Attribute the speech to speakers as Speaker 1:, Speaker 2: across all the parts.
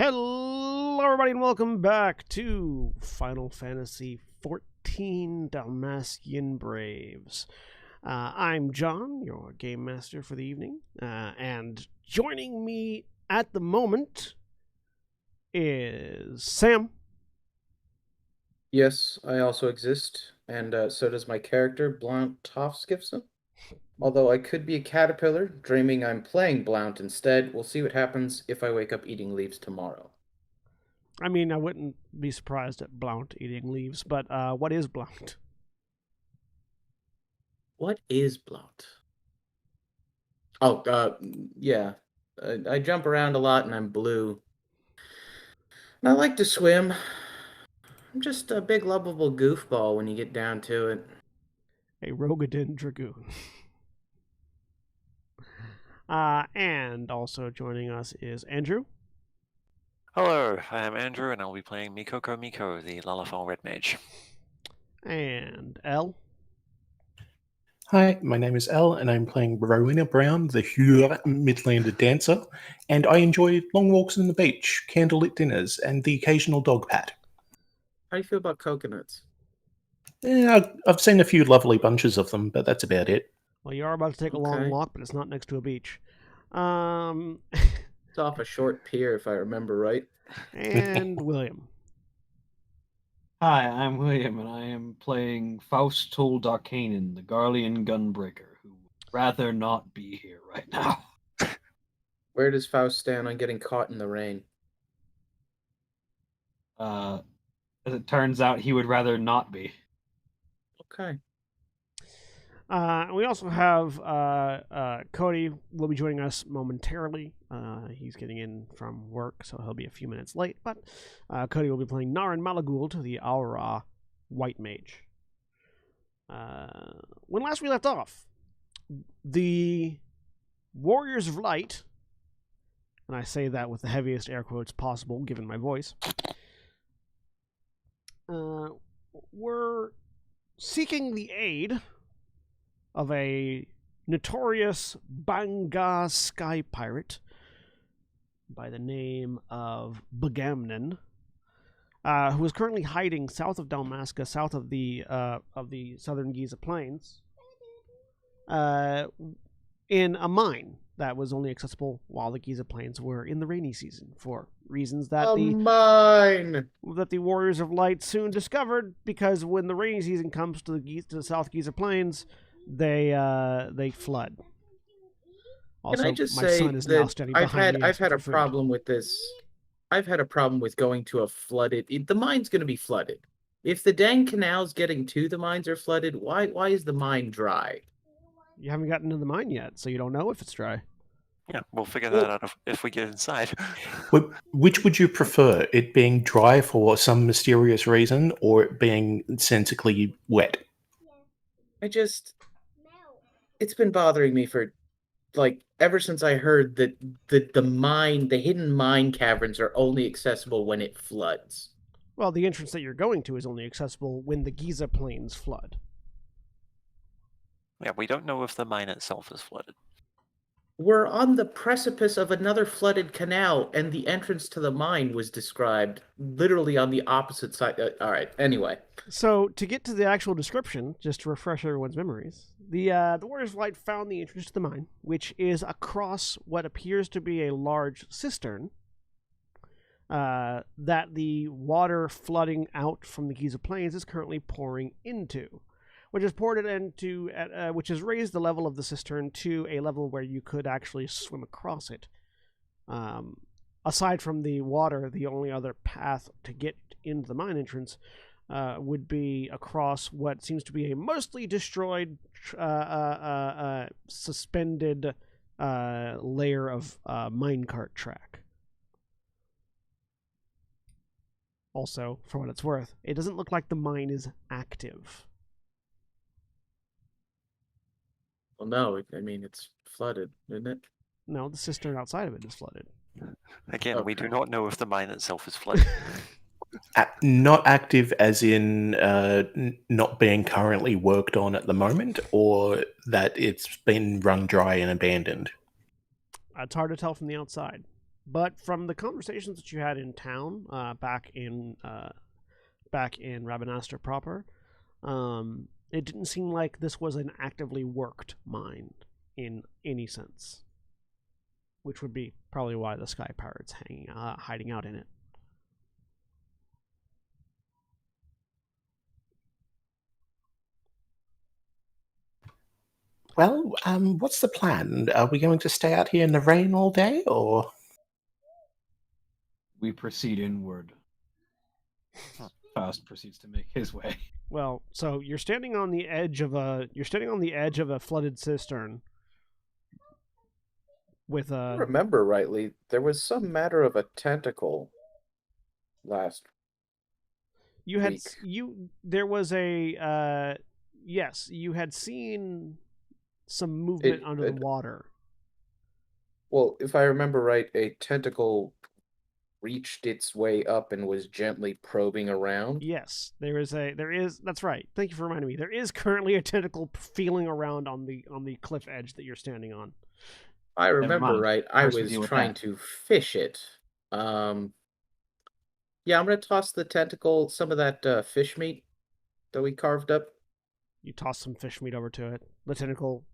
Speaker 1: Hello, everybody, and welcome back to Final Fantasy XIV Dalmascian Braves. I'm John, your game master for the evening, and joining me at the moment is Sam.
Speaker 2: Yes, I also exist, and so does my character, Blount Toffskifson. Although I could be a caterpillar, dreaming I'm playing Blount instead. We'll see what happens if I wake up eating leaves tomorrow.
Speaker 1: I mean, I wouldn't be surprised at Blount eating leaves, but what is Blount?
Speaker 2: What is Blount? Oh, yeah. I jump around a lot and I'm blue. And I like to swim. I'm just a big, lovable goofball when you get down to it.
Speaker 1: A Rogadin Dragoon. And also joining us is Andrew.
Speaker 3: Hello, I am Andrew, and I'll be playing Mikoko Miko, the Lalafell Red Mage.
Speaker 1: And Elle.
Speaker 4: Hi, my name is Al, and I'm playing Rowena Brown, the Huron Midlander dancer, and I enjoy long walks on the beach, candlelit dinners, and the occasional dog pat.
Speaker 2: How do you feel about coconuts?
Speaker 4: I've seen a few lovely bunches of them, but that's about it.
Speaker 1: Well, you are about to take a long
Speaker 2: Okay.
Speaker 1: walk, but it's not next to a beach.
Speaker 2: It's off a short pier, if I remember right.
Speaker 1: And William.
Speaker 5: Hi, I'm William, and I am playing Faust Toll Darkanen, the Garlean Gunbreaker, who would rather not be here right now.
Speaker 2: Where does Faust stand on getting caught in the rain?
Speaker 5: As it turns out, he would rather not be.
Speaker 2: Okay.
Speaker 1: We also have Cody will be joining us momentarily. He's getting in from work, so he'll be a few minutes late. But Cody will be playing Naran Malaguld, the Aura White Mage. When last we left off, the Warriors of Light, and I say that with the heaviest air quotes possible, given my voice, were seeking the aid of a notorious Banga sky pirate by the name of Bagamnon, who is currently hiding south of Dalmasca, south of the southern Giza Plains, in a mine that was only accessible while the Giza Plains were in the rainy season, for reasons that
Speaker 2: Mine!
Speaker 1: the Warriors of Light soon discovered, because when the rainy season comes to the South Giza Plains, they flood. Also,
Speaker 2: Can I just
Speaker 1: my
Speaker 2: say
Speaker 1: son is now
Speaker 2: that
Speaker 1: standing
Speaker 2: I've
Speaker 1: behind
Speaker 2: had
Speaker 1: me
Speaker 2: I've had
Speaker 1: asking
Speaker 2: a
Speaker 1: for food.
Speaker 2: problem with this. I've had a problem with going to a flooded. The mine's going to be flooded. If the dang canals getting to the mines are flooded, why is the mine dry?
Speaker 1: You haven't gotten to the mine yet, so you don't know if it's dry.
Speaker 3: Yeah, we'll figure that out if we get inside.
Speaker 4: Which would you prefer, it being dry for some mysterious reason, or it being sensically wet?
Speaker 2: It's been bothering me for ever since I heard that the hidden mine caverns are only accessible when it floods.
Speaker 1: Well, the entrance that you're going to is only accessible when the Giza Plains flood.
Speaker 3: Yeah, we don't know if the mine itself is flooded.
Speaker 2: We're on the precipice of another flooded canal, and the entrance to the mine was described literally on the opposite side. All right, anyway.
Speaker 1: So, to get to the actual description, just to refresh everyone's memories, the Warriors of Light found the entrance to the mine, which is across what appears to be a large cistern that the water flooding out from the Giza Plains is currently pouring into, which has poured it into, which has raised the level of the cistern to a level where you could actually swim across it. Aside from the water, the only other path to get into the mine entrance would be across what seems to be a mostly destroyed, suspended layer of minecart track. Also, for what it's worth, it doesn't look like the mine is active.
Speaker 2: Well, no, I mean it's flooded, isn't it?
Speaker 1: No, the cistern outside of it is flooded.
Speaker 3: Again, we
Speaker 2: Okay.
Speaker 3: do not know if the mine itself is flooded.
Speaker 4: Not active as in not being currently worked on at the moment, or that it's been run dry and abandoned?
Speaker 1: It's hard to tell from the outside, But from the conversations that you had in town, back in Rabanastre proper, it didn't seem like this was an actively worked mine in any sense, which would be probably why the Sky Pirate's hiding out in it.
Speaker 4: Well, what's the plan? Are we going to stay out here in the rain all day, or?
Speaker 5: We proceed inward. Faust proceeds to make his way.
Speaker 1: Well, so you're standing on the edge of a flooded cistern with
Speaker 2: If I
Speaker 1: a.
Speaker 2: remember rightly, there was some matter of a tentacle last.
Speaker 1: You had
Speaker 2: week.
Speaker 1: there was a yes, you had seen some movement under the water.
Speaker 2: Well, if I remember right, a tentacle reached its way up and was gently probing around.
Speaker 1: Yes, there is. That's right. Thank you for reminding me. There is currently a tentacle feeling around on the cliff edge that you're standing on.
Speaker 2: I remember
Speaker 5: mind.
Speaker 2: right. I
Speaker 5: First we
Speaker 2: was
Speaker 5: deal with
Speaker 2: trying
Speaker 5: that.
Speaker 2: to fish it. Yeah, I'm gonna toss the tentacle, some of that fish meat that we carved up.
Speaker 1: You toss some fish meat over to it. The tentacle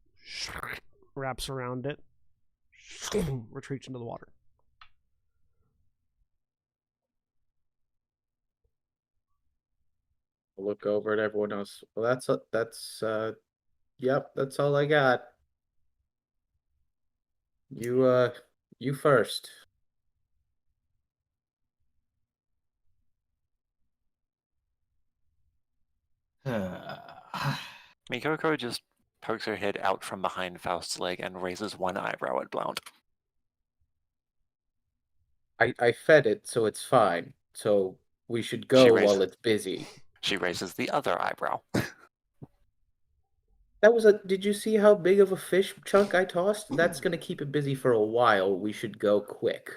Speaker 1: wraps around it, retreats into the water.
Speaker 2: I'll look over at everyone else. Well, yep, that's all I got. You first.
Speaker 3: Mikoko just pokes her head out from behind Faust's leg and raises one eyebrow at Blount.
Speaker 2: I fed it, so it's fine. So we should go while it's busy.
Speaker 3: She raises the other eyebrow.
Speaker 2: Did you see how big of a fish chunk I tossed? That's gonna keep it busy for a while. We should go quick.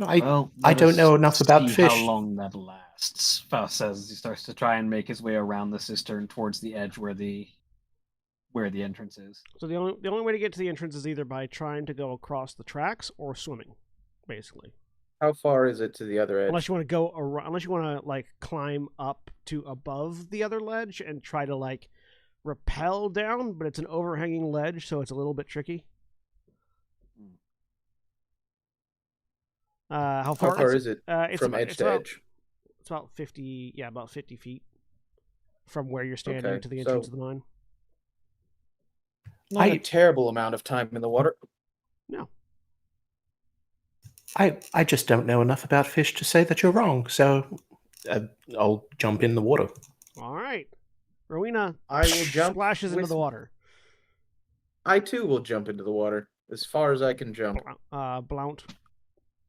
Speaker 4: I
Speaker 5: Well,
Speaker 4: don't
Speaker 5: let us
Speaker 4: know enough about
Speaker 5: see
Speaker 4: fish.
Speaker 5: how long that lasts. Faust says as he starts to try and make his way around the cistern towards the edge where the entrance is.
Speaker 1: So the only way to get to the entrance is either by trying to go across the tracks or swimming, basically.
Speaker 2: How far is it to the other edge?
Speaker 1: Unless you want to go around, unless you want to like climb up to above the other ledge and try to like rappel down, but it's an overhanging ledge, so it's a little bit tricky. How far
Speaker 2: is it from edge to edge?
Speaker 1: It's about 50. Yeah, about 50 feet from where you're standing
Speaker 2: Okay,
Speaker 1: to the entrance of the mine.
Speaker 2: Not a terrible amount of time in the water.
Speaker 1: No.
Speaker 4: I just don't know enough about fish to say that you're wrong, so I'll jump in the water.
Speaker 1: All right. Rowena
Speaker 2: I will jump
Speaker 1: splashes into the water.
Speaker 2: I too will jump into the water as far as I can jump.
Speaker 1: Blount.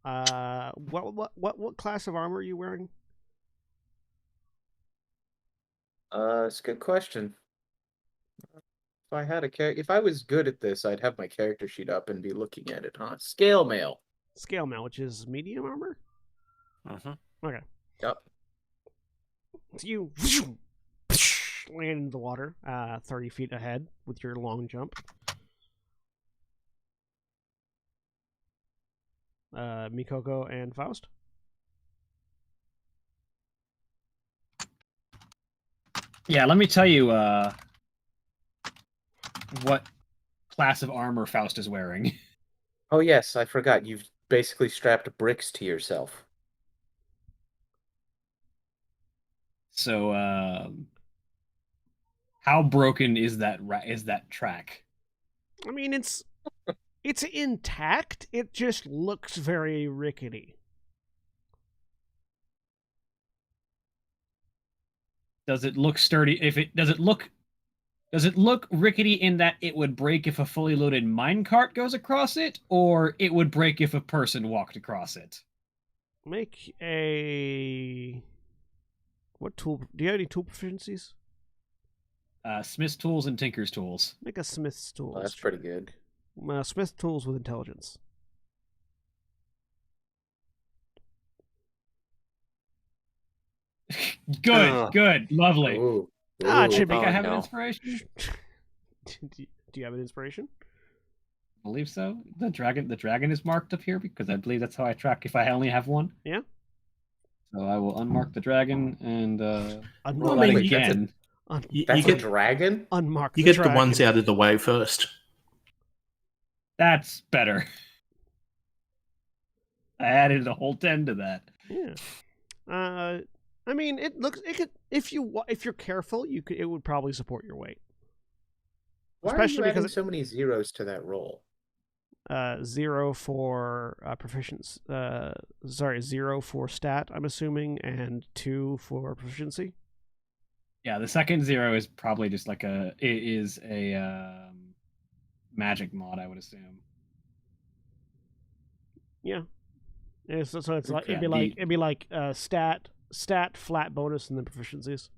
Speaker 1: What class of armor are you wearing?
Speaker 2: It's a good question. If I was good at this, I'd have my character sheet up and be looking at it, huh? Scale mail.
Speaker 1: Scale mail, which is medium armor? Okay.
Speaker 2: Yep.
Speaker 1: So you land into the water, 30 feet ahead with your long jump. Mikoko and Faust?
Speaker 6: Yeah, let me tell you what class of armor Faust is wearing.
Speaker 2: Oh yes, I forgot. You've basically strapped bricks to yourself.
Speaker 6: So, how broken is that track?
Speaker 1: I mean, it's intact. It just looks very rickety.
Speaker 6: Does it look sturdy? Does it look rickety in that it would break if a fully loaded minecart goes across it, or it would break if a person walked across it?
Speaker 1: Make a... What tool? Do you have any tool proficiencies?
Speaker 6: Smith's tools and tinker's tools.
Speaker 1: Make a smith's tools.
Speaker 2: Oh, that's pretty good.
Speaker 1: Smith tools with intelligence.
Speaker 6: Good, lovely.
Speaker 2: Ooh.
Speaker 1: Ah, it
Speaker 6: I
Speaker 1: should
Speaker 6: think
Speaker 1: be.
Speaker 6: I have an inspiration.
Speaker 1: Do you have an inspiration?
Speaker 6: believe so. The dragon is marked up here because I believe that's how I track if I only have one.
Speaker 1: Yeah.
Speaker 6: So I will unmark the dragon and roll
Speaker 1: Unmark
Speaker 6: that
Speaker 2: Wait,
Speaker 6: again.
Speaker 2: That's
Speaker 4: you
Speaker 2: a
Speaker 4: get
Speaker 2: dragon?
Speaker 1: Unmark
Speaker 4: you
Speaker 1: the
Speaker 4: get the
Speaker 1: dragon.
Speaker 4: ones out of the way first.
Speaker 6: That's better. I added a whole 10 to that.
Speaker 1: Yeah. I mean, it could if you're careful, it would probably support your weight.
Speaker 2: Why
Speaker 1: Especially
Speaker 2: are you adding
Speaker 1: because
Speaker 2: so many zeros to that roll?
Speaker 1: 0 for proficiency. 0 for stat, I'm assuming, and 2 for proficiency.
Speaker 6: Yeah, the second 0 is probably just like a magic mod, I would assume.
Speaker 1: Yeah. Yeah, so it's like
Speaker 6: Yeah,
Speaker 1: it'd be like stat flat bonus and then proficiencies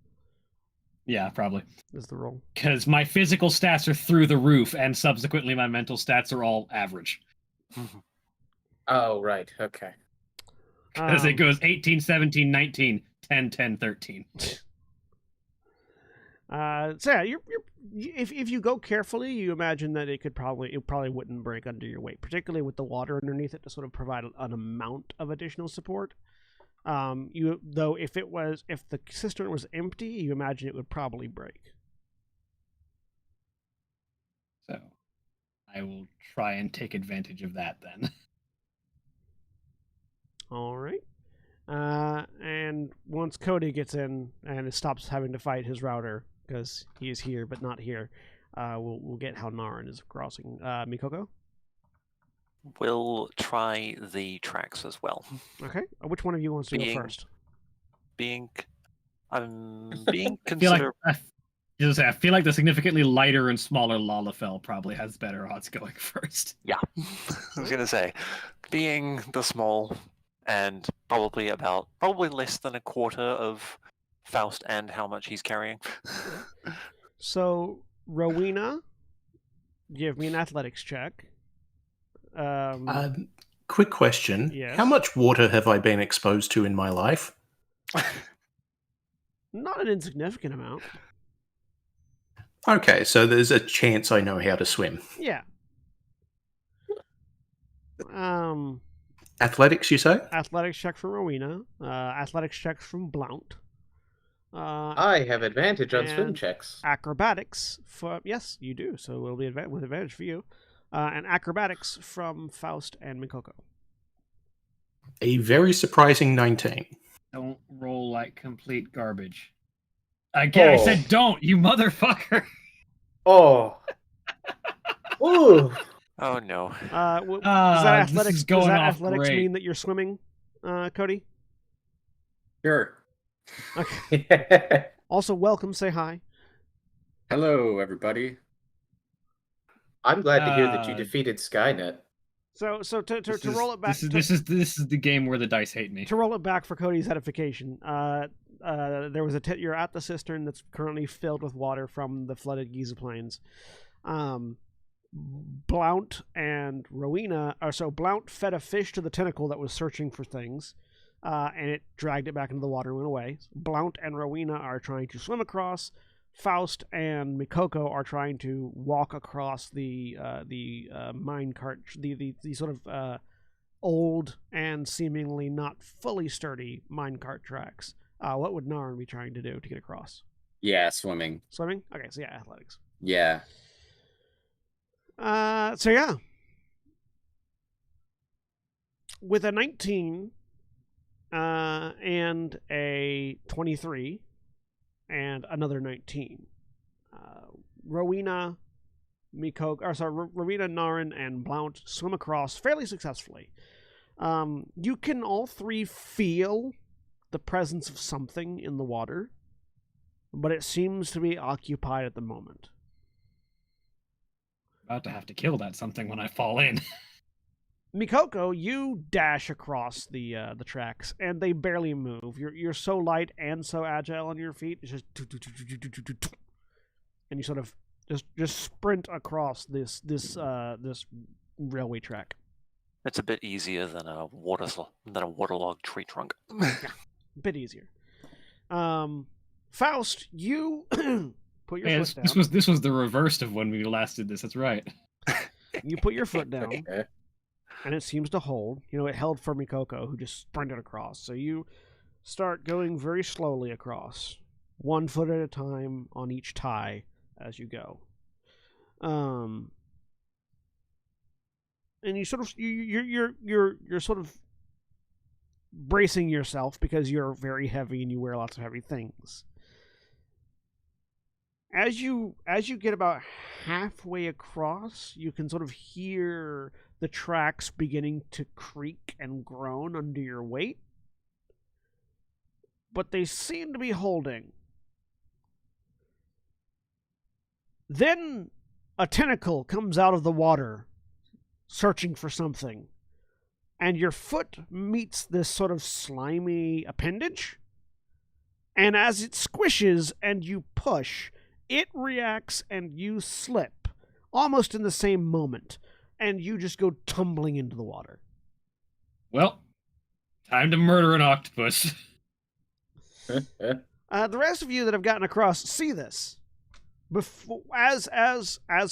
Speaker 6: Yeah, probably.
Speaker 1: is the roll.
Speaker 6: Because my physical stats are through the roof, and subsequently my mental stats are all average.
Speaker 2: Oh, right. Okay.
Speaker 6: Because it goes 18, 17, 19, 10, 10, 13.
Speaker 1: So yeah, if you go carefully, you imagine that it probably wouldn't break under your weight, particularly with the water underneath it to sort of provide an amount of additional support. If the cistern was empty, you imagine it would probably break.
Speaker 6: So I will try and take advantage of that then.
Speaker 1: All right. And once Cody gets in and stops having to fight his router because he is here but not here, we'll get how Narin is crossing. Mikoko?
Speaker 3: We'll try the tracks as well.
Speaker 1: Okay. Which one of you wants to go first?
Speaker 3: I'm being
Speaker 6: I feel like
Speaker 3: considered.
Speaker 6: I feel like the significantly lighter and smaller Lalafell probably has better odds going first.
Speaker 3: Yeah, I was gonna say, being the small and probably less than a quarter of Faust and how much he's carrying.
Speaker 1: So, Rowena, give me an athletics check.
Speaker 4: Quick question.
Speaker 1: Yes.
Speaker 4: How much water have I been exposed to in my life?
Speaker 1: Not an insignificant amount.
Speaker 4: Okay, so there's a chance I know how to swim.
Speaker 1: Yeah.
Speaker 4: Athletics, you say?
Speaker 1: Athletics check from Rowena. Athletics checks from Blount.
Speaker 2: I have advantage on swim
Speaker 1: and
Speaker 2: checks.
Speaker 1: Acrobatics yes, you do. So it'll be with advantage for you. And acrobatics from Faust and Mikoko.
Speaker 4: A very surprising 19.
Speaker 6: Don't roll like complete garbage. Again, I said don't, you motherfucker.
Speaker 2: Oh. Ooh.
Speaker 3: Oh no.
Speaker 1: Does that athletics,
Speaker 6: going
Speaker 1: does that
Speaker 6: off
Speaker 1: athletics
Speaker 6: great.
Speaker 1: mean that you're swimming, Cody?
Speaker 7: Sure.
Speaker 1: Okay. Also, welcome. Say hi.
Speaker 7: Hello, everybody.
Speaker 2: I'm glad to hear that you defeated Skynet.
Speaker 1: So to roll it back.
Speaker 6: This is the game where the dice hate me.
Speaker 1: To roll it back for Cody's edification, there was you're at the cistern that's currently filled with water from the flooded Giza Plains. Blount and Rowena, Blount fed a fish to the tentacle that was searching for things, and it dragged it back into the water and went away. Blount and Rowena are trying to swim across. Faust and Mikoko are trying to walk across the minecart, the sort of old and seemingly not fully sturdy minecart tracks. What would Narin be trying to do to get across?
Speaker 7: Yeah, swimming.
Speaker 1: Swimming? Okay, so yeah, athletics.
Speaker 7: Yeah.
Speaker 1: So yeah. With a 19 and a 23 and another 19, Rowena, Rowena, Narin, and Blount swim across fairly successfully. You can all three feel the presence of something in the water, but it seems to be occupied at the moment.
Speaker 6: About to have to kill that something when I fall in.
Speaker 1: Mikoko, you dash across the tracks, and they barely move. You're so light and so agile on your feet. It's just and you sort of just sprint across this railway track.
Speaker 3: It's a bit easier than a waterlogged tree trunk.
Speaker 1: Yeah, a bit easier. Faust, you put your foot down.
Speaker 6: This was the reverse of when we last did this. That's right.
Speaker 1: You put your foot down,
Speaker 2: Okay.
Speaker 1: and it seems to hold. You know, it held for Mikoko, who just sprinted across. So you start going very slowly across, 1 foot at a time on each tie as you go. And you sort of you're sort of bracing yourself because you're very heavy and you wear lots of heavy things. As you get about halfway across, you can sort of hear the tracks beginning to creak and groan under your weight. But they seem to be holding. Then a tentacle comes out of the water, searching for something. And your foot meets this sort of slimy appendage. And as it squishes and you push, it reacts and you slip almost in the same moment. And you just go tumbling into the water.
Speaker 6: Well, time to murder an octopus.
Speaker 1: The rest of you that have gotten across see this. Before, as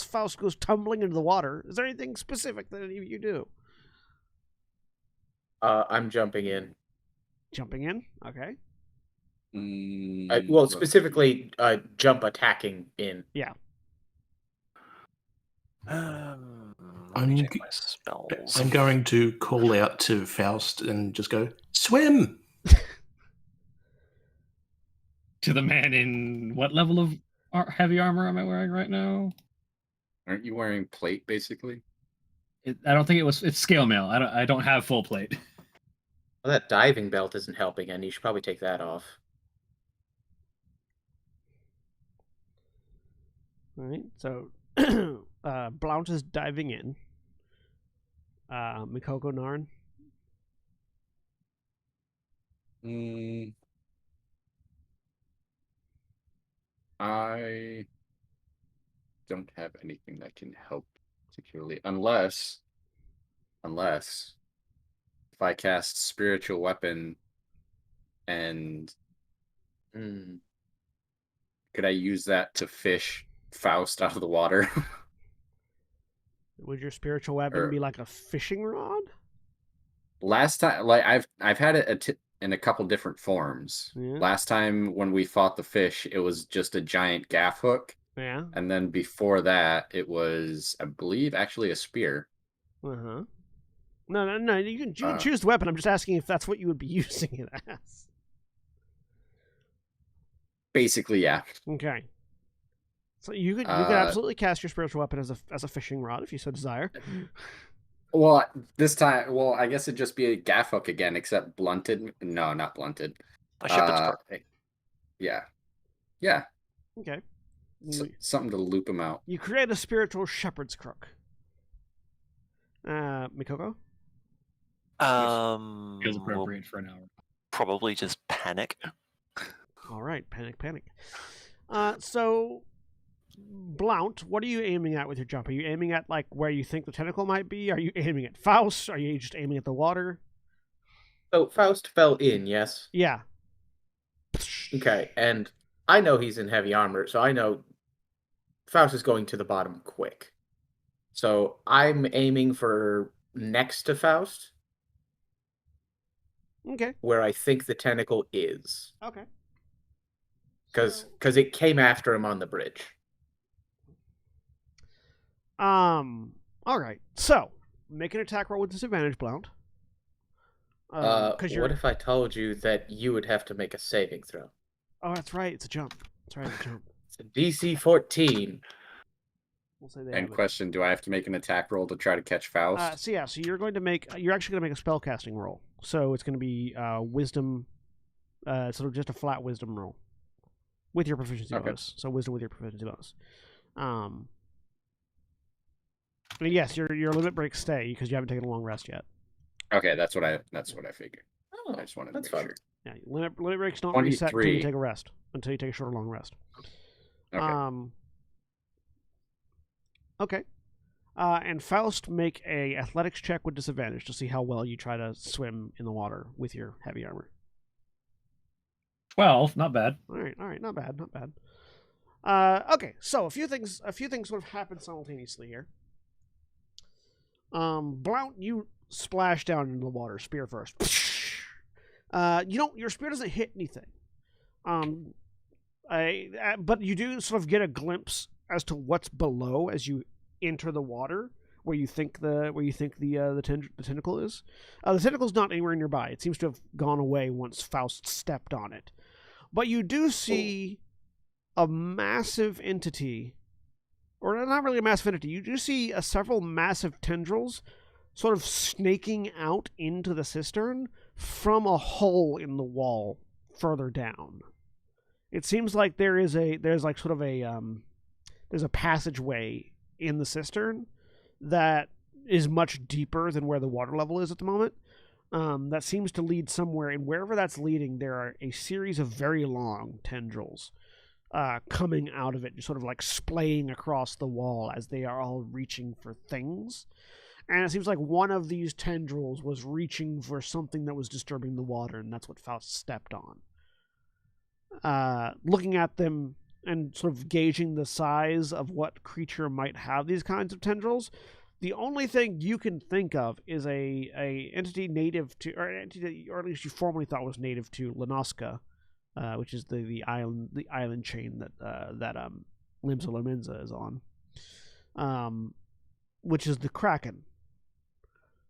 Speaker 1: Faust goes tumbling into the water, is there anything specific that any of you do?
Speaker 2: I'm jumping in.
Speaker 1: Jumping in? Okay.
Speaker 2: Well, specifically, jump attacking in.
Speaker 1: Yeah.
Speaker 3: Let me check my spells.
Speaker 4: I'm going to call out to Faust and just go, swim!
Speaker 6: To the man in what level of heavy armor am I wearing right now?
Speaker 7: Aren't you wearing plate, basically?
Speaker 6: I don't think it's scale mail. I don't have full plate.
Speaker 2: Well, that diving belt isn't helping, and you should probably take that off.
Speaker 1: All right. So, Blount is diving in. Mikoko Narn.
Speaker 7: I don't have anything that can help particularly, unless if I cast spiritual weapon and could I use that to fish Faust out of the water?
Speaker 1: Would your spiritual weapon be like a fishing rod?
Speaker 7: Last time, like I've had it in a couple different forms.
Speaker 1: Yeah.
Speaker 7: Last time when we fought the fish, it was just a giant gaff hook.
Speaker 1: Yeah.
Speaker 7: And then before that, it was, I believe, actually a spear.
Speaker 1: Uh-huh. No. You can choose the weapon. I'm just asking if that's what you would be using it as.
Speaker 7: Basically, yeah.
Speaker 1: Okay. So you could absolutely cast your spiritual weapon as a fishing rod if you so desire.
Speaker 7: Well, this time, I guess it'd just be a gaff hook again, except blunted. No, not blunted.
Speaker 3: A shepherd's crook.
Speaker 7: Yeah. Yeah.
Speaker 1: Okay.
Speaker 7: Something to loop him out.
Speaker 1: You create a spiritual shepherd's crook. Mikoko?
Speaker 6: Feels appropriate for an hour.
Speaker 3: Probably just panic.
Speaker 1: All right, panic. So, Blount, what are you aiming at with your jump? Are you aiming at like where you think the tentacle might be? Are you aiming at Faust? Are you just aiming at the water?
Speaker 2: So Faust fell in, yes?
Speaker 1: Yeah.
Speaker 2: Okay, and I know he's in heavy armor, so I know Faust is going to the bottom quick. So I'm aiming for next to Faust.
Speaker 1: Okay.
Speaker 2: Where I think the tentacle is.
Speaker 1: Okay.
Speaker 2: Because it came after him on the bridge.
Speaker 1: All right. So, make an attack roll with disadvantage, Blount.
Speaker 2: What if I told you that you would have to make a saving throw?
Speaker 1: Oh, that's right. It's a jump. It's a jump.
Speaker 2: It's a DC 14.
Speaker 1: We'll say they
Speaker 7: And
Speaker 1: have
Speaker 7: question: do I have to make an attack roll to try to catch Faust?
Speaker 1: So you're actually going to make a spell casting roll. So it's going to be wisdom, sort of just a flat wisdom roll with your proficiency bonus. So wisdom with your proficiency bonus. But yes, your limit breaks stay because you haven't taken a long rest yet.
Speaker 7: Okay, that's what I figured.
Speaker 2: Oh,
Speaker 7: I just wanted to
Speaker 2: that's
Speaker 7: make
Speaker 2: fun.
Speaker 7: sure.
Speaker 1: Yeah, limit breaks don't reset until you
Speaker 7: 23.
Speaker 1: take a rest. Until you take a short or long rest.
Speaker 7: Okay.
Speaker 1: Okay. And Faust, make a athletics check with disadvantage to see how well you try to swim in the water with your heavy armor.
Speaker 6: 12, not bad.
Speaker 1: All right, not bad. Okay, so a few things sort of happen simultaneously here. Blount, you splash down into the water, spear first. Your spear doesn't hit anything. But you do sort of get a glimpse as to what's below as you enter the water, where you think the tentacle is. The tentacle's not anywhere nearby. It seems to have gone away once Faust stepped on it. But you do see a massive entity, or not really a massive entity. You do see several massive tendrils sort of snaking out into the cistern from a hole in the wall further down. It seems like there's a passageway in the cistern that is much deeper than where the water level is at the moment. That seems to lead somewhere, and wherever that's leading, there are a series of very long tendrils coming out of it, just sort of like splaying across the wall as they are all reaching for things. And it seems like one of these tendrils was reaching for something that was disturbing the water, and that's what Faust stepped on. Looking at them and sort of gauging the size of what creature might have these kinds of tendrils, the only thing you can think of is a entity native to, or an entity that, or at least you formerly thought was native to Lenoska, which is the island chain that Limsa Lominsa is on, which is the Kraken,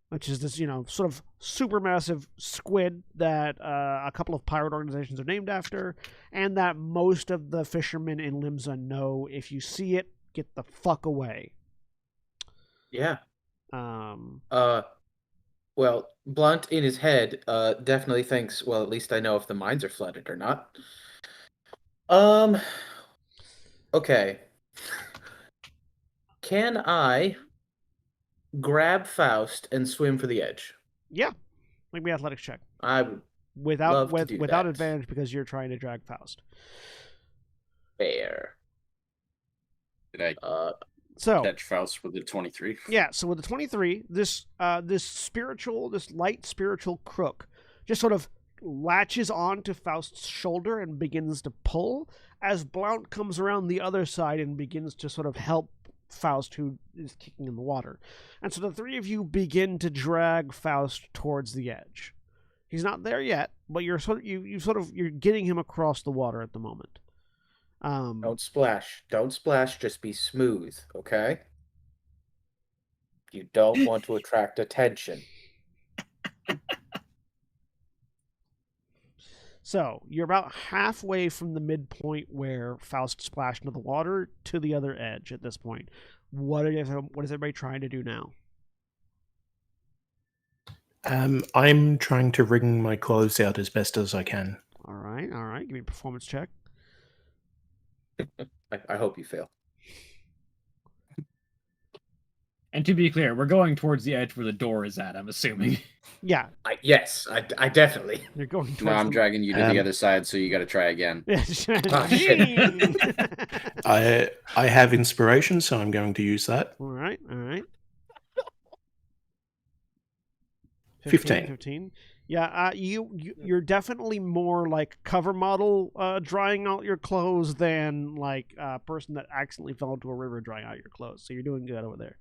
Speaker 1: which is this, sort of supermassive squid that a couple of pirate organizations are named after, and that most of the fishermen in Limsa know if you see it, get the fuck away.
Speaker 2: Yeah. Well, Blunt in his head definitely thinks, well, at least I know if the mines are flooded or not. Okay. Can I grab Faust and swim for the edge?
Speaker 1: Yeah. Make me athletics check.
Speaker 2: I would
Speaker 1: Without
Speaker 2: love to do
Speaker 1: without
Speaker 2: that.
Speaker 1: advantage because you're trying to drag Faust.
Speaker 2: Fair.
Speaker 7: Did I
Speaker 1: So
Speaker 7: catch Faust with the 23?
Speaker 1: yeah, so with the 23, this light spiritual crook just sort of latches on to Faust's shoulder and begins to pull as Blount comes around the other side and begins to sort of help Faust, who is kicking in the water. And so the three of you begin to drag Faust towards the edge. He's not there yet, but you're you're getting him across the water at the moment.
Speaker 2: Don't splash. Don't splash. Just be smooth, okay? You don't want to attract attention.
Speaker 1: So you're about halfway from the midpoint where Faust splashed into the water to the other edge at this point. What is everybody trying to do now?
Speaker 4: I'm trying to wring my clothes out as best as I can.
Speaker 1: All right. Give me a performance check.
Speaker 2: I hope you fail.
Speaker 6: And to be clear, we're going towards the edge where the door is at, I'm assuming.
Speaker 1: Yeah,
Speaker 2: Yes, I definitely.
Speaker 1: you're going towards
Speaker 7: No, I'm
Speaker 1: the...
Speaker 7: dragging you to the other side, so you got to try again.
Speaker 2: Oh, shit.
Speaker 4: I have inspiration, so I'm going to use that.
Speaker 1: All right.
Speaker 4: 15.
Speaker 1: 15. Yeah, you're definitely more like cover model drying out your clothes than like a person that accidentally fell into a river drying out your clothes. So you're doing good over there.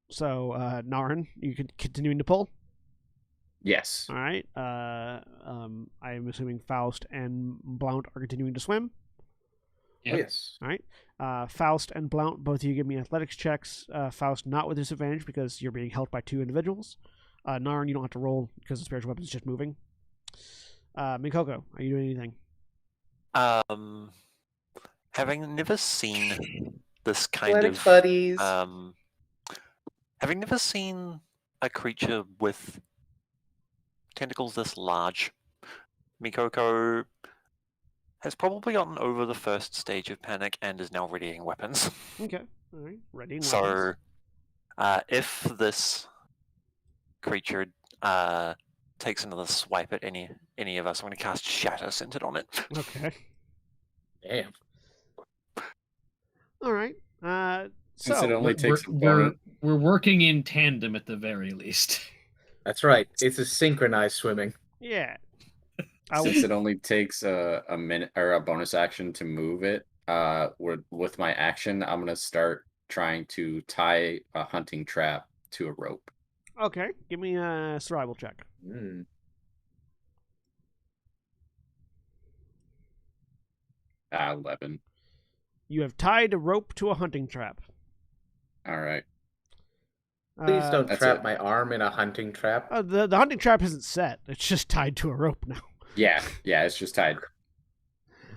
Speaker 1: So Narin, you can continuing to pull.
Speaker 7: Yes.
Speaker 1: All right. I'm assuming Faust and Blount are continuing to swim.
Speaker 6: Yep.
Speaker 2: Yes.
Speaker 1: All right. Faust and Blount, both of you give me athletics checks. Faust not with disadvantage because you're being held by two individuals. Narin, you don't have to roll because the spiritual weapon is just moving. Mikoko, are you doing anything?
Speaker 3: Having never seen this kind
Speaker 2: Athletics
Speaker 3: of
Speaker 2: buddies.
Speaker 3: having never seen a creature with tentacles this large, Mikoko has probably gotten over the first stage of panic and is now readying weapons.
Speaker 1: Okay. All right. Ready.
Speaker 3: So, if this creature takes another swipe at any of us, I'm going to cast Shatter centered on it.
Speaker 1: Okay.
Speaker 2: Damn.
Speaker 1: All right.
Speaker 7: Since it
Speaker 1: So
Speaker 7: only takes a
Speaker 6: we're
Speaker 7: bonus.
Speaker 6: working in tandem at the very least.
Speaker 2: That's right. It's a synchronized swimming.
Speaker 1: yeah.
Speaker 7: Since it only takes a minute or a bonus action to move it, with my action, I'm gonna start trying to tie a hunting trap to a rope.
Speaker 1: Okay, give me a survival check.
Speaker 7: 11.
Speaker 1: You have tied a rope to a hunting trap.
Speaker 7: All right.
Speaker 2: Please don't
Speaker 7: That's
Speaker 2: trap
Speaker 7: it.
Speaker 2: my arm in a hunting trap.
Speaker 1: The hunting trap isn't set. It's just tied to a rope now.
Speaker 7: Yeah, it's just tied.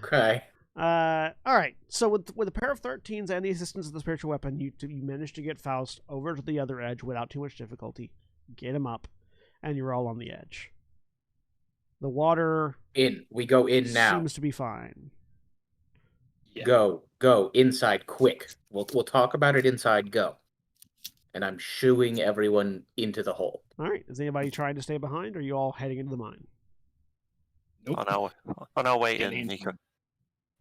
Speaker 2: Okay.
Speaker 1: All right. So with a pair of 13s and the assistance of the spiritual weapon, you managed to get Faust over to the other edge without too much difficulty. Get him up, and you're all on the edge. The water
Speaker 2: We go in now.
Speaker 1: seems to be fine.
Speaker 6: Yeah.
Speaker 2: Go inside quick. We'll talk about it inside. Go. And I'm shooing everyone into the hole.
Speaker 1: All right. Is anybody trying to stay behind, or are you all heading into the mine?
Speaker 6: Nope.
Speaker 3: On our way
Speaker 6: Get
Speaker 3: in,
Speaker 6: in.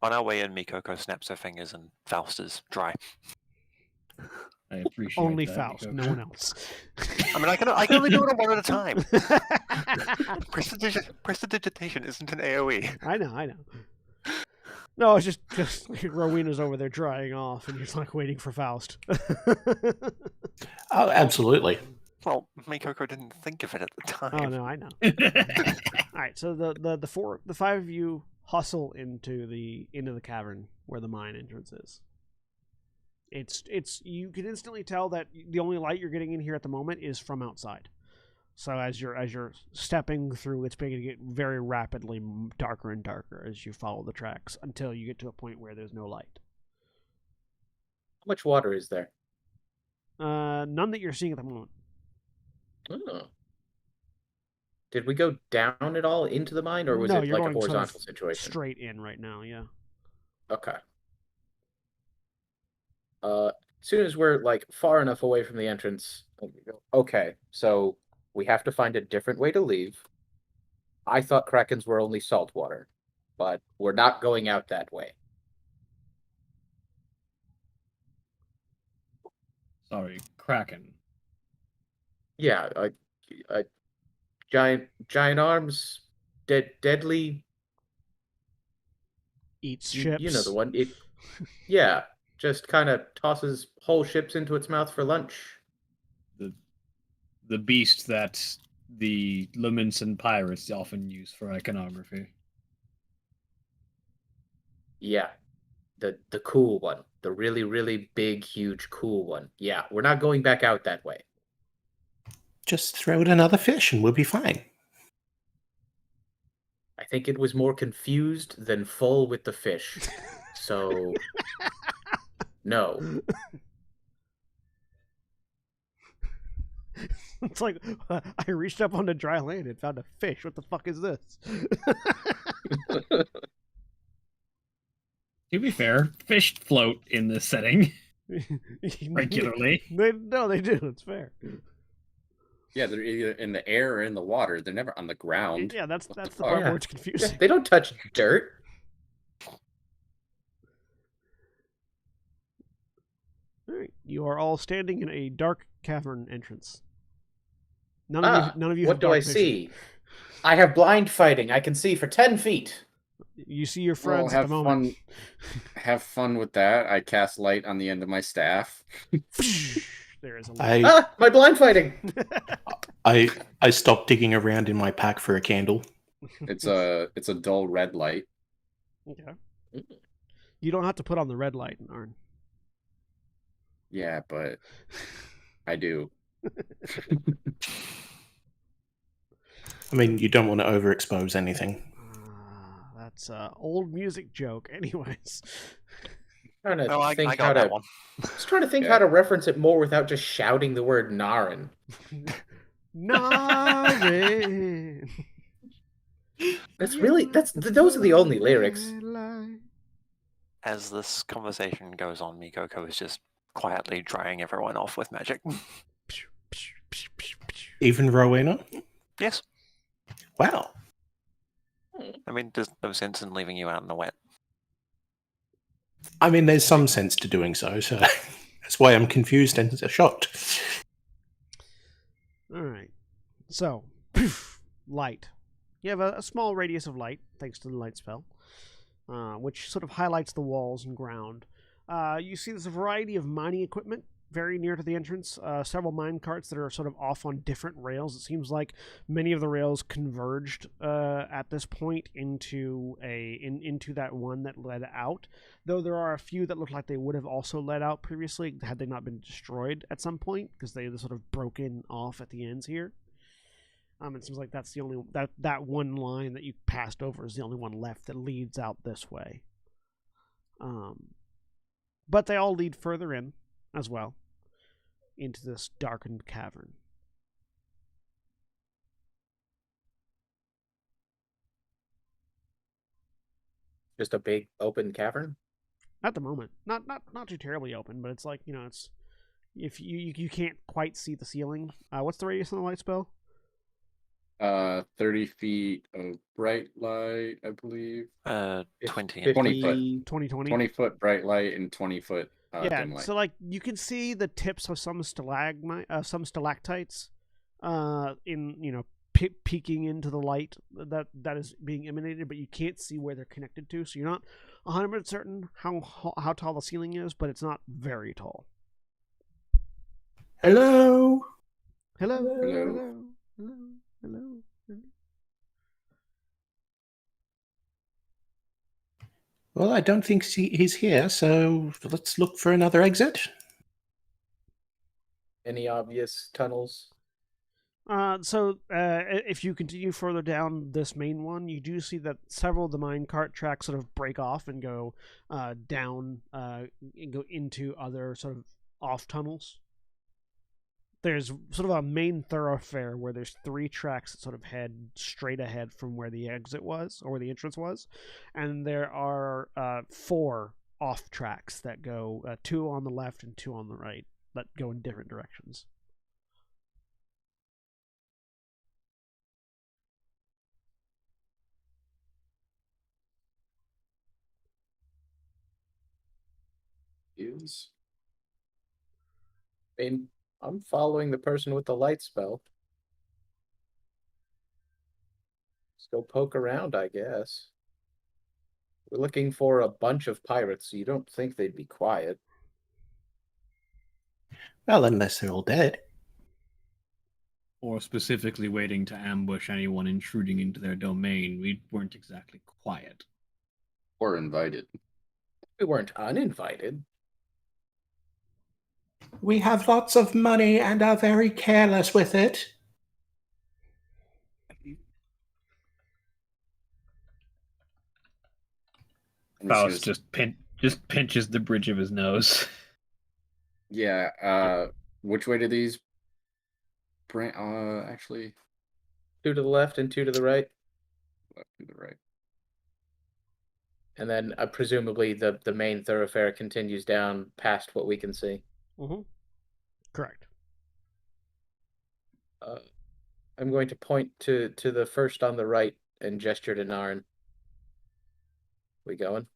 Speaker 3: Mikoko snaps her fingers and Faust is dry.
Speaker 6: I appreciate
Speaker 1: Only
Speaker 6: that,
Speaker 1: Faust,
Speaker 6: Mikoko.
Speaker 1: no one else.
Speaker 3: I mean, I can only do it one at a time. Prestidigitation isn't an AoE.
Speaker 1: I know. No, it's just Rowena's over there drying off, and you're like waiting for Faust.
Speaker 4: Oh, absolutely.
Speaker 3: Well, Mikoko didn't think of it at the time.
Speaker 1: Oh no, I know. All right, so the five of you hustle into the cavern where the mine entrance is. It's you can instantly tell that the only light you're getting in here at the moment is from outside. So as you're stepping through, it's beginning to get very rapidly darker and darker as you follow the tracks until you get to a point where there's no light.
Speaker 2: How much water is there?
Speaker 1: None that you're seeing at the moment.
Speaker 2: Oh. Did we go down at all into the mine, or was
Speaker 1: No,
Speaker 2: it
Speaker 1: you're
Speaker 2: like a
Speaker 1: going sort of
Speaker 2: horizontal situation?
Speaker 1: Straight in right now, yeah.
Speaker 2: Okay. As soon as we're like far enough away from the entrance, okay, so we have to find a different way to leave. I thought Krakens were only saltwater, but we're not going out that way.
Speaker 6: Sorry, Kraken.
Speaker 2: Yeah, giant arms, deadly.
Speaker 1: Eats ships.
Speaker 2: You know the one. Yeah, just kind of tosses whole ships into its mouth for lunch.
Speaker 6: The beast that the Lumenson pirates often use for iconography.
Speaker 2: Yeah, the cool one, the really, really big, huge, cool one. Yeah, we're not going back out that way.
Speaker 4: Just throw in another fish and we'll be fine.
Speaker 2: I think it was more confused than full with the fish. So, no.
Speaker 1: It's like I reached up onto dry land and found a fish. What the fuck is this?
Speaker 6: To be fair, fish float in this setting regularly.
Speaker 1: They do. It's fair.
Speaker 7: Yeah, they're either in the air or in the water. They're never on the ground.
Speaker 1: Yeah, that's
Speaker 7: What
Speaker 1: the
Speaker 7: the
Speaker 1: part
Speaker 2: fuck?
Speaker 1: where it's confusing.
Speaker 2: Yeah, they don't touch dirt.
Speaker 1: All right, you are all standing in a dark cavern entrance. None of you.
Speaker 2: What
Speaker 1: have
Speaker 2: do
Speaker 1: dark
Speaker 2: I
Speaker 1: vision.
Speaker 2: see? I have blind fighting. I can see for 10 feet.
Speaker 1: You see your
Speaker 7: Well,
Speaker 1: friends at
Speaker 7: have
Speaker 1: the moment.
Speaker 7: Have fun with that. I cast light on the end of my staff.
Speaker 1: There is a light.
Speaker 2: Ah, my blind fighting.
Speaker 4: I stopped digging around in my pack for a candle.
Speaker 7: It's a dull red light.
Speaker 1: Okay. You don't have to put on the red light, Arn.
Speaker 7: Yeah, but I do.
Speaker 4: I mean, you don't want to overexpose anything.
Speaker 1: That's an old music joke. Anyways.
Speaker 2: Trying to
Speaker 3: No, I
Speaker 2: think
Speaker 3: got
Speaker 2: how
Speaker 3: that
Speaker 2: to.
Speaker 3: one.
Speaker 2: Just trying to think
Speaker 7: Yeah.
Speaker 2: how to reference it more without just shouting the word Naren.
Speaker 1: Naren.
Speaker 2: Those are the only lyrics.
Speaker 3: As this conversation goes on, Mikoko is just quietly drying everyone off with magic.
Speaker 4: Even Rowena?
Speaker 3: Yes.
Speaker 4: Wow.
Speaker 3: I mean, there's no sense in leaving you out in the wet.
Speaker 4: I mean, there's some sense to doing so that's why I'm confused and shocked.
Speaker 1: All right. So, light. You have a small radius of light, thanks to the light spell. which sort of highlights the walls and ground. You see there's a variety of mining equipment very near to the entrance. Several mine carts that are sort of off on different rails. It seems like many of the rails converged at this point into that one that led out. Though there are a few that look like they would have also led out previously had they not been destroyed at some point, because they sort of broken off at the ends here. It seems like that's the only that one line that you passed over is the only one left that leads out this way. But they all lead further in as well into this darkened cavern.
Speaker 2: Just a big open cavern?
Speaker 1: At the moment, not too terribly open, but it's like, it's if you can't quite see the ceiling. What's the radius on the light spell?
Speaker 7: 30 feet of bright light, I believe.
Speaker 3: 20.
Speaker 7: 20 foot.
Speaker 1: 20
Speaker 7: foot bright light and 20 foot
Speaker 1: yeah,
Speaker 7: dim light.
Speaker 1: so like you can see the tips of some stalactites peeking into the light that is being emanated, but you can't see where they're connected to, so you're not 100% certain how tall the ceiling is, but it's not very tall.
Speaker 4: Hello?
Speaker 1: Hello.
Speaker 7: Hello.
Speaker 1: Hello. Hello. Hello.
Speaker 4: Well, I don't think he's here, so let's look for another exit.
Speaker 2: Any obvious tunnels?
Speaker 1: If you continue further down this main one, you do see that several of the minecart tracks sort of break off and go down and go into other sort of off tunnels. There's sort of a main thoroughfare where there's 3 tracks that sort of head straight ahead from where the exit was, or where the entrance was, and there are 4 off tracks that go 2 on the left and 2 on the right that go in different directions.
Speaker 7: Is
Speaker 2: I mean, I'm following the person with the light spell. Let's go poke around, I guess. We're looking for a bunch of pirates, so you don't think they'd be quiet.
Speaker 4: Well, unless they're all dead.
Speaker 6: Or specifically waiting to ambush anyone intruding into their domain. We weren't exactly quiet.
Speaker 7: or invited.
Speaker 2: We weren't uninvited.
Speaker 4: We have lots of money and are very careless with it.
Speaker 6: Faust just pinches the bridge of his nose.
Speaker 7: Yeah. Which way do these? Actually,
Speaker 2: 2 to the left and 2 to the right.
Speaker 7: left to the right.
Speaker 2: And then presumably the main thoroughfare continues down past what we can see.
Speaker 1: Mm-hmm. Correct.
Speaker 2: I'm going to point to the first on the right and gesture to Narn. We going?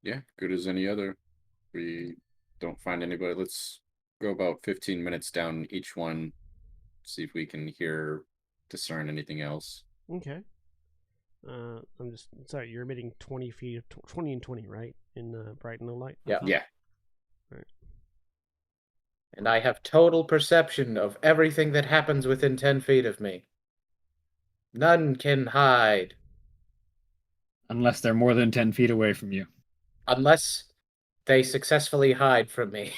Speaker 7: Yeah, good as any other. We don't find anybody. Let's go about 15 minutes down each one, see if we can discern anything else.
Speaker 1: Okay. I'm just sorry. You're emitting 20 feet, 20 and 20, right? In bright and no light.
Speaker 2: Yeah.
Speaker 7: Yeah.
Speaker 1: Right.
Speaker 2: And I have total perception of everything that happens within 10 feet of me. None can hide.
Speaker 6: Unless they're more than 10 feet away from you.
Speaker 2: Unless they successfully hide from me.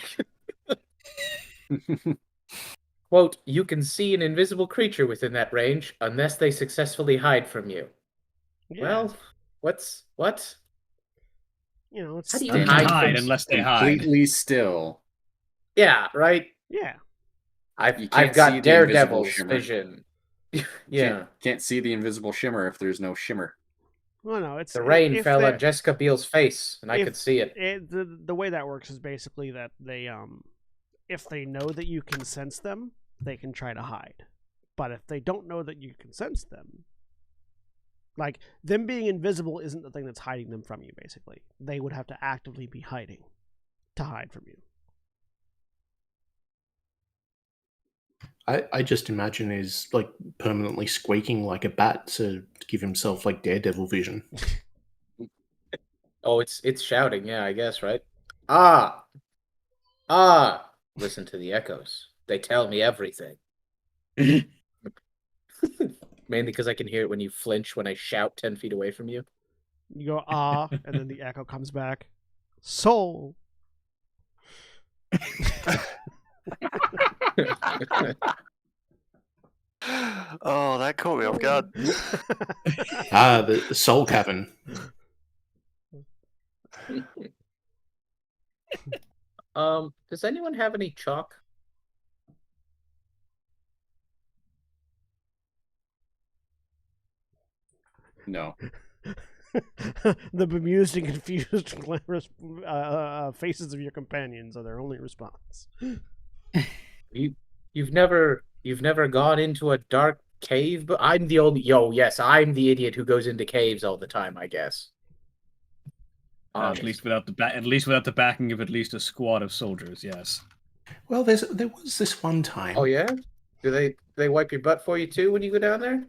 Speaker 2: Quote, you can see an invisible creature within that range unless they successfully hide from you.
Speaker 1: Yeah.
Speaker 2: Well, what?
Speaker 1: It's
Speaker 2: How do you
Speaker 6: None can
Speaker 2: hide
Speaker 6: hide
Speaker 2: from
Speaker 6: unless they hide.
Speaker 7: Completely still.
Speaker 2: Yeah, right?
Speaker 1: yeah.
Speaker 2: I've
Speaker 7: You can't
Speaker 2: got
Speaker 7: see the
Speaker 2: Daredevil's
Speaker 7: invisible shimmer.
Speaker 2: vision. Yeah.
Speaker 7: Can't see the invisible shimmer if there's no shimmer.
Speaker 1: Well, no, it's
Speaker 2: The rain
Speaker 1: if
Speaker 2: fell
Speaker 1: they're-
Speaker 2: on Jessica Biel's face, and I
Speaker 1: if-
Speaker 2: could see it.
Speaker 1: The way that works is basically that they if they know that you can sense them, they can try to hide. But if they don't know that you can sense them, like them being invisible isn't the thing that's hiding them from you. Basically, they would have to actively be hiding to hide from you.
Speaker 4: I just imagine he's like permanently squeaking like a bat to give himself like daredevil vision.
Speaker 2: Oh, it's shouting, yeah, I guess, right? Ah! Ah! Listen to the echoes. They tell me everything. Mainly because I can hear it when you flinch when I shout 10 feet away from you.
Speaker 1: You go, ah, and then the echo comes back. Soul.
Speaker 3: Oh, that caught me off guard.
Speaker 4: The soul cavern.
Speaker 2: Does anyone have any chalk?
Speaker 7: No.
Speaker 1: The bemused and confused glamorous faces of your companions are their only response.
Speaker 2: You've never gone into a dark cave, but I'm the only yes, I'm the idiot who goes into caves all the time, I guess.
Speaker 6: At least without the backing of at least a squad of soldiers, yes.
Speaker 4: Well, there was this one time.
Speaker 2: Oh yeah? Do they wipe your butt for you too when you go down there?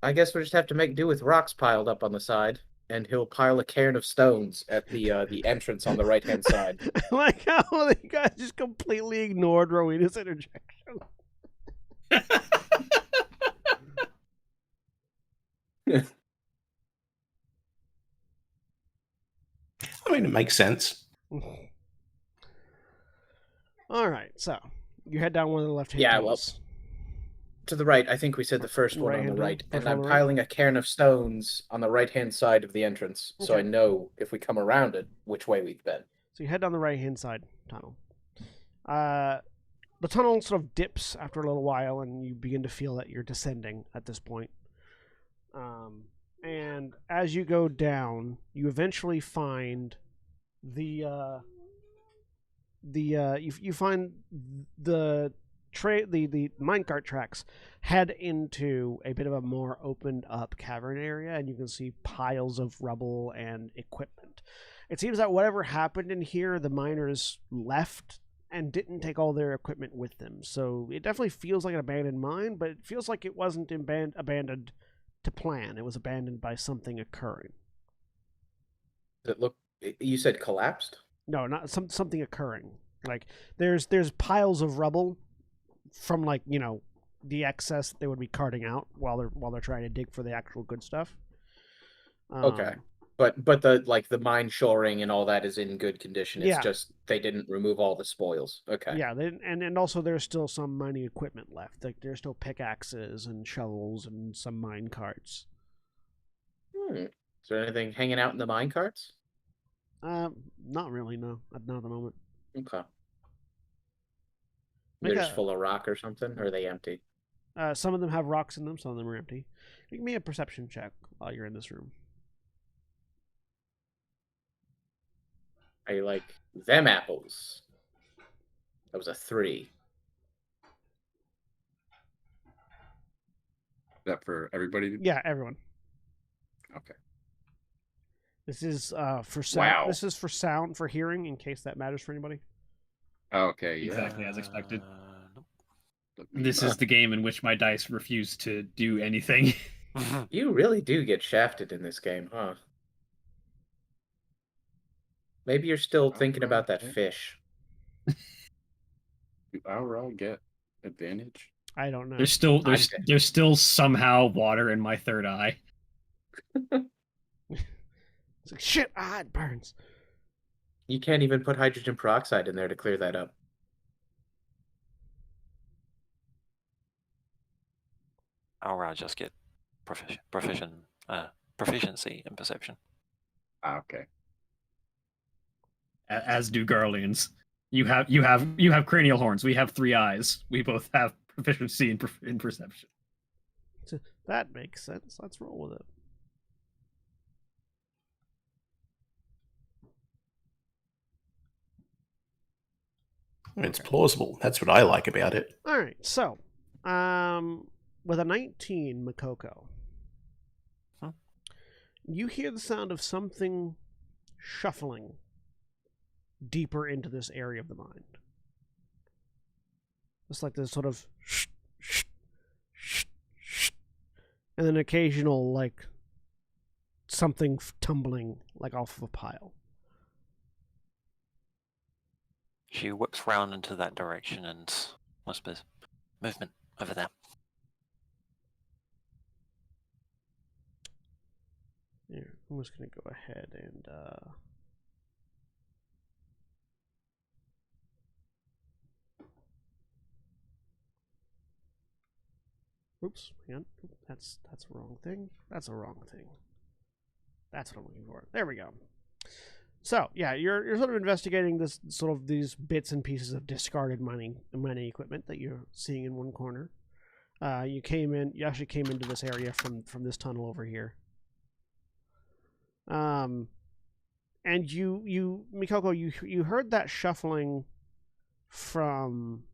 Speaker 2: I guess we'll just have to make do with rocks piled up on the side, and he'll pile a cairn of stones at the entrance on the right hand side.
Speaker 1: I like how the guy just completely ignored Rowena's interjection.
Speaker 4: I mean, it makes sense.
Speaker 1: All right, so you head down one of the left-hand
Speaker 2: Yeah,
Speaker 1: tunnels.
Speaker 2: To the right, I think we said the first one on
Speaker 1: Right-hand
Speaker 2: the right,
Speaker 1: tunnel?
Speaker 2: and
Speaker 1: First one on
Speaker 2: I'm
Speaker 1: the right?
Speaker 2: piling a cairn of stones on the right-hand side of the entrance, so I
Speaker 1: Okay.
Speaker 2: know if we come around it, which way we've been.
Speaker 1: So you head down the right-hand side tunnel. The tunnel sort of dips after a little while, and you begin to feel that you're descending at this point. And as you go down, you eventually find you find the minecart tracks head into a bit of a more opened up cavern area, and you can see piles of rubble and equipment. It seems that whatever happened in here, the miners left and didn't take all their equipment with them. So it definitely feels like an abandoned mine, but it feels like it wasn't abandoned to plan. It was abandoned by something occurring.
Speaker 2: Does it look? You said collapsed?
Speaker 1: No, not something occurring. Like there's piles of rubble from the excess that they would be carting out while they're trying to dig for the actual good stuff.
Speaker 2: Okay. But the mine shoring and all that is in good condition. It's
Speaker 1: Yeah.
Speaker 2: just they didn't remove all the spoils. Okay.
Speaker 1: Yeah, and also there's still some mining equipment left. Like there's still pickaxes and shovels and some mine carts.
Speaker 2: Is there anything hanging out in the mine carts?
Speaker 1: Not really. No, not at the moment.
Speaker 2: Okay.
Speaker 1: Make
Speaker 2: They're just
Speaker 1: a-
Speaker 2: full of rock or something, or are they empty?
Speaker 1: Some of them have rocks in them. Some of them are empty. Give me a perception check while you're in this room.
Speaker 2: Are you like them apples? That was a 3.
Speaker 7: Is that for everybody?
Speaker 1: Yeah, everyone.
Speaker 7: Okay.
Speaker 1: This is for sound.
Speaker 7: Wow.
Speaker 1: This is for sound, for hearing, in case that matters for anybody.
Speaker 7: Okay, yeah.
Speaker 6: Exactly as expected.
Speaker 3: Nope.
Speaker 7: Let me-
Speaker 6: This is the game in which my dice refuse to do anything.
Speaker 2: You really do get shafted in this game, huh? Maybe you're still thinking about that
Speaker 7: Okay.
Speaker 2: fish.
Speaker 7: Do Aurora get advantage?
Speaker 1: I don't know.
Speaker 6: There's still somehow water in my third eye.
Speaker 1: It's like, shit, it burns.
Speaker 2: You can't even put hydrogen peroxide in there to clear that up.
Speaker 3: I'll just get proficiency in perception.
Speaker 7: Okay.
Speaker 6: As do Garleans. You have cranial horns. We have 3 eyes. We both have proficiency in perception.
Speaker 1: So that makes sense. Let's roll with it.
Speaker 4: It's plausible. That's what I like about it.
Speaker 1: All right, so with a 19, Makoko,
Speaker 3: Huh?
Speaker 1: you hear the sound of something shuffling deeper into this area of the mine. Just like this sort of and then occasional like something tumbling like off of a pile.
Speaker 3: She whips round into that direction and whispers, "Movement over there."
Speaker 1: Here, I'm just gonna go ahead and oops, hang on. That's a wrong thing. That's a wrong thing. That's what I'm looking for. There we go. So yeah, you're sort of investigating this sort of these bits and pieces of discarded mining equipment that you're seeing in one corner. You actually came into this area from this tunnel over here. And you Mikoko, you heard that shuffling from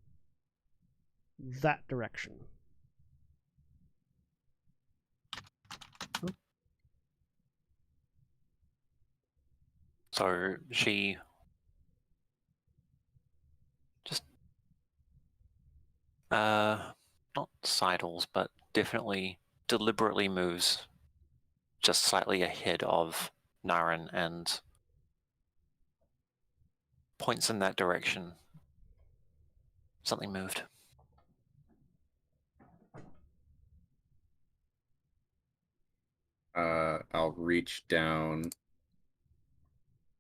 Speaker 1: that direction.
Speaker 3: So she just not sidles, but definitely deliberately moves just slightly ahead of Naren and points in that direction. Something moved.
Speaker 7: I'll reach down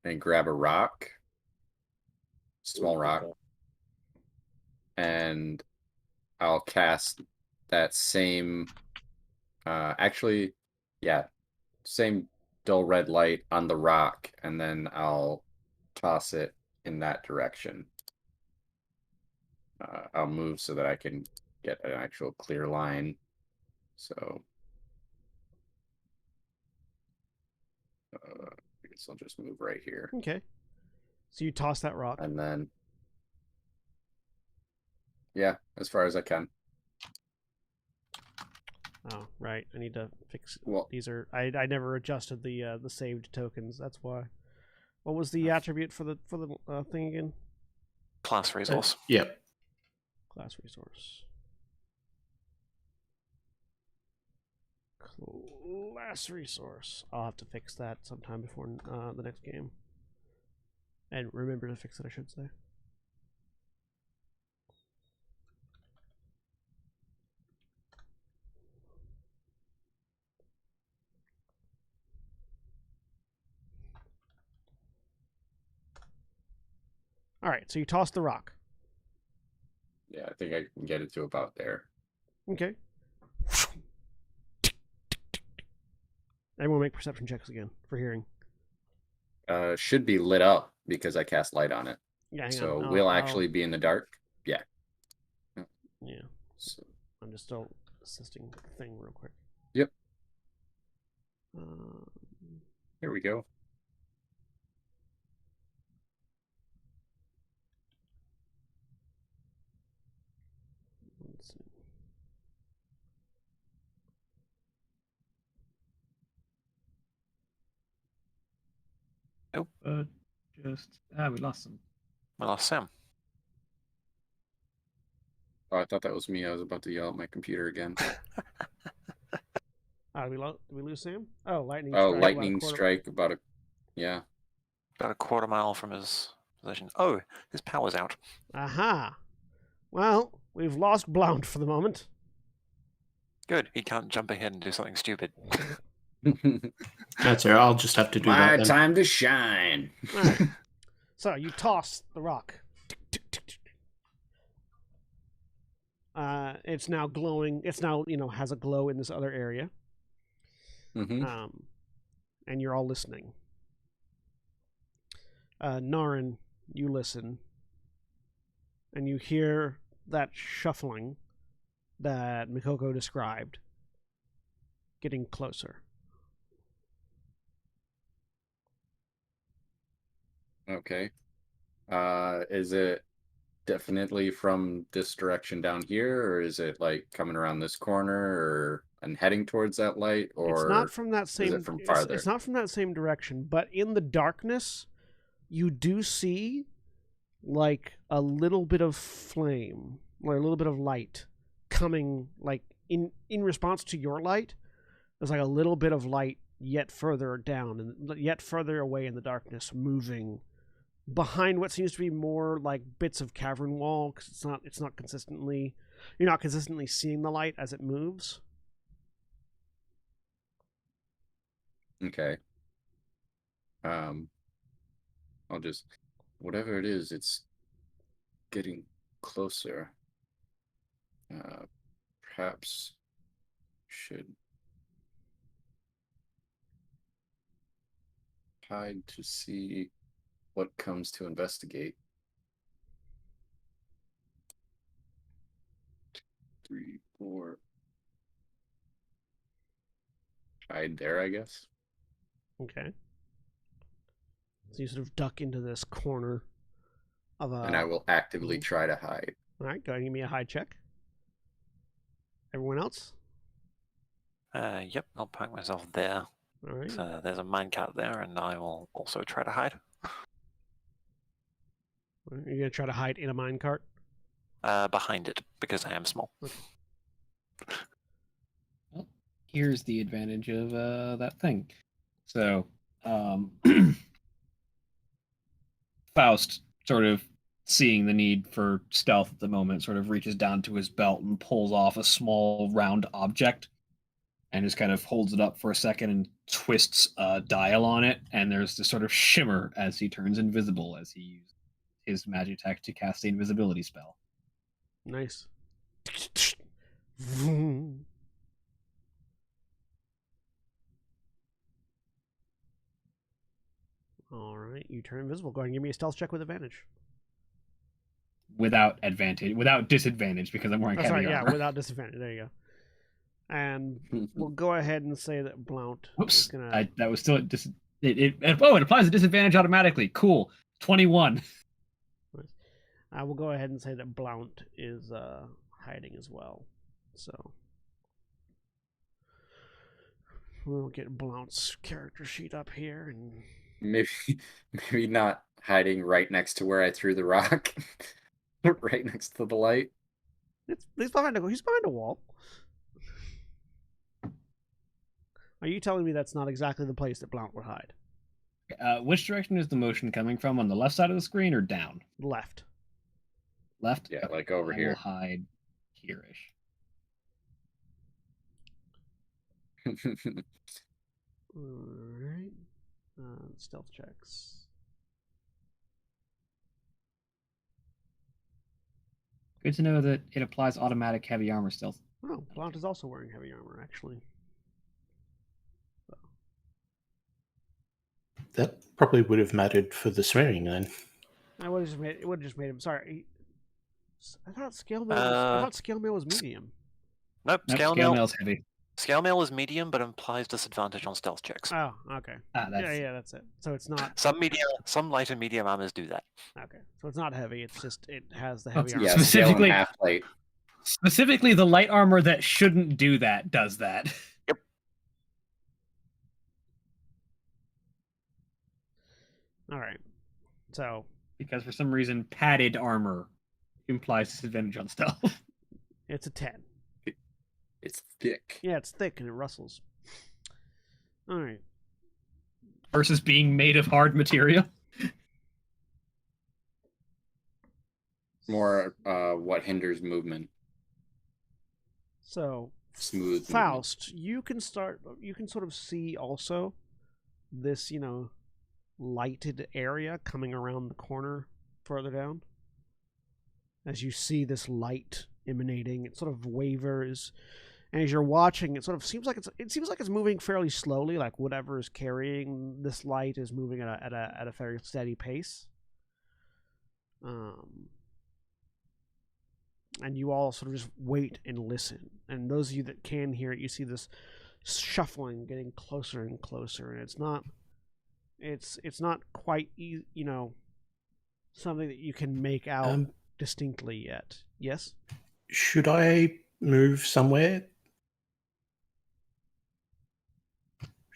Speaker 7: and grab a rock, small rock, and I'll cast that same, same dull red light on the rock, and then I'll toss it in that direction. I'll move so that I can get an actual clear line. So I guess I'll just move right here.
Speaker 1: Okay. So you toss that rock.
Speaker 7: And then, yeah, as far as I can.
Speaker 1: Oh, right. I need to fix.
Speaker 7: Well,
Speaker 1: these are. I never adjusted the saved tokens. That's why. What was the attribute for the thing again?
Speaker 3: Class resource.
Speaker 4: Yep.
Speaker 1: Class resource. Class resource. I'll have to fix that sometime before the next game. And remember to fix it, I should say. All right, so you toss the rock.
Speaker 7: yeah, I think I can get it to about there.
Speaker 1: Okay. Everyone make perception checks again for hearing.
Speaker 7: Should be lit up because I cast light on it.
Speaker 1: Yeah, hang
Speaker 7: So
Speaker 1: on.
Speaker 7: we'll actually be in the dark. Yeah.
Speaker 1: Yeah.
Speaker 7: So,
Speaker 1: I'm just still assisting the thing real quick.
Speaker 7: Yep.
Speaker 1: Um,
Speaker 7: here we go.
Speaker 1: let's see.
Speaker 3: Nope.
Speaker 6: We lost them.
Speaker 3: We lost Sam.
Speaker 7: Oh, I thought that was me. I was about to yell at my computer again.
Speaker 1: Did we lose Sam? Oh, lightning.
Speaker 7: Oh,
Speaker 1: strike,
Speaker 7: lightning strike about a, yeah.
Speaker 3: About a quarter mile from his position. Oh, his power's out.
Speaker 1: Aha. Well, we've lost Blount for the moment.
Speaker 3: Good. He can't jump ahead and do something stupid.
Speaker 4: That's it. I'll just have to do
Speaker 7: My
Speaker 4: that. Then.
Speaker 7: time to shine.
Speaker 1: All right. So you toss the rock. It's now glowing. It's now, has a glow in this other area.
Speaker 7: Mm-hmm.
Speaker 1: And you're all listening. Naren, you listen. And you hear that shuffling that Mikoko described getting closer.
Speaker 7: Okay. Is it definitely from this direction down here, or is it like coming around this corner, or and heading towards that light, or
Speaker 1: it's not from that same.
Speaker 7: is it from farther?
Speaker 1: It's not from that same direction, but in the darkness, you do see like a little bit of flame or a little bit of light coming, like in response to your light. There's like a little bit of light yet further down and yet further away in the darkness, moving behind what seems to be more like bits of cavern wall, because it's not consistently, you're not consistently seeing the light as it moves.
Speaker 7: Okay. I'll just, whatever it is, it's getting closer. Perhaps should hide to see what comes to investigate. 3, 4. Hide there, I guess.
Speaker 1: Okay. So you sort of duck into this corner of a...
Speaker 7: And I will actively try to hide.
Speaker 1: All right, go ahead and give me a hide check. Everyone else?
Speaker 3: Yep, I'll park myself there.
Speaker 1: All right.
Speaker 3: So there's a minecart there, and I will also try to hide.
Speaker 1: You're going to try to hide in a minecart?
Speaker 3: Behind it, because I am small.
Speaker 6: Well, here's the advantage of that thing. So, Faust, sort of seeing the need for stealth at the moment, sort of reaches down to his belt and pulls off a small round object and just kind of holds it up for a second and twists a dial on it, and there's this sort of shimmer as he turns invisible as he uses his magic tech to cast the invisibility spell.
Speaker 1: Nice. All right, you turn invisible. Go ahead and give me a stealth check with advantage.
Speaker 6: Without disadvantage, because I'm wearing
Speaker 1: That's
Speaker 6: heavy
Speaker 1: right,
Speaker 6: armor.
Speaker 1: yeah, without disadvantage. There you go. And we'll go ahead and say that Blount is
Speaker 6: Whoops,
Speaker 1: gonna...
Speaker 6: that was still it applies a disadvantage automatically. Cool, 21.
Speaker 1: We'll go ahead and say that Blount is hiding as well. So we'll get Blount's character sheet up here, and
Speaker 7: Maybe not hiding right next to where I threw the rock. Right next to the light.
Speaker 1: he's behind a wall. Are you telling me that's not exactly the place that Blount would hide?
Speaker 6: Which direction is the motion coming from? On the left side of the screen or down?
Speaker 1: Left.
Speaker 6: Left?
Speaker 7: Yeah, like over
Speaker 6: I
Speaker 7: here.
Speaker 6: will hide here-ish.
Speaker 1: Alright. Stealth checks.
Speaker 6: Good to know that it applies automatic heavy armor stealth.
Speaker 1: Oh, Blount is also wearing heavy armor, actually.
Speaker 4: That probably would have mattered for the swearing then.
Speaker 1: It would have just made him... Sorry. I thought scale mail was medium.
Speaker 3: Nope,
Speaker 6: Nope,
Speaker 3: scale
Speaker 6: scale
Speaker 3: mail.
Speaker 6: mail's heavy.
Speaker 3: Scale mail is medium, but implies disadvantage on stealth checks.
Speaker 1: Oh, okay. That's it. So it's not...
Speaker 3: Some light and medium armors do that.
Speaker 1: Okay, so it's not heavy. It's just it has the heavy armor.
Speaker 7: Yeah,
Speaker 6: Specifically-
Speaker 7: half plate.
Speaker 6: Specifically, the light armor that shouldn't do that does that.
Speaker 1: All right. So
Speaker 6: Because for some reason, padded armor implies disadvantage on stealth.
Speaker 1: it's a 10.
Speaker 7: It's thick.
Speaker 1: Yeah, it's thick and it rustles. All right.
Speaker 6: Versus being made of hard material.
Speaker 7: More what hinders movement.
Speaker 1: So
Speaker 7: Smooth movement.
Speaker 1: Faust, you can sort of see also this, lighted area coming around the corner further down. As you see this light emanating, it sort of wavers, and as you're watching, it sort of seems like it's moving fairly slowly, like whatever is carrying this light is moving at a very steady pace. And you all sort of just wait and listen. And those of you that can hear it, you see this shuffling getting closer and closer, and it's not quite something that you can make out distinctly yet. Yes?
Speaker 4: Should I move somewhere?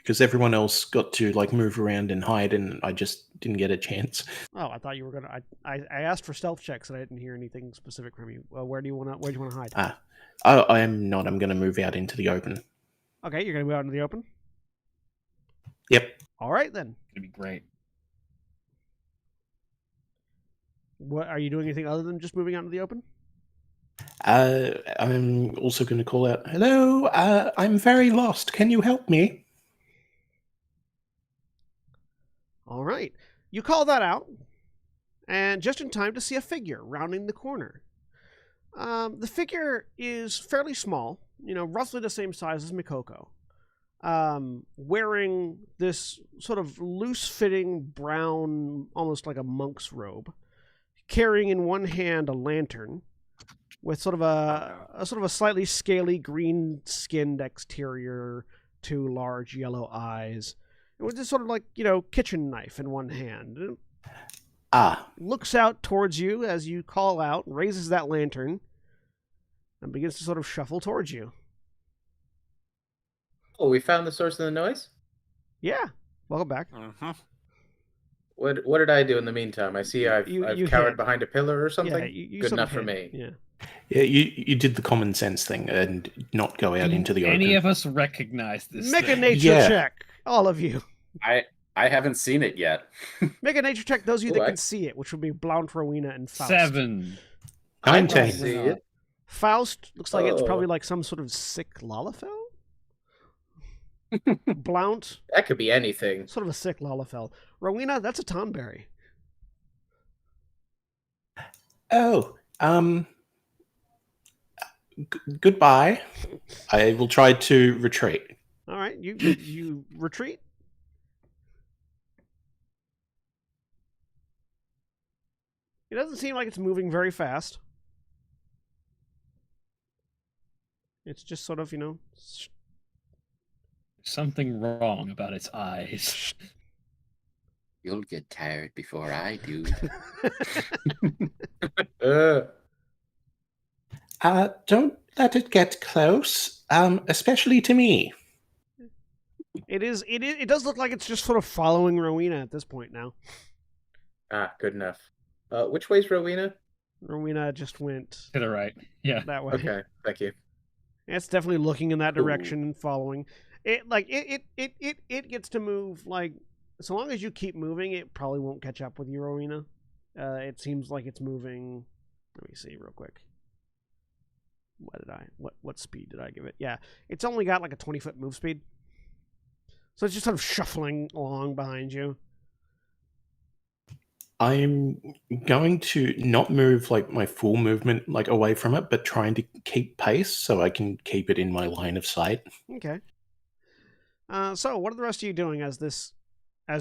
Speaker 4: because everyone else got to like move around and hide, and I just didn't get a chance.
Speaker 1: Oh, I thought you were gonna. I asked for stealth checks, and I didn't hear anything specific from you. Well, where do you want to hide?
Speaker 4: I am not. I'm going to move out into the open.
Speaker 1: Okay, you're gonna go out into the open.
Speaker 4: Yep.
Speaker 1: All right then.
Speaker 6: It'd be great.
Speaker 1: What are you doing? Anything other than just moving out into the open?
Speaker 4: I'm also going to call out, "Hello, I'm very lost. Can you help me?"
Speaker 1: All right. You call that out, and just in time to see a figure rounding the corner. The figure is fairly small, roughly the same size as Mikoko, wearing this sort of loose-fitting brown, almost like a monk's robe, carrying in one hand a lantern with sort of a slightly scaly green-skinned exterior, 2 large yellow eyes, and with this sort of like kitchen knife in one hand. Looks out towards you as you call out, raises that lantern, and begins to sort of shuffle towards you.
Speaker 2: Oh, we found the source of the noise?
Speaker 1: Yeah. Welcome back.
Speaker 2: What did I do in the meantime? I see I've cowered behind a pillar or something?
Speaker 1: Yeah, you
Speaker 2: Good
Speaker 1: sort
Speaker 2: enough
Speaker 1: of
Speaker 2: for
Speaker 1: hid.
Speaker 2: me.
Speaker 1: Yeah.
Speaker 4: Yeah, you did the common sense thing and not go out into the open.
Speaker 6: Any of us recognize this?
Speaker 1: Make a
Speaker 6: thing?
Speaker 1: nature check, all of you.
Speaker 7: I haven't seen it yet.
Speaker 1: Make a nature check, those of you that can see it, which would be Blount, Rowena, and Faust.
Speaker 6: 7.
Speaker 4: 19.
Speaker 2: See it.
Speaker 1: Faust looks like it's probably like some sort of sick Lalafell. Blount,
Speaker 2: That could be anything.
Speaker 1: sort of a sick Lalafell. Rowena, that's a Tonberry.
Speaker 4: Oh, goodbye. I will try to retreat.
Speaker 1: All right, you retreat. It doesn't seem like it's moving very fast. It's just sort of,
Speaker 6: Something wrong about its eyes.
Speaker 7: You'll get tired before I do.
Speaker 4: Don't let it get close, especially to me.
Speaker 1: It does look like it's just sort of following Rowena at this point now.
Speaker 2: Good enough. Which way's Rowena?
Speaker 1: Rowena just went
Speaker 6: To the right. Yeah.
Speaker 1: that way.
Speaker 2: Okay, thank you.
Speaker 1: It's definitely looking in that direction and following. It gets to move, like, so long as you keep moving, it probably won't catch up with you, Rowena. It seems like it's moving. Let me see real quick. What speed did I give it? Yeah, it's only got like a 20-foot move speed. So it's just sort of shuffling along behind you.
Speaker 4: I'm going to not move like my full movement like away from it, but trying to keep pace so I can keep it in my line of sight.
Speaker 1: Okay. So what are the rest of you doing as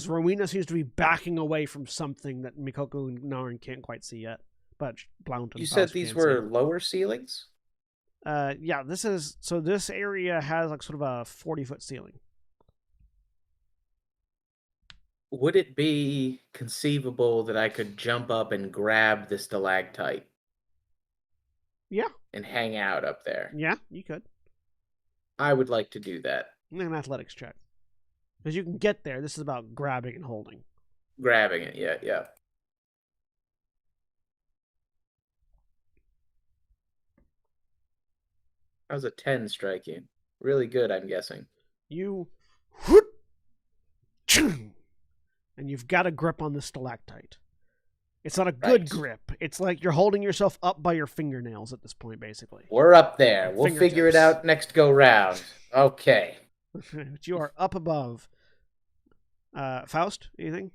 Speaker 1: Rowena seems to be backing away from something that Mikoko and Naren can't quite see yet, but Blount and
Speaker 2: You
Speaker 1: Faust
Speaker 2: said these
Speaker 1: can
Speaker 2: were
Speaker 1: see.
Speaker 2: lower ceilings?
Speaker 1: Yeah, this area has like sort of a 40-foot ceiling.
Speaker 2: Would it be conceivable that I could jump up and grab the stalactite
Speaker 1: Yeah,
Speaker 2: and hang out up there?
Speaker 1: yeah, you could.
Speaker 2: I would like to do that.
Speaker 1: Make an athletics check. Because you can get there. This is about grabbing and holding.
Speaker 2: Grabbing it, yeah. How's a 10 strike you? Really good, I'm guessing.
Speaker 1: You and you've got a grip on the stalactite. It's not a good
Speaker 2: Right.
Speaker 1: grip. It's like you're holding yourself up by your fingernails at this point, basically.
Speaker 2: We're up there. We'll figure it
Speaker 1: Fingertips.
Speaker 2: out next go round. Okay.
Speaker 1: But you are up above. Faust, anything?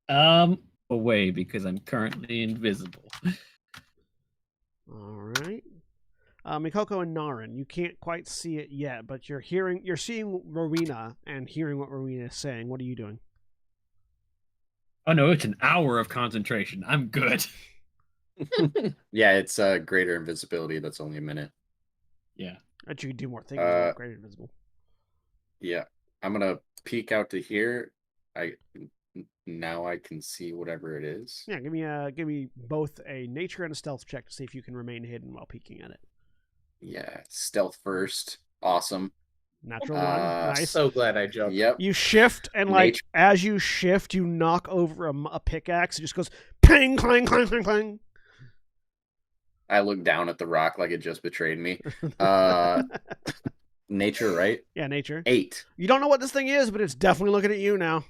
Speaker 6: Away because I'm currently invisible.
Speaker 1: All right. Mikoko and Naren, you can't quite see it yet, but you're seeing Rowena and hearing what Rowena is saying. What are you doing?
Speaker 6: Oh no, it's an hour of concentration. I'm good.
Speaker 7: Yeah, it's greater invisibility. That's only a minute.
Speaker 6: Yeah.
Speaker 1: But you can do more things. You're upgraded invisible.
Speaker 7: Yeah, I'm gonna peek out to here. Now I can see whatever it is.
Speaker 1: Yeah, give me both a nature and a stealth check to see if you can remain hidden while peeking at it.
Speaker 7: Yeah, stealth first. Awesome.
Speaker 1: Natural one. Nice.
Speaker 2: So glad I jumped.
Speaker 7: Yep.
Speaker 1: You shift, and like
Speaker 7: Nature.
Speaker 1: as you shift, you knock over a pickaxe. It just goes ping, clang, clang, clang, clang.
Speaker 7: I look down at the rock like it just betrayed me. Nature, right?
Speaker 1: Yeah, nature.
Speaker 7: 8.
Speaker 1: You don't know what this thing is, but it's definitely looking at you now.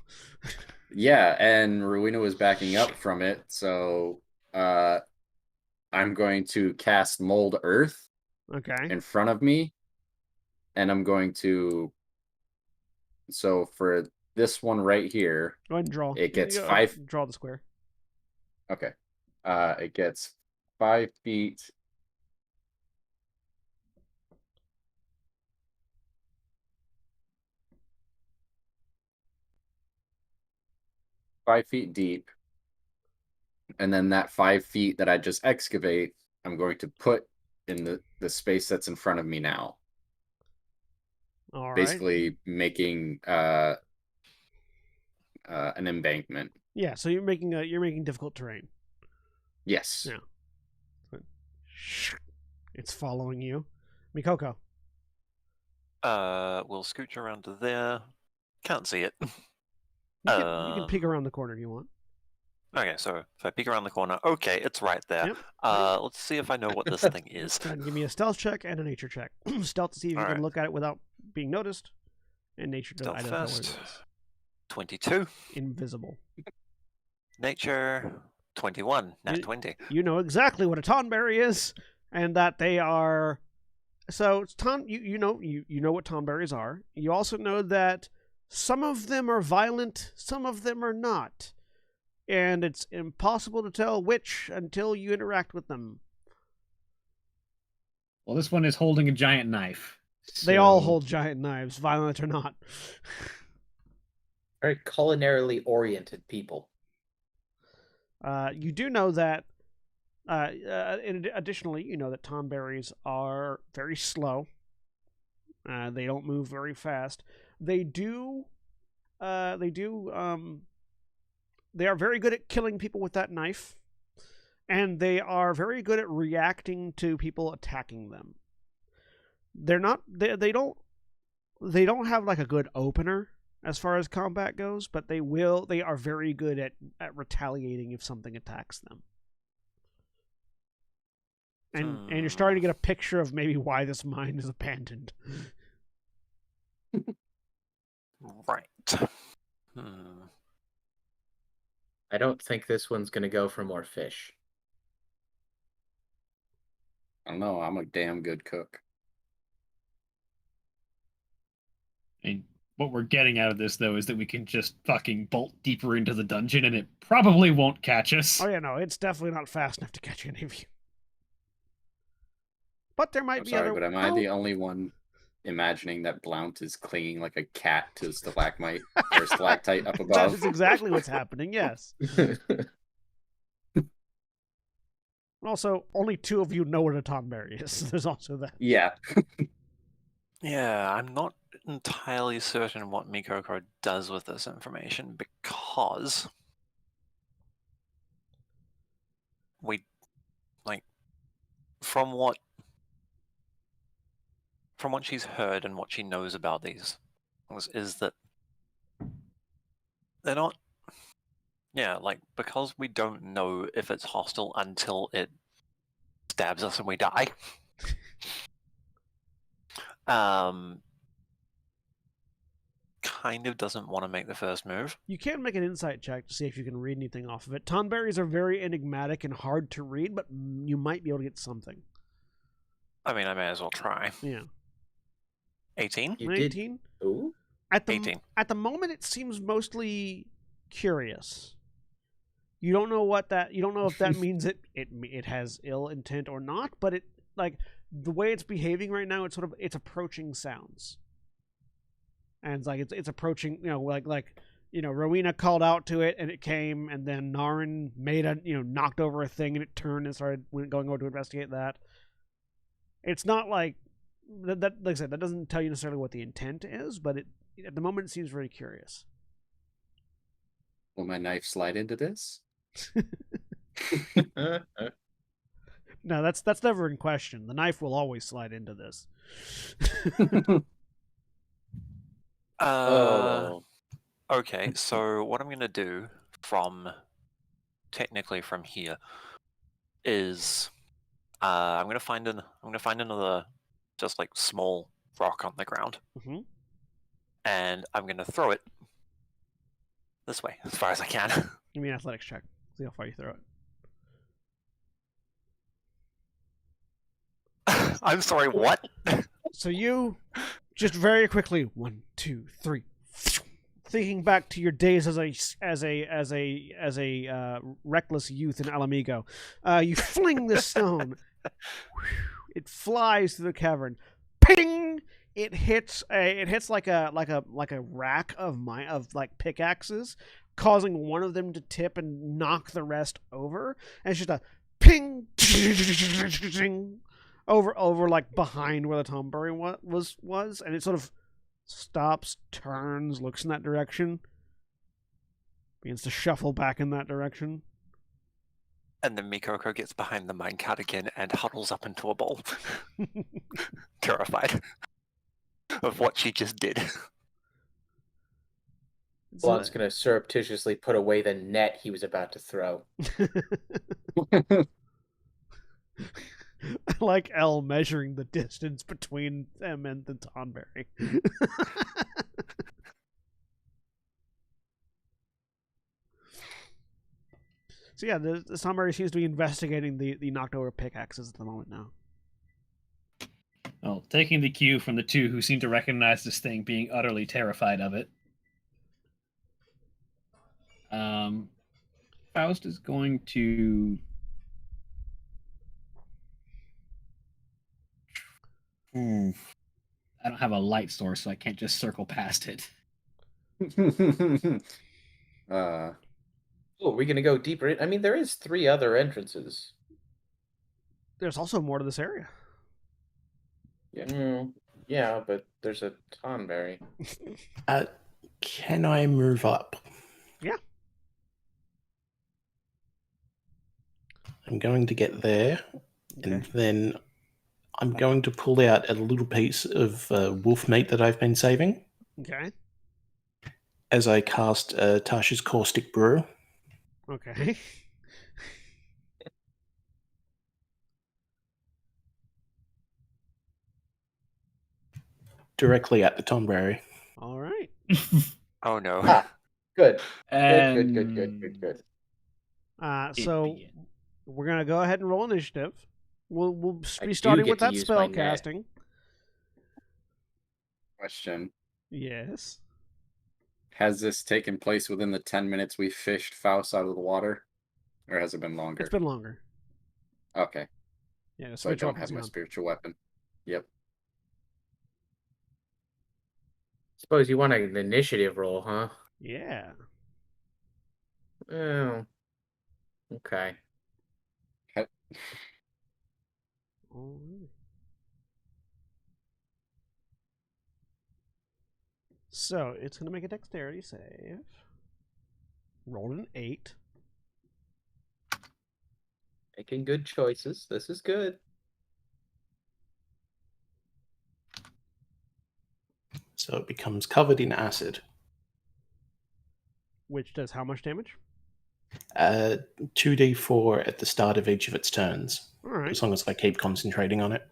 Speaker 7: Yeah, and Rowena was backing up from it, so I'm going to cast Mold Earth
Speaker 1: Okay.
Speaker 7: in front of me, and I'm going to. So for this one right here,
Speaker 1: Go ahead and draw.
Speaker 7: it gets
Speaker 1: You-
Speaker 7: 5.
Speaker 1: Draw the square.
Speaker 7: Okay. It gets 5 feet. $5 feet deep, and then that 5 feet that I just excavate, I'm going to put in the space that's in front of me now.
Speaker 1: All right.
Speaker 7: Basically making an embankment.
Speaker 1: Yeah. So you're making difficult terrain.
Speaker 7: Yes.
Speaker 1: Yeah. It's following you, Mikoko.
Speaker 3: We'll scooch around to there. Can't see it.
Speaker 1: You can peek around the corner if you want.
Speaker 3: Okay, so if I peek around the corner, okay, it's right there.
Speaker 1: Yep.
Speaker 3: Let's see if I know what this thing is.
Speaker 1: Go ahead and give me a stealth check and a nature check. Stealth to see if you can
Speaker 3: Alright.
Speaker 1: look at it without being noticed, and nature to
Speaker 3: Stealth
Speaker 1: identify what
Speaker 3: first.
Speaker 1: it is.
Speaker 3: 22.
Speaker 1: Invisible.
Speaker 3: Nature, 21. Nat
Speaker 1: You-
Speaker 3: 20.
Speaker 1: You know exactly what a tonberry is, and that they are. So you know what tonberries are. You also know that some of them are violent, some of them are not, and it's impossible to tell which until you interact with them.
Speaker 6: Well, this one is holding a giant knife.
Speaker 1: They all
Speaker 6: so-
Speaker 1: hold giant knives, violent or not.
Speaker 2: Very culinarily oriented people.
Speaker 1: You do know that. Additionally, you know that tonberries are very slow. They don't move very fast. They do. They are very good at killing people with that knife, and they are very good at reacting to people attacking them. They're not. They don't have like a good opener as far as combat goes, but they will. They are very good at retaliating if something attacks them. And you're starting to get a picture of maybe why this mine is abandoned.
Speaker 3: Right. Hmm.
Speaker 2: I don't think this one's going to go for more fish.
Speaker 7: I don't know. I'm a damn good cook.
Speaker 6: And what we're getting out of this, though, is that we can just fucking bolt deeper into the dungeon and it probably won't catch us.
Speaker 1: Oh yeah, no, it's definitely not fast enough to catch any of you. But there might
Speaker 7: I'm
Speaker 1: be
Speaker 7: sorry,
Speaker 1: other.
Speaker 7: but am I the only one imagining that Blount is clinging like a cat to stalagmite or stalactite up
Speaker 1: That
Speaker 7: above?
Speaker 1: is exactly what's happening. Yes. Also, only 2 of you know what a tonberry is. There's also that.
Speaker 7: Yeah.
Speaker 3: Yeah, I'm not entirely certain what Mikoko does with this information because we, like, from what she's heard and what she knows about these things is that they're not. Yeah, like, because we don't know if it's hostile until it stabs us and we die. Kind of doesn't want to make the first move.
Speaker 1: You can make an insight check to see if you can read anything off of it. Tonberries are very enigmatic and hard to read, but you might be able to get something.
Speaker 3: I mean, I may as well try.
Speaker 1: Yeah.
Speaker 3: 18?
Speaker 2: You did.
Speaker 1: 18?
Speaker 2: Ooh.
Speaker 1: At the
Speaker 3: 18.
Speaker 1: At the moment, it seems mostly curious. You don't know what that. You don't know if that means it has ill intent or not. But it, like, the way it's behaving right now, it's approaching sounds, and it's like it's approaching. You know, like Rowena called out to it and it came, and then Naren knocked over a thing and it turned and started going over to investigate that. It's not like that. Like I said, that doesn't tell you necessarily what the intent is, but at the moment it seems very curious.
Speaker 7: Will my knife slide into this?
Speaker 1: No, that's never in question. The knife will always slide into this.
Speaker 2: Oh.
Speaker 3: Okay, so what I'm gonna do technically from here is I'm gonna find another just like small rock on the ground,
Speaker 1: Mhm.
Speaker 3: and I'm gonna throw it this way as far as I can.
Speaker 1: Give me an athletics check. See how far you throw it.
Speaker 3: I'm sorry, what?
Speaker 1: So you just very quickly 1, 2, 3, thinking back to your days as a reckless youth in Alamigo, you fling the stone. It flies through the cavern. Ping! It hits like a rack of like pickaxes, causing one of them to tip and knock the rest over. And it's just a ping over like behind where the tomberry was, and it sort of stops, turns, looks in that direction, begins to shuffle back in that direction.
Speaker 3: And then Mikoko gets behind the minecart again and huddles up into a ball, terrified of what she just did.
Speaker 2: Blunt's gonna surreptitiously put away the net he was about to throw.
Speaker 1: I like L measuring the distance between them and the Tonberry. So yeah, the Tonberry seems to be investigating the knocked over pickaxes at the moment now.
Speaker 6: Well, taking the cue from the two who seem to recognize this thing, being utterly terrified of it. Faust is going to I don't have a light source, so I can't just circle past it.
Speaker 2: Oh, are we gonna go deeper in? I mean, there is 3 other entrances.
Speaker 1: There's also more to this area.
Speaker 2: Yeah, yeah, but there's a Tonberry.
Speaker 4: Can I move up?
Speaker 1: Yeah.
Speaker 4: I'm going to get there,
Speaker 1: Okay.
Speaker 4: and then I'm going to pull out a little piece of wolf meat that I've been saving
Speaker 1: Okay.
Speaker 4: as I cast Tasha's Caustic Brew
Speaker 1: Okay.
Speaker 4: directly at the Tonberry.
Speaker 1: All right.
Speaker 3: Oh no.
Speaker 2: Ah, good.
Speaker 6: And
Speaker 2: Good.
Speaker 1: So we're gonna go ahead and roll initiative. We'll
Speaker 2: I
Speaker 1: be
Speaker 2: do
Speaker 1: starting
Speaker 2: get
Speaker 1: with
Speaker 2: to
Speaker 1: that
Speaker 2: use
Speaker 1: spell
Speaker 2: my net.
Speaker 1: casting.
Speaker 7: Question.
Speaker 1: Yes.
Speaker 7: Has this taken place within the 10 minutes we fished Faust out of the water? Or has it been longer?
Speaker 1: It's been longer.
Speaker 7: Okay.
Speaker 1: Yeah.
Speaker 7: So I don't have my spiritual weapon. Yep.
Speaker 2: Suppose you want an initiative roll, huh?
Speaker 1: Yeah.
Speaker 2: Oh. Okay.
Speaker 1: All right. So it's gonna make a dexterity save. Rolled an 8.
Speaker 2: Making good choices. This is good.
Speaker 4: So it becomes covered in acid.
Speaker 1: Which does how much damage?
Speaker 4: 2d4 at the start of each of its turns,
Speaker 1: All right.
Speaker 4: as long as I keep concentrating on it.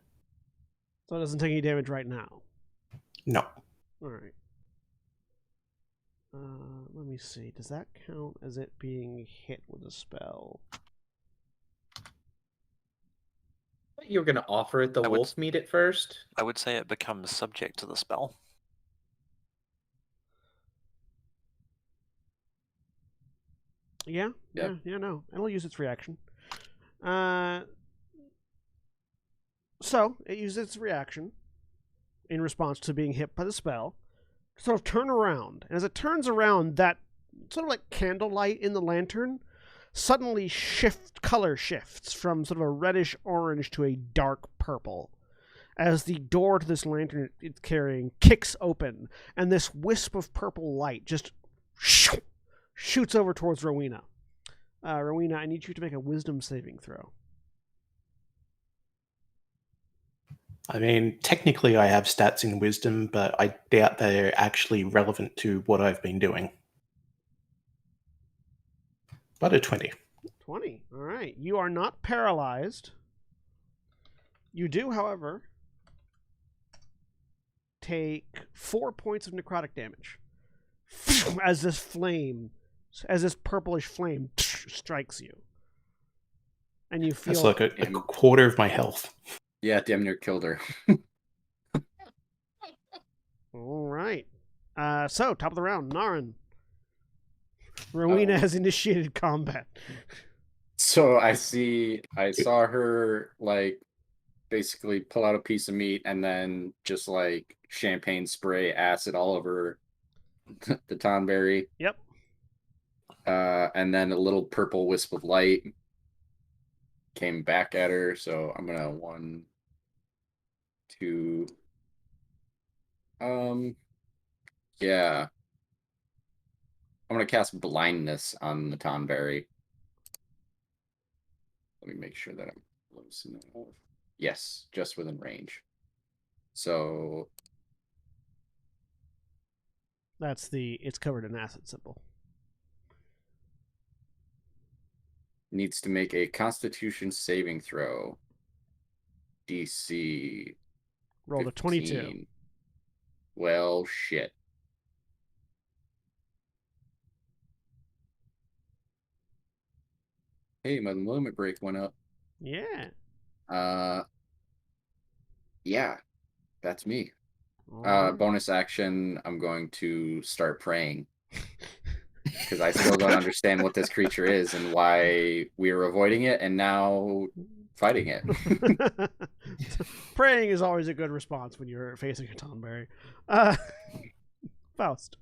Speaker 1: So it doesn't take any damage right now.
Speaker 4: No.
Speaker 1: All right. Let me see. Does that count as it being hit with a spell?
Speaker 2: You were gonna offer it the
Speaker 3: I would-
Speaker 2: wolf meat at first.
Speaker 3: I would say it becomes subject to the spell.
Speaker 1: Yeah.
Speaker 7: Yep.
Speaker 1: No. It'll use its reaction. So it uses its reaction in response to being hit by the spell to sort of turn around. And as it turns around, that sort of like candlelight in the lantern suddenly color shifts from sort of a reddish orange to a dark purple as the door to this lantern it's carrying kicks open, and this wisp of purple light just shoots over towards Rowena. Rowena, I need you to make a wisdom saving throw.
Speaker 4: I mean, technically I have stats in wisdom, but I doubt they're actually relevant to what I've been doing. But a 20.
Speaker 1: 20. All right. You are not paralyzed. You do, however, take 4 points of necrotic damage as this purplish flame strikes you. And you feel...
Speaker 4: That's like a quarter of my health.
Speaker 7: Yeah, damn near killed her.
Speaker 1: All right. So, top of the round, Naren. Rowena has initiated combat.
Speaker 7: So I saw her, like, basically pull out a piece of meat and then just, like, champagne spray acid all over the tonberry.
Speaker 1: Yep.
Speaker 7: And then a little purple wisp of light came back at her. So I'm gonna 1, 2. Yeah. I'm gonna cast blindness on the tonberry. Let me make sure that I'm close enough. Yes, just within range. So
Speaker 1: it's covered in acid symbol.
Speaker 7: needs to make a Constitution saving throw. DC.
Speaker 1: Rolled a
Speaker 7: 15.
Speaker 1: 22.
Speaker 7: Well, shit. Hey, my limit break went up.
Speaker 1: Yeah.
Speaker 7: Yeah, that's me.
Speaker 1: All right.
Speaker 7: Bonus action, I'm going to start praying. Because I still don't understand what this creature is and why we're avoiding it and now fighting it.
Speaker 1: Praying is always a good response when you're facing a Tonberry. Faust.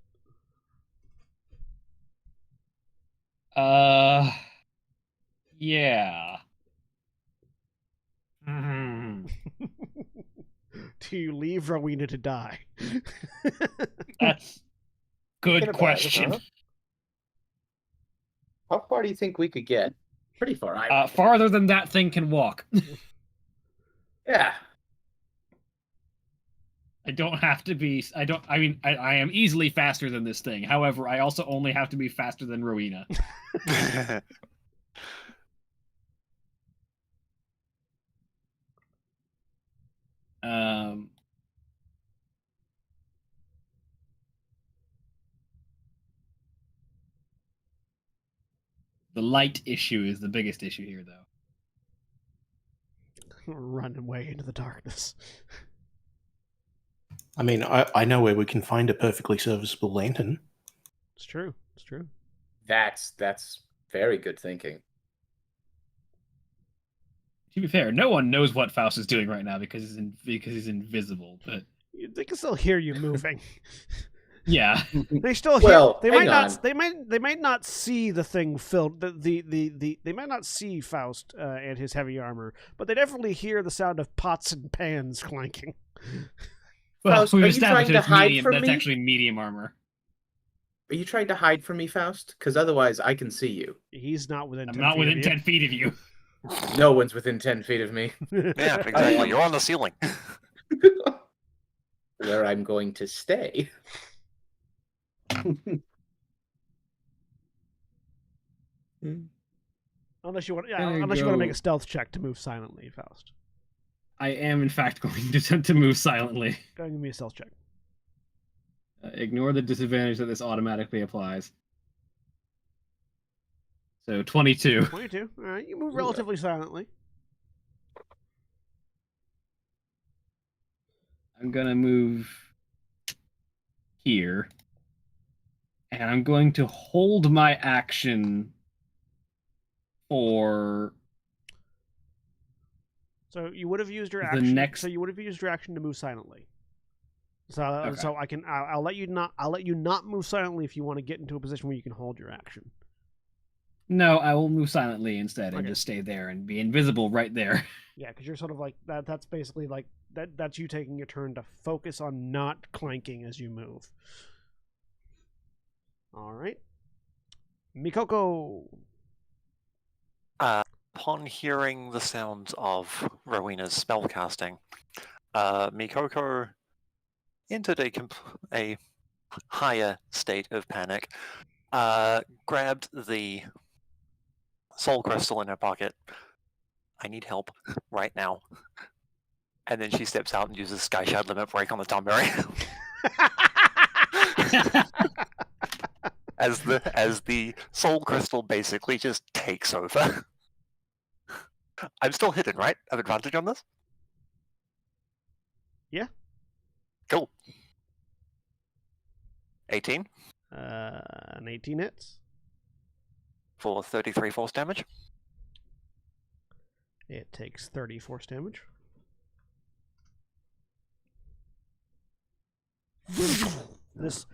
Speaker 6: Yeah.
Speaker 1: Do you leave Rowena to die?
Speaker 6: That's good
Speaker 2: Thinking about it,
Speaker 6: question.
Speaker 2: huh? How far do you think we could get? Pretty far.
Speaker 6: Farther than that thing can walk.
Speaker 2: Yeah.
Speaker 6: I don't have to be. I am easily faster than this thing. However, I also only have to be faster than Rowena. The light issue is the biggest issue here, though.
Speaker 1: Run away into the darkness.
Speaker 4: I mean, I know where we can find a perfectly serviceable lantern.
Speaker 1: It's true. It's true.
Speaker 2: That's very good thinking.
Speaker 6: To be fair, no one knows what Faust is doing right now because he's invisible. But
Speaker 1: They can still hear you moving.
Speaker 6: yeah,
Speaker 1: They still hear.
Speaker 2: Well,
Speaker 1: They
Speaker 2: hang
Speaker 1: might
Speaker 2: on.
Speaker 1: not. They might not see the thing filled. They might not see Faust and his heavy armor, but they definitely hear the sound of pots and pans clanking.
Speaker 6: well,
Speaker 2: Faust,
Speaker 6: we've
Speaker 2: are you
Speaker 6: established
Speaker 2: trying to
Speaker 6: that it's
Speaker 2: hide
Speaker 6: medium.
Speaker 2: from
Speaker 6: That's
Speaker 2: me?
Speaker 6: actually medium armor.
Speaker 2: Are you trying to hide from me, Faust? Because otherwise I can see you.
Speaker 1: He's not within.
Speaker 6: I'm
Speaker 1: 10
Speaker 6: not
Speaker 1: feet
Speaker 6: within
Speaker 1: of
Speaker 6: 10 feet of you.
Speaker 2: No one's within 10 feet of me.
Speaker 3: Yeah, exactly. You're on the ceiling.
Speaker 2: Where I'm going to stay.
Speaker 1: Unless you want. Yeah,
Speaker 6: There you
Speaker 1: unless you want to
Speaker 6: go.
Speaker 1: make a stealth check to move silently, Faust.
Speaker 6: I am, in fact, going to attempt to move silently.
Speaker 1: Go and give me a stealth check.
Speaker 6: Ignore the disadvantage that this automatically applies. So 22.
Speaker 1: 22. All right, you move relatively silently.
Speaker 6: I'm gonna move here, and I'm going to hold my action for
Speaker 1: So you would have used your
Speaker 6: The
Speaker 1: action.
Speaker 6: next-
Speaker 1: So you would have used your action to move silently. So
Speaker 6: Okay.
Speaker 1: so I'll let you not move silently if you want to get into a position where you can hold your action.
Speaker 6: No, I will move silently instead and
Speaker 1: Okay.
Speaker 6: just stay there and be invisible right there.
Speaker 1: Yeah, because you're sort of like that. That's basically like that. That's you taking your turn to focus on not clanking as you move. All right, Mikoko.
Speaker 3: Upon hearing the sounds of Rowena's spellcasting, Mikoko entered a higher state of panic, grabbed the soul crystal in her pocket. I need help right now. And then she steps out and uses Sky Shard Limit Break on the Tonberry. as the soul crystal basically just takes over. I'm still hidden, right? I have advantage on this?
Speaker 1: Yeah.
Speaker 3: Cool. 18
Speaker 1: An 18 hits.
Speaker 3: for 33 force damage.
Speaker 1: It takes 30 force damage. This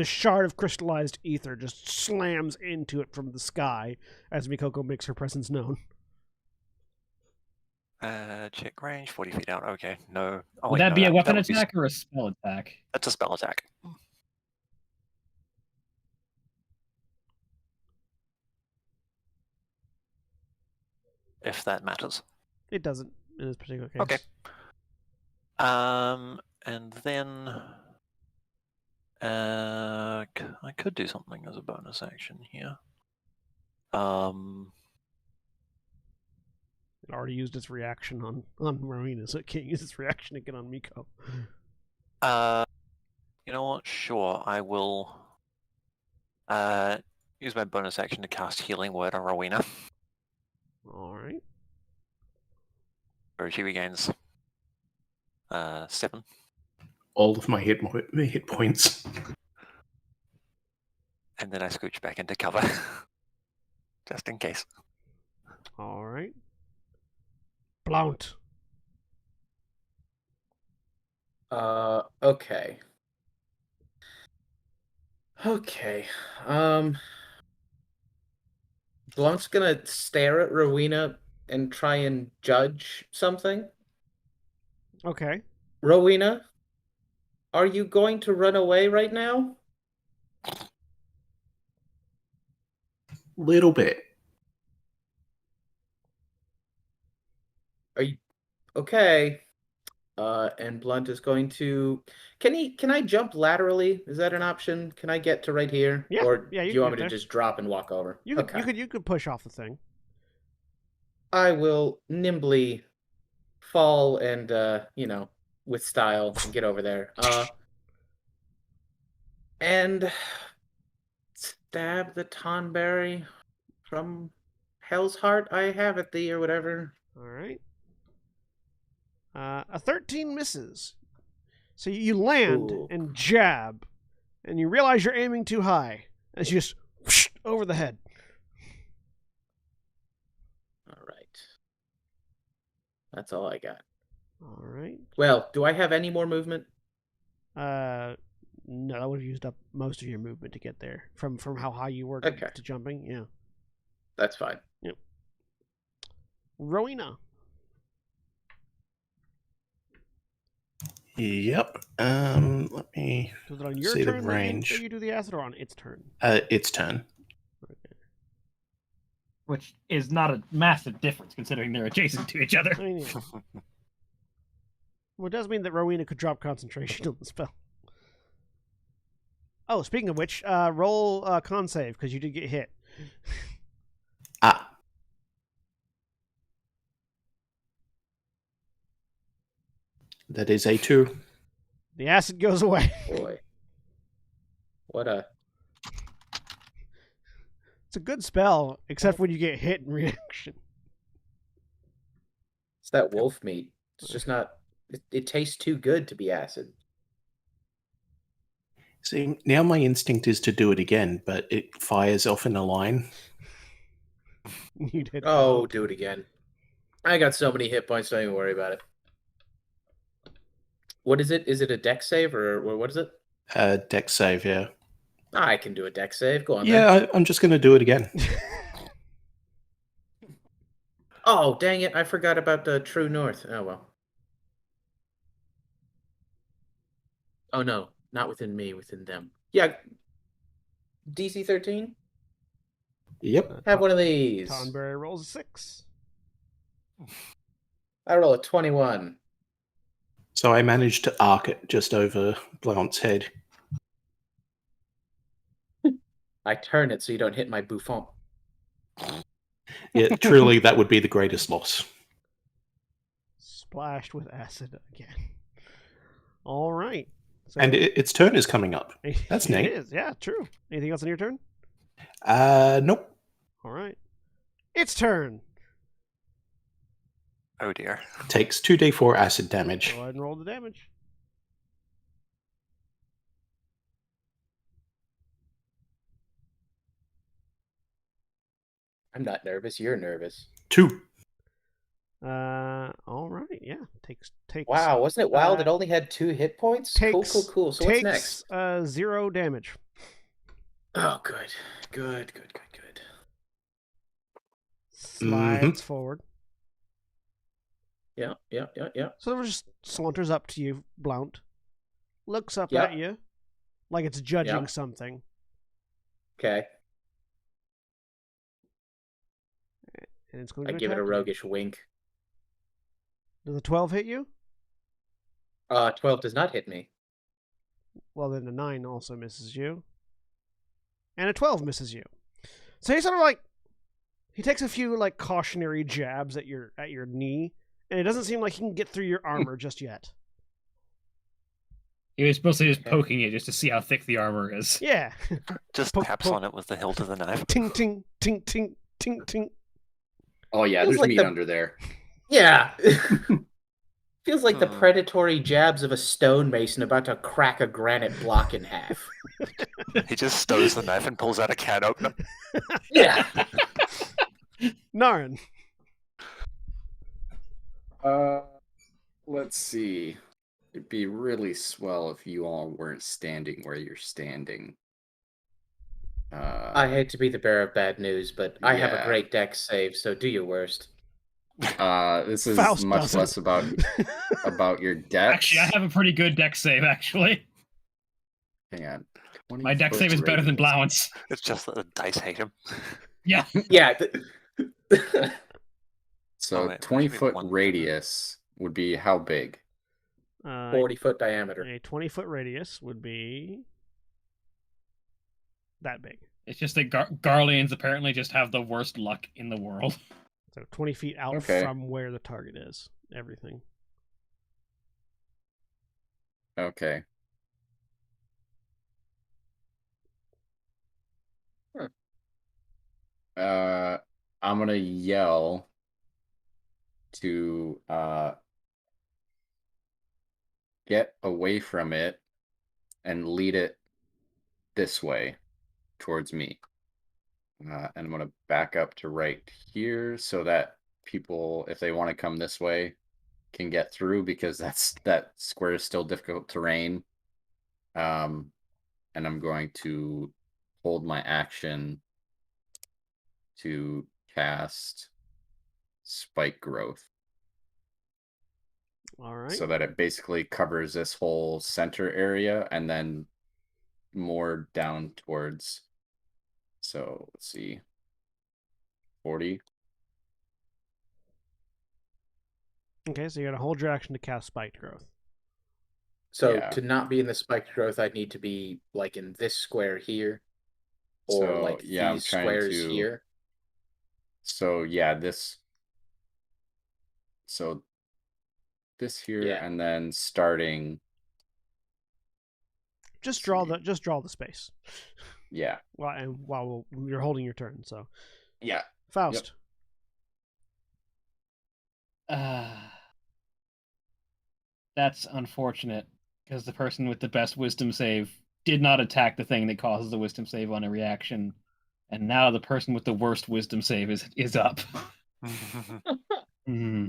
Speaker 1: shard of crystallized ether just slams into it from the sky as Mikoko makes her presence known.
Speaker 3: Check range, 40 feet out. Okay, no. Oh,
Speaker 6: Would
Speaker 3: wait,
Speaker 6: that
Speaker 3: no,
Speaker 6: be a weapon
Speaker 3: would be-
Speaker 6: attack or a spell attack?
Speaker 3: That's a spell attack. If that matters.
Speaker 1: It doesn't in this particular case.
Speaker 3: Okay. And then I could do something as a bonus action here.
Speaker 1: It already used its reaction on Marina, so it can't use its reaction again on Miko.
Speaker 3: You know what? Sure, I will use my bonus action to cast Healing Word on Rowena.
Speaker 1: Alright.
Speaker 3: Where she regains 7.
Speaker 4: All of my hit points.
Speaker 3: And then I scooch back into cover. Just in case.
Speaker 1: Alright. Blount.
Speaker 2: Okay. Okay. Blunt's gonna stare at Rowena and try and judge something.
Speaker 1: Okay.
Speaker 2: Rowena, are you going to run away right now?
Speaker 4: Little bit.
Speaker 2: Are you okay? And Blunt is going to. Can I jump laterally? Is that an option? Can I get to right here?
Speaker 1: Yeah,
Speaker 2: Or
Speaker 1: yeah,
Speaker 2: do
Speaker 1: you
Speaker 2: you
Speaker 1: can
Speaker 2: want me
Speaker 1: get
Speaker 2: to
Speaker 1: there.
Speaker 2: just drop and walk over?
Speaker 1: You could push off the thing.
Speaker 2: I will nimbly fall and with style and get over there. And stab the Tonberry from Hell's Heart. I have it thee or whatever.
Speaker 1: Alright. A 13 misses. So you land
Speaker 2: Ooh.
Speaker 1: and jab, and you realize you're aiming too high. And you just whoosh, over the head.
Speaker 2: All right. That's all I got.
Speaker 1: Alright.
Speaker 2: Well, do I have any more movement?
Speaker 1: No, that would have used up most of your movement to get there. From how high you were
Speaker 2: Okay.
Speaker 1: to jumping, yeah.
Speaker 2: That's fine.
Speaker 1: Rowena.
Speaker 4: Yep. Let me
Speaker 1: Was it on your
Speaker 4: see the
Speaker 1: turn
Speaker 4: range.
Speaker 1: that you do the acid, or on its turn?
Speaker 4: Its turn.
Speaker 6: Which is not a massive difference considering they're adjacent to each other.
Speaker 1: I mean, yeah. Well, it does mean that Rowena could drop concentration on the spell. Oh, speaking of which, roll con save, because you did get hit.
Speaker 4: Ah. That is a 2.
Speaker 1: The acid goes away.
Speaker 2: Boy. What a.
Speaker 1: It's a good spell, except when you get hit in reaction.
Speaker 2: It's that wolf meat. It's just not. It tastes too good to be acid.
Speaker 4: See, now my instinct is to do it again, but it fires off in a line.
Speaker 1: You did.
Speaker 2: Oh, do it again. I got so many hit points, don't even worry about it. What is it? Is it a deck save or what is it?
Speaker 4: Dex save, yeah.
Speaker 2: I can do a deck save. Go on.
Speaker 4: Yeah, I'm just going to do it again.
Speaker 2: Oh, dang it. I forgot about the True North. Oh, well. Oh, no. Not within me, within them. Yeah. DC 13?
Speaker 4: Yep.
Speaker 2: Have one of these.
Speaker 1: Tonberry rolls a 6.
Speaker 2: I roll a 21.
Speaker 4: So I managed to arc it just over Blount's head.
Speaker 2: I turn it so you don't hit my bouffant.
Speaker 4: Yeah, truly, that would be the greatest loss.
Speaker 1: Splashed with acid again. All right. So
Speaker 4: And its turn is coming up. That's neat.
Speaker 1: It is, yeah, true. Anything else on your turn?
Speaker 4: Nope.
Speaker 1: All right. Its turn.
Speaker 3: Oh dear.
Speaker 4: Takes 2d4 acid damage.
Speaker 1: Go ahead and roll the damage.
Speaker 2: I'm not nervous. You're nervous.
Speaker 4: 2.
Speaker 1: All right, yeah. Takes.
Speaker 2: Wow, wasn't it wild? It only had 2 hit points? Cool. So what's next?
Speaker 1: 0 damage.
Speaker 2: Oh, good. Good.
Speaker 1: Slides forward.
Speaker 2: Yeah.
Speaker 1: So it just saunters up to you, Blount. Looks up
Speaker 2: Yeah.
Speaker 1: at you like it's judging
Speaker 2: Yeah.
Speaker 1: something.
Speaker 2: Okay.
Speaker 1: And it's going
Speaker 2: I
Speaker 1: to
Speaker 2: give it a
Speaker 1: attack you.
Speaker 2: roguish wink.
Speaker 1: Does a 12 hit you?
Speaker 2: 12 does not hit me.
Speaker 1: Well, then a 9 also misses you. And a 12 misses you. So he sort of like... He takes a few like cautionary jabs at your knee, and it doesn't seem like he can get through your armor just yet.
Speaker 6: He was mostly just poking it just to see how thick the armor is.
Speaker 1: Yeah.
Speaker 3: Just
Speaker 1: Poke,
Speaker 3: taps
Speaker 1: poke.
Speaker 3: on it with the hilt of the knife.
Speaker 1: Ting, ting, ting, ting, ting, ting.
Speaker 7: Oh yeah,
Speaker 2: Feels
Speaker 7: there's
Speaker 2: like
Speaker 7: meat
Speaker 2: the-
Speaker 7: under there.
Speaker 2: Yeah. Feels like the
Speaker 3: Hmm.
Speaker 2: predatory jabs of a stonemason about to crack a granite block in half.
Speaker 3: He just stows the knife and pulls out a can opener.
Speaker 2: Yeah.
Speaker 1: Naren.
Speaker 7: Let's see. It'd be really swell if you all weren't standing where you're standing.
Speaker 2: I hate to be the bearer of bad news, but I have a
Speaker 7: Yeah.
Speaker 2: great dex save, so do your worst.
Speaker 7: This is
Speaker 1: Faust
Speaker 7: much
Speaker 1: doesn't.
Speaker 7: less about your dex.
Speaker 6: Actually, I have a pretty good deck save, actually.
Speaker 7: Hang on.
Speaker 6: My deck
Speaker 7: 20
Speaker 6: save is
Speaker 7: foot
Speaker 6: better than
Speaker 7: radius.
Speaker 6: Blowance.
Speaker 3: It's just that the dice hate him.
Speaker 6: Yeah.
Speaker 2: Yeah.
Speaker 7: So
Speaker 3: Oh, wait,
Speaker 7: 20
Speaker 3: maybe
Speaker 7: foot
Speaker 3: one.
Speaker 7: radius would be how big?
Speaker 2: 40-foot diameter.
Speaker 1: A 20-foot radius would be that big.
Speaker 6: It's just that Garleans apparently just have the worst luck in the world.
Speaker 1: So 20 feet out
Speaker 7: Okay.
Speaker 1: from where the target is. Everything.
Speaker 7: Okay. I'm gonna yell to get away from it and lead it this way towards me. And I'm gonna back up to right here so that people, if they want to come this way, can get through, because that square is still difficult terrain. And I'm going to hold my action to cast Spike Growth,
Speaker 1: All right.
Speaker 7: so that it basically covers this whole center area and then more down towards. So let's see, 40.
Speaker 1: Okay, so you got to hold your action to cast Spiked Growth.
Speaker 2: So
Speaker 7: Yeah.
Speaker 2: to not be in the spiked growth, I'd need to be like in this square here, or
Speaker 7: So,
Speaker 2: like
Speaker 7: yeah, I'm
Speaker 2: these
Speaker 7: trying
Speaker 2: squares
Speaker 7: to-
Speaker 2: here.
Speaker 7: So yeah, this. So this here,
Speaker 2: Yeah.
Speaker 7: and then starting.
Speaker 1: Just
Speaker 7: Let's
Speaker 1: draw
Speaker 7: see.
Speaker 1: the space.
Speaker 7: Yeah.
Speaker 1: While you're holding your turn. So
Speaker 7: Yeah.
Speaker 1: Faust.
Speaker 6: That's unfortunate, because the person with the best wisdom save did not attack the thing that causes the wisdom save on a reaction, and now the person with the worst wisdom save is up. Hmm.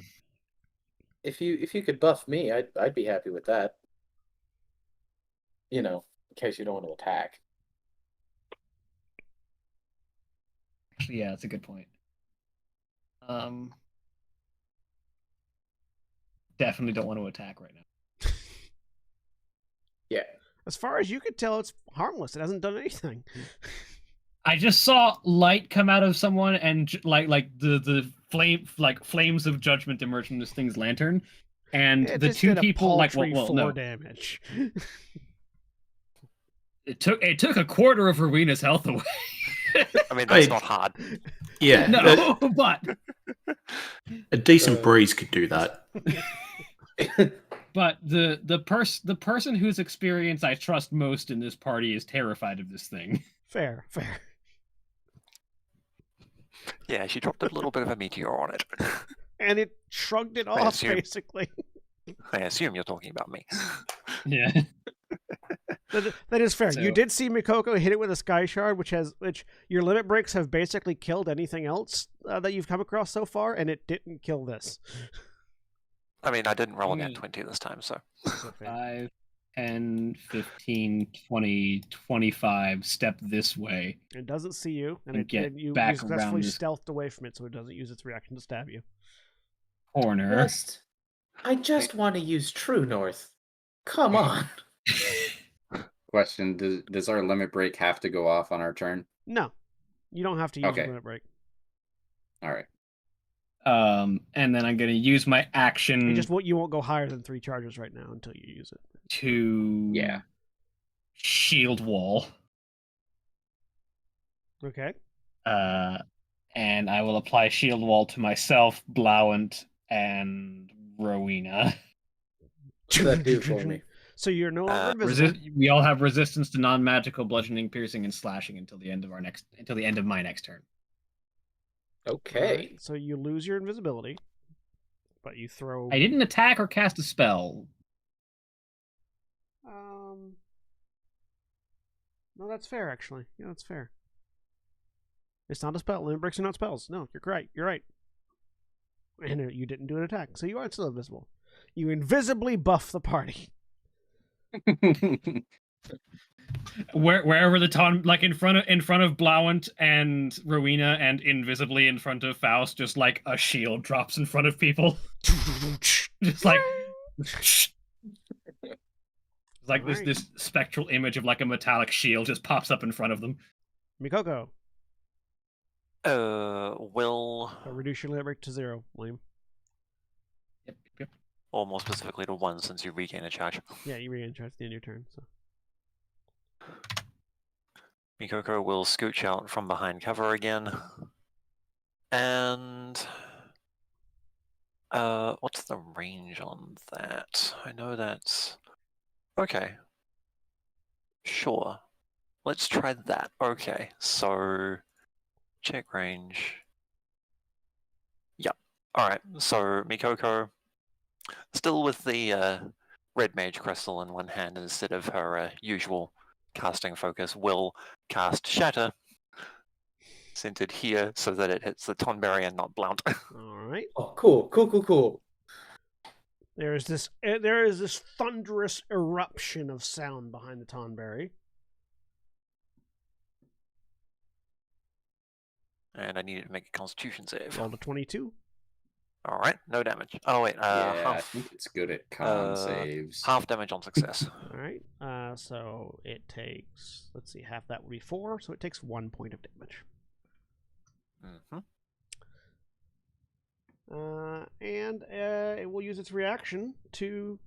Speaker 2: If you could buff me, I'd be happy with that. You know, in case you don't want to attack.
Speaker 6: Actually, yeah, that's a good point. Definitely don't want to attack right now.
Speaker 2: Yeah.
Speaker 1: As far as you could tell, it's harmless. It hasn't done anything.
Speaker 6: I just saw light come out of someone, and like the flame, like flames of judgment emerge from this thing's lantern, and
Speaker 1: It
Speaker 6: the
Speaker 1: just
Speaker 6: two
Speaker 1: did a
Speaker 6: people like
Speaker 1: paltry
Speaker 6: well
Speaker 1: 4
Speaker 6: no,
Speaker 1: damage.
Speaker 6: it took a quarter of Rowena's health away.
Speaker 3: I mean, that's
Speaker 4: I-
Speaker 3: not hard.
Speaker 4: Yeah,
Speaker 6: No, but
Speaker 4: a decent breeze could do that.
Speaker 6: But the person whose experience I trust most in this party is terrified of this thing.
Speaker 1: Fair.
Speaker 3: Yeah, she dropped a little bit of a meteor on it.
Speaker 1: And it shrugged it off,
Speaker 3: assume-
Speaker 1: basically.
Speaker 3: I assume you're talking about me.
Speaker 6: Yeah.
Speaker 1: That is fair. You
Speaker 6: So-
Speaker 1: did see Mikoko hit it with a sky shard, which your limit breaks have basically killed anything else that you've come across so far, and it didn't kill this.
Speaker 3: I mean, I didn't roll a
Speaker 6: Mm.
Speaker 3: net 20 this time, so.
Speaker 1: So fair.
Speaker 6: 5, 10, 15, 20, 25, step this way.
Speaker 1: It doesn't see you,
Speaker 6: And get
Speaker 1: you
Speaker 6: back
Speaker 1: successfully
Speaker 6: around this-
Speaker 1: stealthed away from it, so it doesn't use its reaction to stab you.
Speaker 6: Corner.
Speaker 2: I just want to use True North. Come on.
Speaker 7: Question: Does our limit break have to go off on our turn?
Speaker 1: No, you don't have to use
Speaker 7: Okay.
Speaker 1: a limit break.
Speaker 7: All right.
Speaker 6: And then I'm gonna use my action
Speaker 1: You won't go higher than 3 charges right now until you use it.
Speaker 6: to
Speaker 7: Yeah.
Speaker 6: shield wall.
Speaker 1: Okay.
Speaker 6: And I will apply shield wall to myself, Blauant, and Rowena.
Speaker 2: What's that do for me?
Speaker 1: So you're no longer invisible.
Speaker 6: We all have resistance to non-magical bludgeoning, piercing, and slashing until the end of my next turn.
Speaker 2: Okay.
Speaker 1: Alright, so you lose your invisibility, but you throw.
Speaker 6: I didn't attack or cast a spell.
Speaker 1: No, that's fair, actually. Yeah, that's fair. It's not a spell. Limit breaks are not spells. No, you're right. You're right. And you didn't do an attack, so you are still invisible. You invisibly buff the party.
Speaker 6: Wherever the ton, like in front of Blauant and Rowena, and invisibly in front of Faust, just like a shield drops in front of people. Just like like
Speaker 1: Alright.
Speaker 6: this spectral image of like a metallic shield just pops up in front of them.
Speaker 1: Mikoko,
Speaker 3: Will,
Speaker 1: reduce your limit break to 0, William.
Speaker 6: Yep.
Speaker 3: or more specifically to 1 since you regain a charge.
Speaker 1: Yeah, you regain charge at the end of your turn. So.
Speaker 3: Mikoko will scooch out from behind cover again. And what's the range on that? I know that's okay. Sure. Let's try that. Okay, so check range. Yep. Alright, so Mikoko, still with the red mage crystal in one hand instead of her usual casting focus, will cast Shatter, centered here so that it hits the Tonberry and not Blount.
Speaker 1: Alright.
Speaker 2: Oh, cool.
Speaker 1: There is this thunderous eruption of sound behind the Tonberry.
Speaker 3: And I need it to make a Constitution save.
Speaker 1: Roll to 22.
Speaker 3: Alright, no damage. Oh wait,
Speaker 7: Yeah, I
Speaker 3: half,
Speaker 7: think it's good at con saves.
Speaker 3: half damage on success.
Speaker 1: Alright. So it takes, let's see, half that would be 4, so it takes 1 point of damage.
Speaker 3: Mm-hmm.
Speaker 1: And it will use its reaction to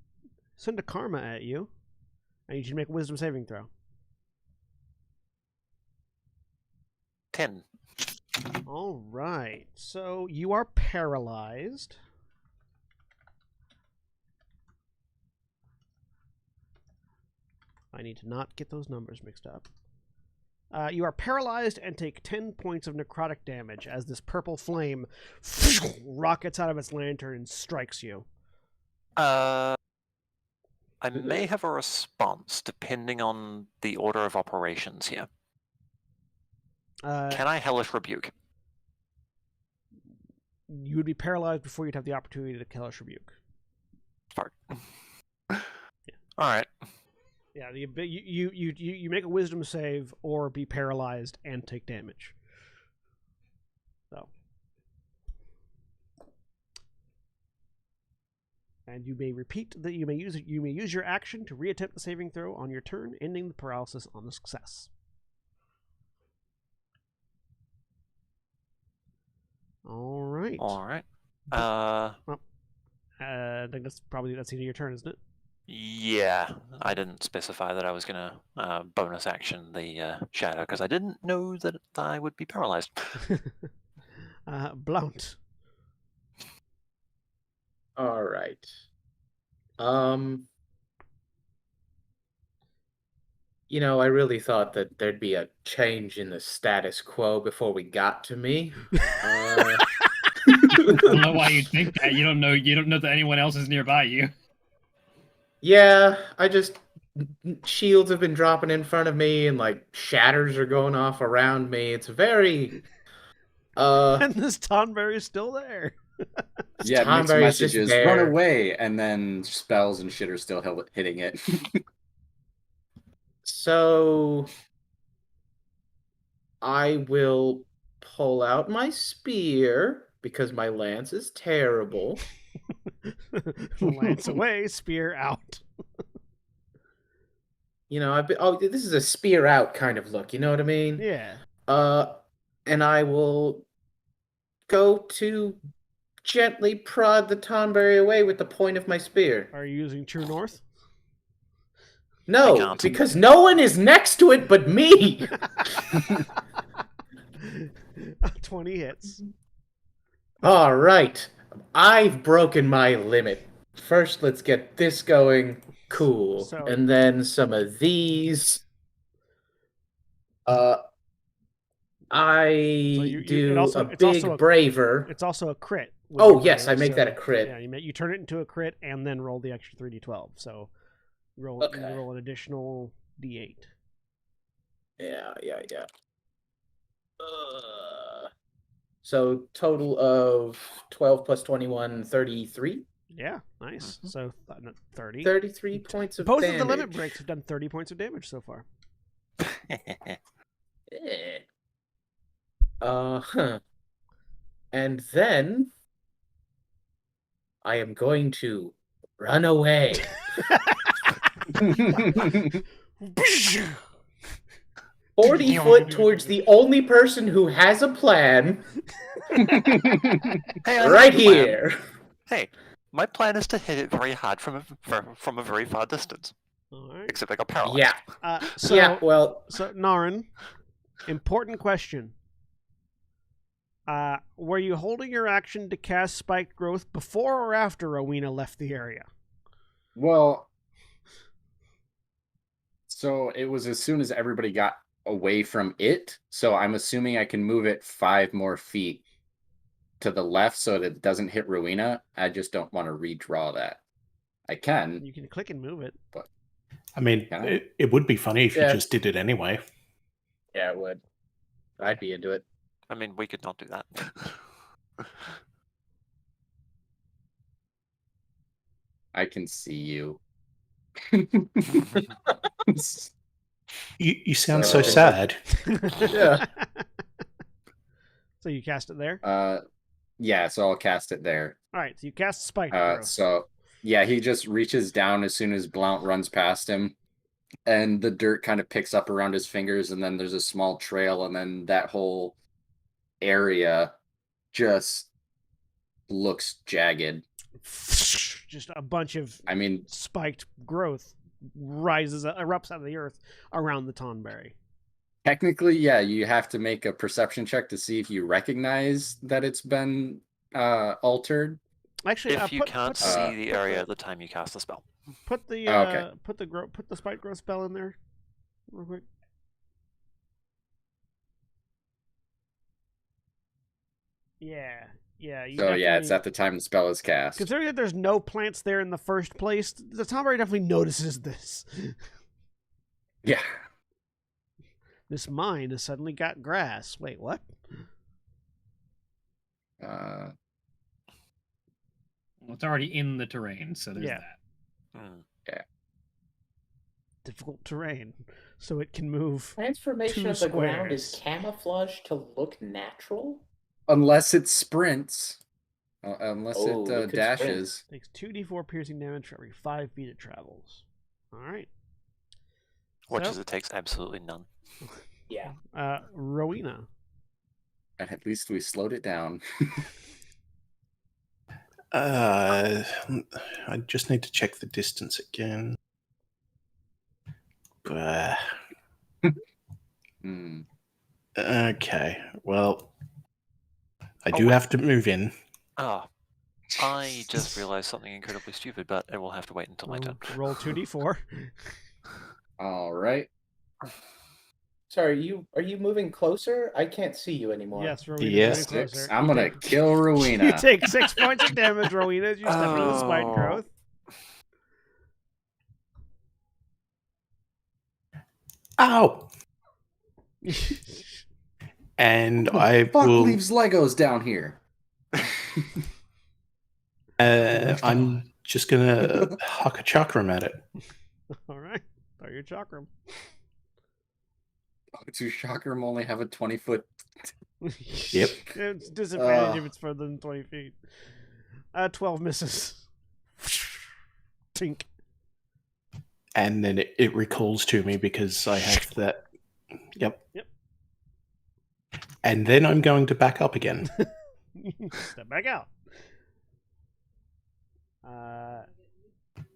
Speaker 1: send a karma at you. I need you to make a wisdom saving throw.
Speaker 3: 10.
Speaker 1: All right. So you are paralyzed. I need to not get those numbers mixed up. You are paralyzed and take 10 points of necrotic damage as this purple flame rockets out of its lantern and strikes you.
Speaker 3: I may have a response depending on the order of operations here. Can I Hellish Rebuke?
Speaker 1: You would be paralyzed before you'd have the opportunity to Hellish Rebuke.
Speaker 3: Fart. Alright.
Speaker 1: Yeah, you make a wisdom save or be paralyzed and take damage. So. And you may repeat that you may use your action to reattempt the saving throw on your turn, ending the paralysis on the success. All right.
Speaker 3: Alright.
Speaker 1: I think that's the end of your turn, isn't it?
Speaker 3: Yeah, I didn't specify that I was going to bonus action the shadow because I didn't know that I would be paralyzed.
Speaker 1: Blount.
Speaker 2: All right. I really thought that there'd be a change in the status quo before we got to me.
Speaker 6: I don't know why you think that. You don't know that anyone else is nearby you.
Speaker 2: Yeah, shields have been dropping in front of me and like shatters are going off around me. It's very
Speaker 1: And this Tonberry is still there.
Speaker 7: Yeah, mixed
Speaker 2: Tonberry is just
Speaker 7: messages.
Speaker 2: there.
Speaker 7: Run away, and then spells and shit are still hitting it.
Speaker 2: So I will pull out my spear because my lance is terrible.
Speaker 1: Lance away, spear out.
Speaker 2: This is a spear out kind of look, you know what I mean?
Speaker 1: Yeah.
Speaker 2: And I will go to gently prod the Tonberry away with the point of my spear.
Speaker 1: Are you using True North?
Speaker 2: No,
Speaker 3: can't.
Speaker 2: because no one is next to it but me.
Speaker 1: 20 hits.
Speaker 2: All right. I've broken my limit. First, let's get this going. Cool.
Speaker 1: So-
Speaker 2: And then some of these. I do
Speaker 1: it's
Speaker 2: a
Speaker 1: also
Speaker 2: big
Speaker 1: a-
Speaker 2: braver.
Speaker 1: It's also a crit. with
Speaker 2: Oh,
Speaker 1: your
Speaker 2: yes,
Speaker 1: brave,
Speaker 2: I make that a crit.
Speaker 1: Yeah, you turn it into a crit and then roll the extra 3d12. So you roll an additional d8.
Speaker 2: Yeah. So total of 12 plus 21, 33.
Speaker 1: Yeah, nice. So 30.
Speaker 2: 33 points of
Speaker 1: Both
Speaker 2: damage.
Speaker 1: of the limit breaks have done 30 points of damage so far.
Speaker 2: Eh. And then I am going to run away. 40 foot towards the only person who has a plan,
Speaker 3: Hey, I have
Speaker 2: right
Speaker 3: a plan.
Speaker 2: here.
Speaker 3: Hey, my plan is to hit it very hard from a very far distance.
Speaker 1: All right.
Speaker 3: Except I got paralyzed.
Speaker 2: Yeah.
Speaker 1: So
Speaker 2: Well,
Speaker 1: Narin, important question. Were you holding your action to cast Spiked Growth before or after Rowena left the area?
Speaker 7: Well, so it was as soon as everybody got away from it. So I'm assuming I can move it 5 more feet to the left so that it doesn't hit Rowena. I just don't want to redraw that. I can.
Speaker 1: You can click and move it.
Speaker 4: I mean,
Speaker 7: Yeah.
Speaker 4: it would be funny if
Speaker 2: Yeah.
Speaker 4: you just did it anyway.
Speaker 2: yeah, it would. I'd be into it.
Speaker 3: I mean, we could not do that.
Speaker 7: I can see you.
Speaker 4: You sound so
Speaker 2: So-
Speaker 4: sad.
Speaker 2: Yeah.
Speaker 1: So you cast it there?
Speaker 7: Yeah, so I'll cast it there.
Speaker 1: All right, so you cast Spiked Growth.
Speaker 7: So yeah, he just reaches down as soon as Blount runs past him, and the dirt kind of picks up around his fingers, and then there's a small trail, and then that whole area just looks jagged.
Speaker 1: Just a bunch of
Speaker 7: I mean,
Speaker 1: spiked growth erupts out of the earth around the Tonberry.
Speaker 7: technically, yeah, you have to make a perception check to see if you recognize that it's been altered.
Speaker 1: Actually,
Speaker 3: if you can't
Speaker 1: put
Speaker 3: see the area at the time you cast the spell.
Speaker 1: put the
Speaker 7: Okay.
Speaker 1: put the spike growth spell in there, real quick. Yeah.
Speaker 7: So yeah, it's at the time the spell is cast.
Speaker 1: Considering that there's no plants there in the first place, the Tonberry definitely notices this.
Speaker 7: Yeah.
Speaker 1: This mine has suddenly got grass. Wait, what?
Speaker 6: Well, it's already in the terrain, so there's
Speaker 1: Yeah.
Speaker 6: that.
Speaker 1: Difficult terrain, so it can move.
Speaker 2: Transformation
Speaker 1: 2
Speaker 2: of the ground is
Speaker 1: squares.
Speaker 2: camouflage to look natural?
Speaker 7: Unless it sprints. Unless
Speaker 2: Oh,
Speaker 7: it
Speaker 2: it could
Speaker 7: dashes.
Speaker 1: Takes 2d4 piercing damage for every 5 feet it travels. All right.
Speaker 3: Which
Speaker 1: So,
Speaker 3: is it takes absolutely none.
Speaker 2: Yeah.
Speaker 1: Rowena.
Speaker 7: And at least we slowed it down.
Speaker 4: I just need to check the distance again.
Speaker 7: Hmm.
Speaker 4: Okay, well, I do have to move in.
Speaker 3: Oh, I just realized something incredibly stupid, but it will have to wait until my turn.
Speaker 1: Roll 2d4.
Speaker 7: All right.
Speaker 2: Sorry, are you moving closer? I can't see you anymore.
Speaker 1: Yes, Rowena's
Speaker 4: Yes.
Speaker 1: moving closer.
Speaker 7: I'm
Speaker 1: You
Speaker 7: gonna
Speaker 1: take-
Speaker 7: kill Rowena.
Speaker 1: You take 6 points of damage, Rowena, as you step into the spike
Speaker 3: Oh.
Speaker 1: growth.
Speaker 4: Ow! And
Speaker 7: Who the
Speaker 4: I
Speaker 7: fuck
Speaker 4: will.
Speaker 7: leaves Legos down here?
Speaker 4: I'm just gonna huck a chakram at it.
Speaker 1: All right. Throw your chakram.
Speaker 7: Does Chakram only have a 20-foot?
Speaker 4: Yep.
Speaker 1: It's disadvantage if it's further than 20 feet. 12 misses. Tink.
Speaker 4: And then it recalls to me because I have that. Yep.
Speaker 1: Yep.
Speaker 4: And then I'm going to back up again.
Speaker 1: Step back out.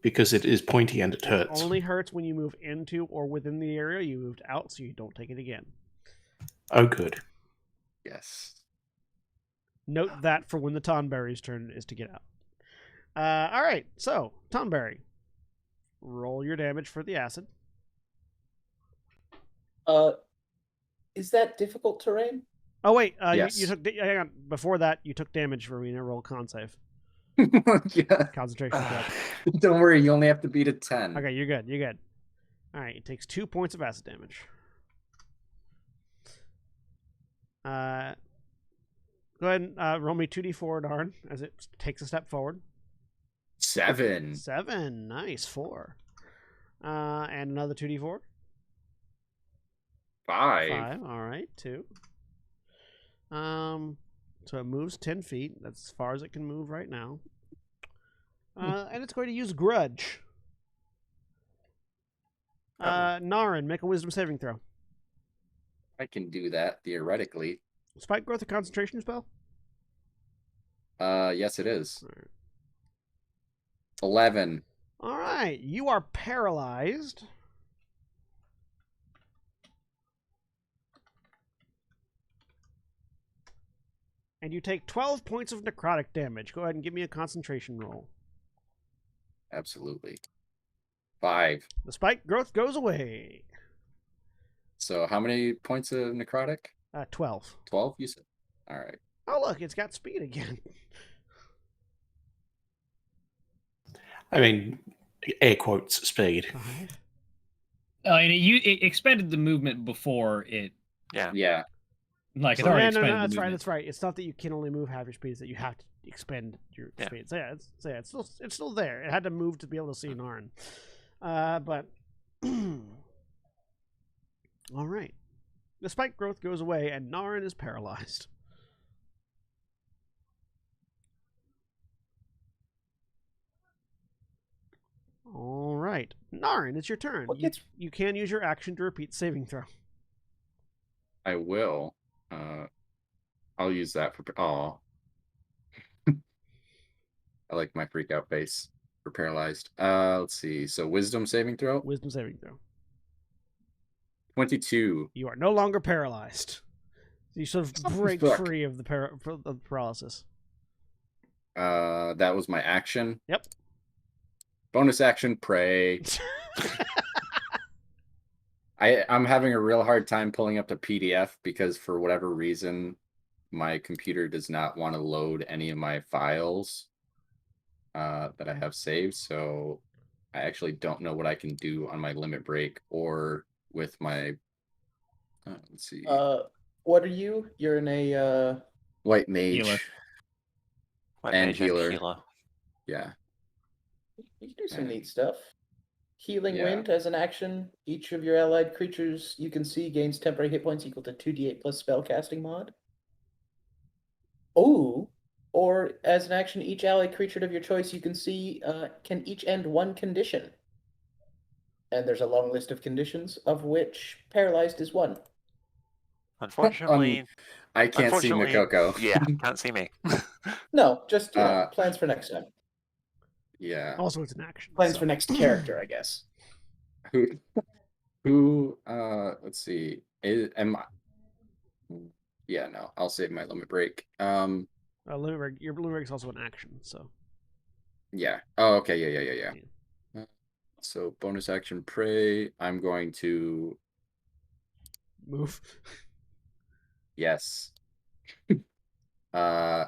Speaker 4: Because it is pointy and it hurts.
Speaker 1: Only hurts when you move into or within the area you moved out, so you don't take it again.
Speaker 4: Oh, good.
Speaker 7: Yes.
Speaker 1: Note that for when the Tonberry's turn is to get out. All right, so Tonberry, roll your damage for the acid.
Speaker 2: Is that difficult terrain?
Speaker 1: Oh wait,
Speaker 7: Yes.
Speaker 1: you took. Hang on. Before that, you took damage, Rowena. Roll con save.
Speaker 7: Yeah.
Speaker 1: Concentration check.
Speaker 7: Don't worry, you only have to beat a 10.
Speaker 1: Okay, you're good. You're good. All right, it takes 2 points of acid damage. Go ahead and roll me 2d4, Darn, as it takes a step forward.
Speaker 7: 7.
Speaker 1: 7, nice. 4. And another 2d4.
Speaker 7: 5.
Speaker 1: 5, all right. 2. So it moves 10 feet. That's as far as it can move right now. And it's going to use Grudge. Narin, make a wisdom saving throw.
Speaker 7: I can do that theoretically.
Speaker 1: Spike growth or concentration spell?
Speaker 7: Yes, it is. 11.
Speaker 1: All right, you are paralyzed. And you take 12 points of necrotic damage. Go ahead and give me a concentration roll.
Speaker 7: Absolutely. 5.
Speaker 1: The spike growth goes away.
Speaker 7: So how many points of necrotic?
Speaker 1: 12.
Speaker 7: 12, you said? All right.
Speaker 1: Oh, look, it's got speed again.
Speaker 4: I mean, air quotes, speed.
Speaker 1: 5.
Speaker 6: And it expended the movement before it.
Speaker 7: Yeah.
Speaker 6: Like it
Speaker 1: So,
Speaker 6: already
Speaker 1: no,
Speaker 6: expended the
Speaker 1: that's
Speaker 6: movement.
Speaker 1: right. That's right. It's not that you can only move half your speed; it's that you have to expend your
Speaker 3: Yeah.
Speaker 1: speed. So it's still there. It had to move to be able to see Narn. But all right, the spike growth goes away, and Narn is paralyzed. All right, Narn, it's your turn. You can use your action to repeat saving throw.
Speaker 7: I will. I'll use that for. Oh. I like my freak out face for paralyzed. Let's see. So wisdom saving throw.
Speaker 1: Wisdom saving throw.
Speaker 7: 22.
Speaker 1: You are no longer paralyzed. You sort of break free of the paralysis.
Speaker 7: That was my action.
Speaker 1: Yep.
Speaker 7: Bonus action, pray. I'm having a real hard time pulling up the PDF because for whatever reason, my computer does not want to load any of my files that I have saved. So I actually don't know what I can do on my limit break or with my. Let's see.
Speaker 2: What are you? You're in a
Speaker 7: White mage.
Speaker 6: Healer.
Speaker 3: White
Speaker 7: And
Speaker 3: mage
Speaker 7: healer. Yeah.
Speaker 2: You can do some neat stuff. Healing
Speaker 7: Yeah.
Speaker 2: Wind as an action. Each of your allied creatures you can see gains temporary hit points equal to 2d8 plus spellcasting mod. Oh, or as an action, each allied creature of your choice you can see can each end one condition. And there's a long list of conditions, of which paralyzed is one.
Speaker 3: Unfortunately,
Speaker 7: I can't see Makoko.
Speaker 3: Yeah, can't see me.
Speaker 2: No, just
Speaker 7: Uh,
Speaker 2: plans for next time.
Speaker 7: Yeah.
Speaker 1: Also, it's an action.
Speaker 2: Plans
Speaker 1: so.
Speaker 2: for next character, I guess.
Speaker 7: Who let's see. Am I Yeah, no, I'll save my limit break.
Speaker 1: Your limit break is also an action, so.
Speaker 7: Yeah. Oh, okay, yeah. So bonus action prey. I'm going to
Speaker 1: Move.
Speaker 7: yes. uh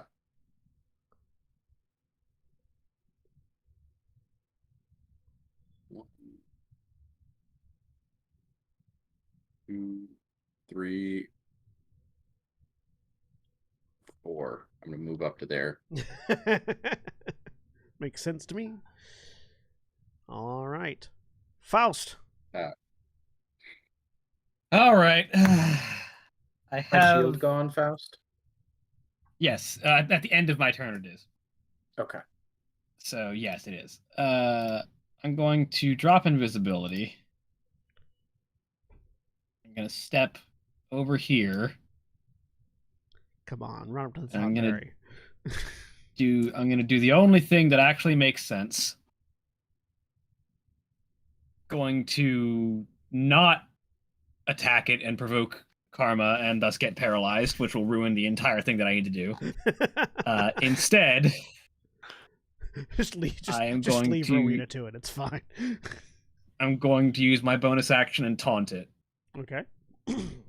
Speaker 7: 1, 2, 3, 4. I'm gonna move up to there.
Speaker 1: Makes sense to me. All right. Faust.
Speaker 6: All right. I
Speaker 2: My
Speaker 6: have
Speaker 2: shield gone, Faust?
Speaker 6: yes. At the end of my turn, it is.
Speaker 2: Okay.
Speaker 6: So yes, it is. I'm going to drop invisibility. I'm gonna step over here.
Speaker 1: Come on, run up to the
Speaker 6: And
Speaker 1: top,
Speaker 6: I'm gonna
Speaker 1: Barry.
Speaker 6: I'm gonna do the only thing that actually makes sense. Going to not attack it and provoke karma and thus get paralyzed, which will ruin the entire thing that I need to do. Instead,
Speaker 1: just leave
Speaker 6: going
Speaker 1: Rowena to it. It's fine.
Speaker 6: I'm going to use my bonus action and taunt it.
Speaker 1: Okay.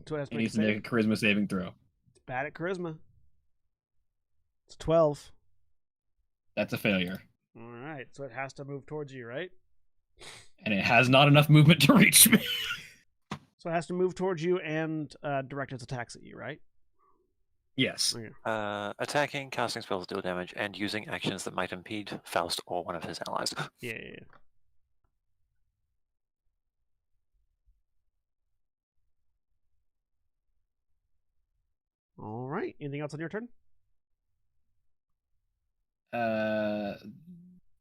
Speaker 1: So it has
Speaker 6: It
Speaker 1: to
Speaker 6: needs to make a charisma saving throw.
Speaker 1: It's bad at charisma. It's 12.
Speaker 6: That's a failure.
Speaker 1: All right. So it has to move towards you, right?
Speaker 6: And it has not enough movement to reach me.
Speaker 1: So it has to move towards you and direct its attacks at you, right?
Speaker 6: Yes.
Speaker 1: Okay.
Speaker 3: Attacking, casting spells deal damage, and using actions that might impede Faust or one of his allies.
Speaker 1: Yeah. All right. Anything else on your turn?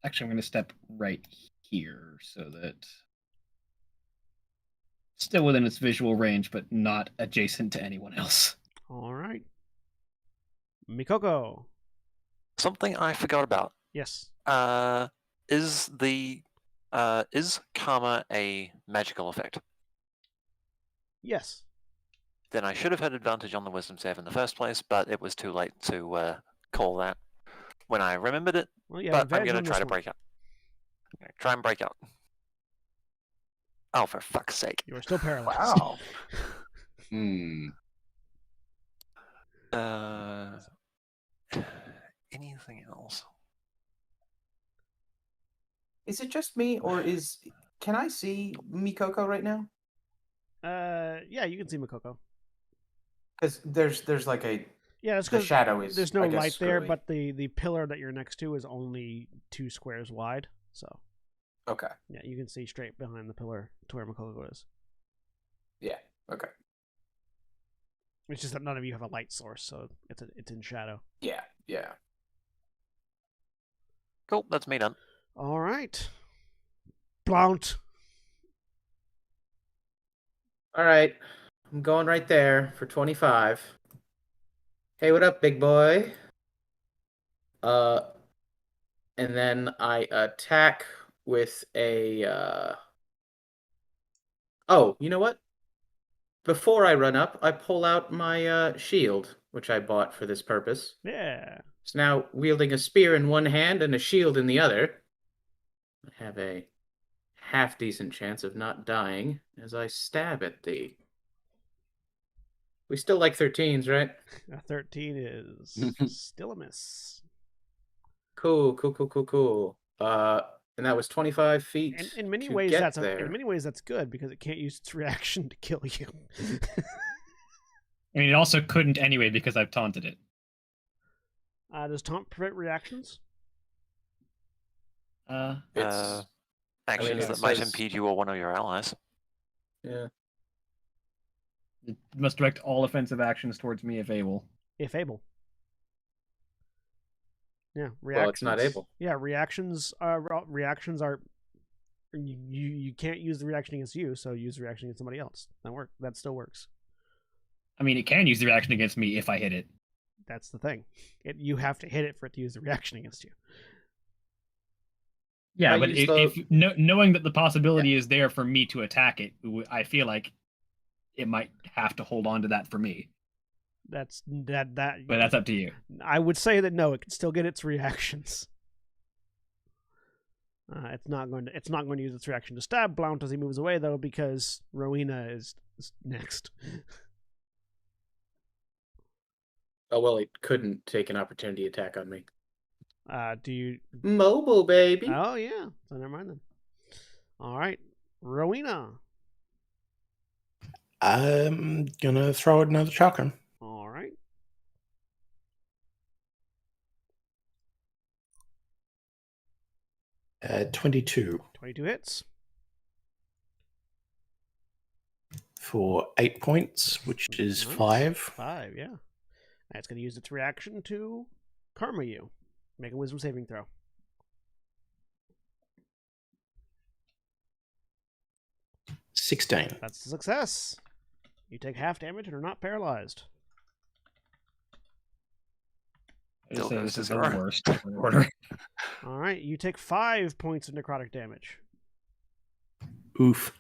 Speaker 6: Actually, I'm going to step right here so that still within its visual range, but not adjacent to anyone else.
Speaker 1: All right. Mikoko.
Speaker 3: Something I forgot about.
Speaker 1: Yes.
Speaker 3: Is karma a magical effect?
Speaker 1: Yes.
Speaker 3: Then I should have had advantage on the wisdom save in the first place, but it was too late to call that when I remembered it.
Speaker 1: Well, yeah.
Speaker 3: But I'm going to try to break out. I'm going to try and break out. Oh, for fuck's sake.
Speaker 1: You are still paralyzed.
Speaker 2: Wow.
Speaker 3: Anything else?
Speaker 2: Is it just me, or can I see Mikoko right now?
Speaker 1: Yeah, you can see Mikoko.
Speaker 2: Because there's like a
Speaker 1: that's
Speaker 2: the
Speaker 1: because
Speaker 2: shadow is.
Speaker 1: There's no
Speaker 2: I guess,
Speaker 1: light there,
Speaker 2: screwy.
Speaker 1: but the pillar that you're next to is only 2 squares wide. So
Speaker 2: Okay.
Speaker 1: yeah, you can see straight behind the pillar to where Mikoko is.
Speaker 2: Yeah. Okay.
Speaker 1: It's just that none of you have a light source, so it's in shadow.
Speaker 2: Yeah. Yeah.
Speaker 3: Cool, that's me done.
Speaker 1: All right. Blount.
Speaker 2: All right. I'm going right there for 25. Hey, what up, big boy? And then I attack with a. Oh, you know what? Before I run up, I pull out my shield, which I bought for this purpose.
Speaker 1: Yeah.
Speaker 2: So now, wielding a spear in one hand and a shield in the other, I have a half-decent chance of not dying as I stab at thee. We still like 13s, right?
Speaker 1: A 13 is still a miss.
Speaker 2: Cool. And that was 25 feet.
Speaker 1: And in many
Speaker 2: to
Speaker 1: ways,
Speaker 2: get
Speaker 1: that's good because it can't use its reaction to kill you.
Speaker 6: I mean, it also couldn't anyway because I've taunted it.
Speaker 1: Does taunt prevent reactions?
Speaker 3: Actions
Speaker 2: it
Speaker 3: that might
Speaker 2: says-
Speaker 3: impede you or one of your allies.
Speaker 2: Yeah.
Speaker 6: It must direct all offensive actions towards me if able.
Speaker 1: If able. Yeah, reactions.
Speaker 2: Well, it's not able.
Speaker 1: Yeah, reactions are you can't use the reaction against you, so use the reaction against somebody else. That still works.
Speaker 6: I mean, it can use the reaction against me if I hit it.
Speaker 1: that's the thing. You have to hit it for it to use the reaction against you.
Speaker 6: Yeah,
Speaker 2: I
Speaker 6: but
Speaker 2: use
Speaker 6: if
Speaker 2: the-
Speaker 6: knowing that the possibility is there for me to attack it, I feel like it might have to hold on to that for me.
Speaker 1: That.
Speaker 6: But that's up to you.
Speaker 1: I would say that no, it can still get its reactions. It's not going to use its reaction to stab Blount as he moves away, though, because Rowena is next.
Speaker 2: Oh, well, it couldn't take an opportunity attack on me.
Speaker 1: Do you?
Speaker 2: Mobile, baby.
Speaker 1: Oh yeah. So never mind then. All right, Rowena.
Speaker 4: I'm gonna throw out another shotgun.
Speaker 1: All right.
Speaker 4: Uh, 22
Speaker 1: 22 hits.
Speaker 4: for 8 points, which is
Speaker 1: Nice.
Speaker 4: 5.
Speaker 1: 5, yeah. It's going to use its reaction to karma you. Make a wisdom saving throw.
Speaker 4: $16.
Speaker 1: That's a success. You take half damage and are not paralyzed.
Speaker 6: I just say
Speaker 3: Dildos
Speaker 6: this is
Speaker 3: is
Speaker 6: the
Speaker 3: our-
Speaker 6: worst order.
Speaker 1: All right, you take 5 points of necrotic damage.
Speaker 4: Oof.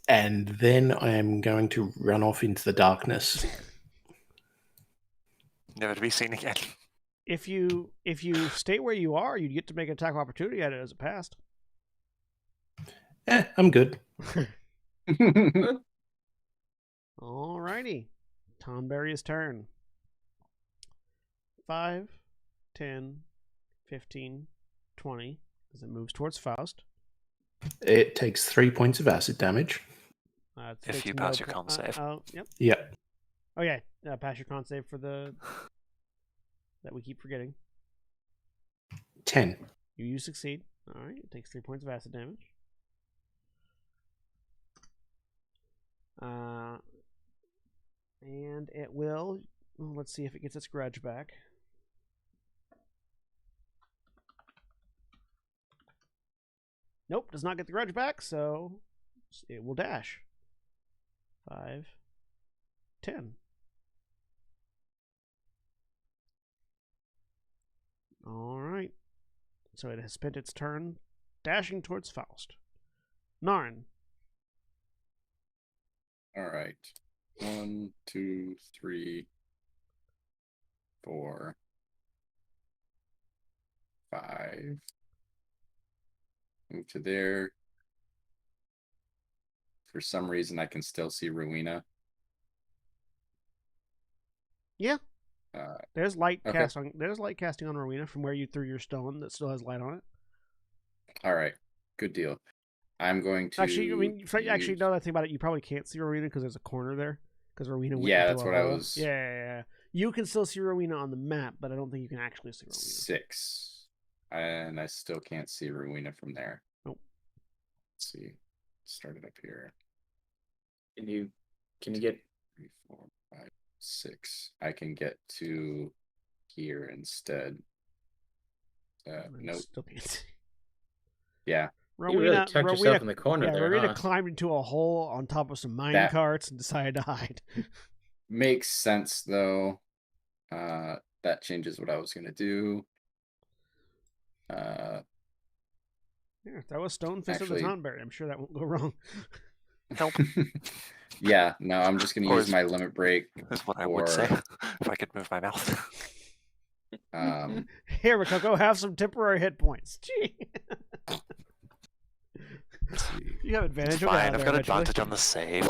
Speaker 4: And then I am going to run off into the darkness.
Speaker 3: Never to be seen again.
Speaker 1: If you stay where you are, you'd get to make an attack of opportunity at it as it passed.
Speaker 4: I'm good.
Speaker 1: All righty. Tonberry's turn. 5, 10, 15, 20, as it moves towards Faust.
Speaker 4: It takes 3 points of acid damage.
Speaker 1: It
Speaker 3: If
Speaker 1: takes
Speaker 3: you
Speaker 1: no
Speaker 3: pass your
Speaker 1: po-
Speaker 3: con save.
Speaker 1: Yep.
Speaker 4: Yep.
Speaker 1: Oh yeah, pass your con save for the that we keep forgetting.
Speaker 4: 10.
Speaker 1: You succeed. All right, it takes 3 points of acid damage. And it will. Let's see if it gets its grudge back. Nope, does not get the grudge back, so it will dash. 5, 10. All right. So it has spent its turn dashing towards Faust. Narn.
Speaker 7: All right. 1, 2, 3, 4, 5. Move to there. For some reason, I can still see Rowena.
Speaker 1: Yeah. There's light
Speaker 7: okay.
Speaker 1: cast on. There's light casting on Rowena from where you threw your stone that still has light on it.
Speaker 7: All right. Good deal. I'm going to.
Speaker 1: Actually, I mean, actually,
Speaker 7: use-
Speaker 1: now that I think about it, you probably can't see Rowena because there's a corner there. Because Rowena went
Speaker 7: Yeah,
Speaker 1: into
Speaker 7: that's
Speaker 1: a
Speaker 7: what I
Speaker 1: hole.
Speaker 7: was-
Speaker 1: Yeah. You can still see Rowena on the map, but I don't think you can actually see Rowena.
Speaker 7: 6. And I still can't see Rowena from there.
Speaker 1: Nope.
Speaker 7: Let's see. Start it up here.
Speaker 2: Can you get
Speaker 7: 3, 4, 5, 6. I can get to here instead.
Speaker 1: I
Speaker 7: Nope.
Speaker 1: Still can't see.
Speaker 7: Yeah.
Speaker 2: you really tucked yourself in the corner there,
Speaker 1: Rowena
Speaker 2: huh?
Speaker 1: climbed into a hole on top of some mine
Speaker 7: That-
Speaker 1: carts and decided to hide.
Speaker 7: Makes sense though. That changes what I was gonna do.
Speaker 1: Yeah, throw a stone fist at the
Speaker 7: Actually-
Speaker 1: Tonberry. I'm sure that won't go wrong.
Speaker 3: Help
Speaker 7: Yeah, no, I'm just gonna
Speaker 3: Or
Speaker 7: use
Speaker 3: is-
Speaker 7: my limit break.
Speaker 3: is what I would say
Speaker 7: Or-
Speaker 3: if I could move my mouth.
Speaker 1: Here, Rococo, have some temporary hit points. Gee.
Speaker 7: Let's see.
Speaker 1: You have advantage.
Speaker 3: It's
Speaker 1: You'll get out
Speaker 3: fine.
Speaker 1: of
Speaker 3: I've
Speaker 1: there
Speaker 3: got
Speaker 1: eventually.
Speaker 3: advantage on the save.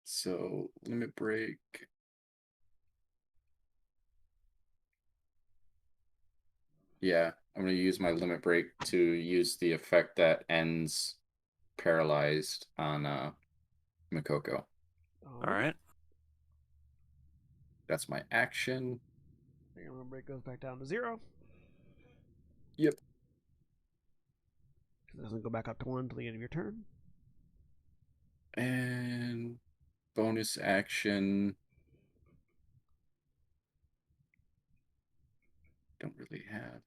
Speaker 7: So limit break. Yeah, I'm gonna use my limit break to use the effect that ends paralyzed on Makoko.
Speaker 3: All right.
Speaker 7: That's my action.
Speaker 1: I'm gonna break goes back down to 0.
Speaker 7: Yep.
Speaker 1: It doesn't go back up to 1 until the end of your turn.
Speaker 7: And bonus action. Don't really have.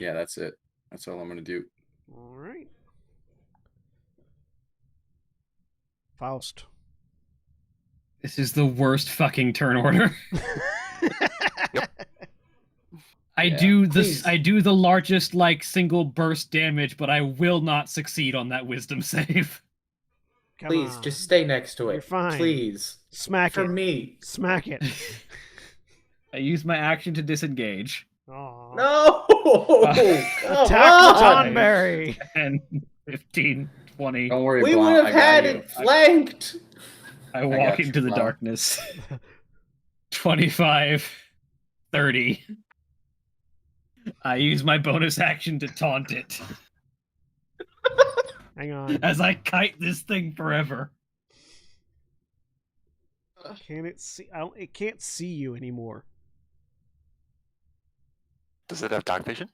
Speaker 7: Yeah, that's it. That's all I'm gonna do.
Speaker 1: All right. Faust.
Speaker 6: This is the worst fucking turn order. I
Speaker 7: Yeah.
Speaker 6: do this.
Speaker 2: Please.
Speaker 6: I do the largest like single burst damage, but I will not succeed on that wisdom save.
Speaker 1: Come
Speaker 2: Please,
Speaker 1: on.
Speaker 2: just stay next to it.
Speaker 1: You're fine.
Speaker 2: Please.
Speaker 1: Smack
Speaker 2: For
Speaker 1: it.
Speaker 2: me.
Speaker 1: Smack it.
Speaker 6: I use my action to disengage.
Speaker 1: Aw.
Speaker 2: No! Come
Speaker 1: Attack
Speaker 2: on!
Speaker 1: the Tonberry.
Speaker 6: 10, 15, 20.
Speaker 7: Don't worry,
Speaker 2: We
Speaker 7: Blanc,
Speaker 2: would
Speaker 7: I
Speaker 2: have
Speaker 7: got
Speaker 2: had
Speaker 7: you.
Speaker 2: it flanked!
Speaker 6: I walk
Speaker 7: got you,
Speaker 6: into the
Speaker 7: Blanc.
Speaker 6: darkness. 25, 30. I use my bonus action to taunt it
Speaker 1: Hang on.
Speaker 6: as I kite this thing forever.
Speaker 1: Can it see? It can't see you anymore.
Speaker 3: Does it have dark vision?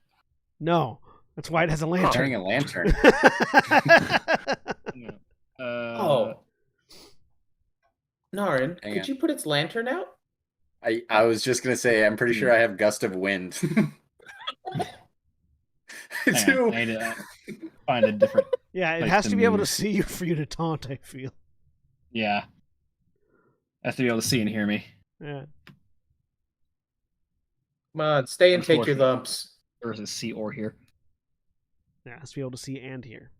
Speaker 1: No. That's why it has a
Speaker 7: Carrying
Speaker 1: lantern.
Speaker 7: a lantern.
Speaker 2: Oh. Narin,
Speaker 7: Hang
Speaker 2: could
Speaker 7: on.
Speaker 2: you put its lantern out?
Speaker 7: I was just gonna say, I'm pretty sure I have gust of wind.
Speaker 6: Hang on, I need to find a different.
Speaker 1: Yeah, it
Speaker 6: Place
Speaker 1: has
Speaker 6: to
Speaker 1: to be able to
Speaker 6: move.
Speaker 1: see you for you to taunt, I feel.
Speaker 6: Yeah. Has to be able to see and hear me.
Speaker 1: Yeah.
Speaker 2: Come on, stay and take your
Speaker 6: Unfortunately.
Speaker 2: lumps.
Speaker 6: Versus see or hear.
Speaker 1: Yeah, it has to be able to see and hear.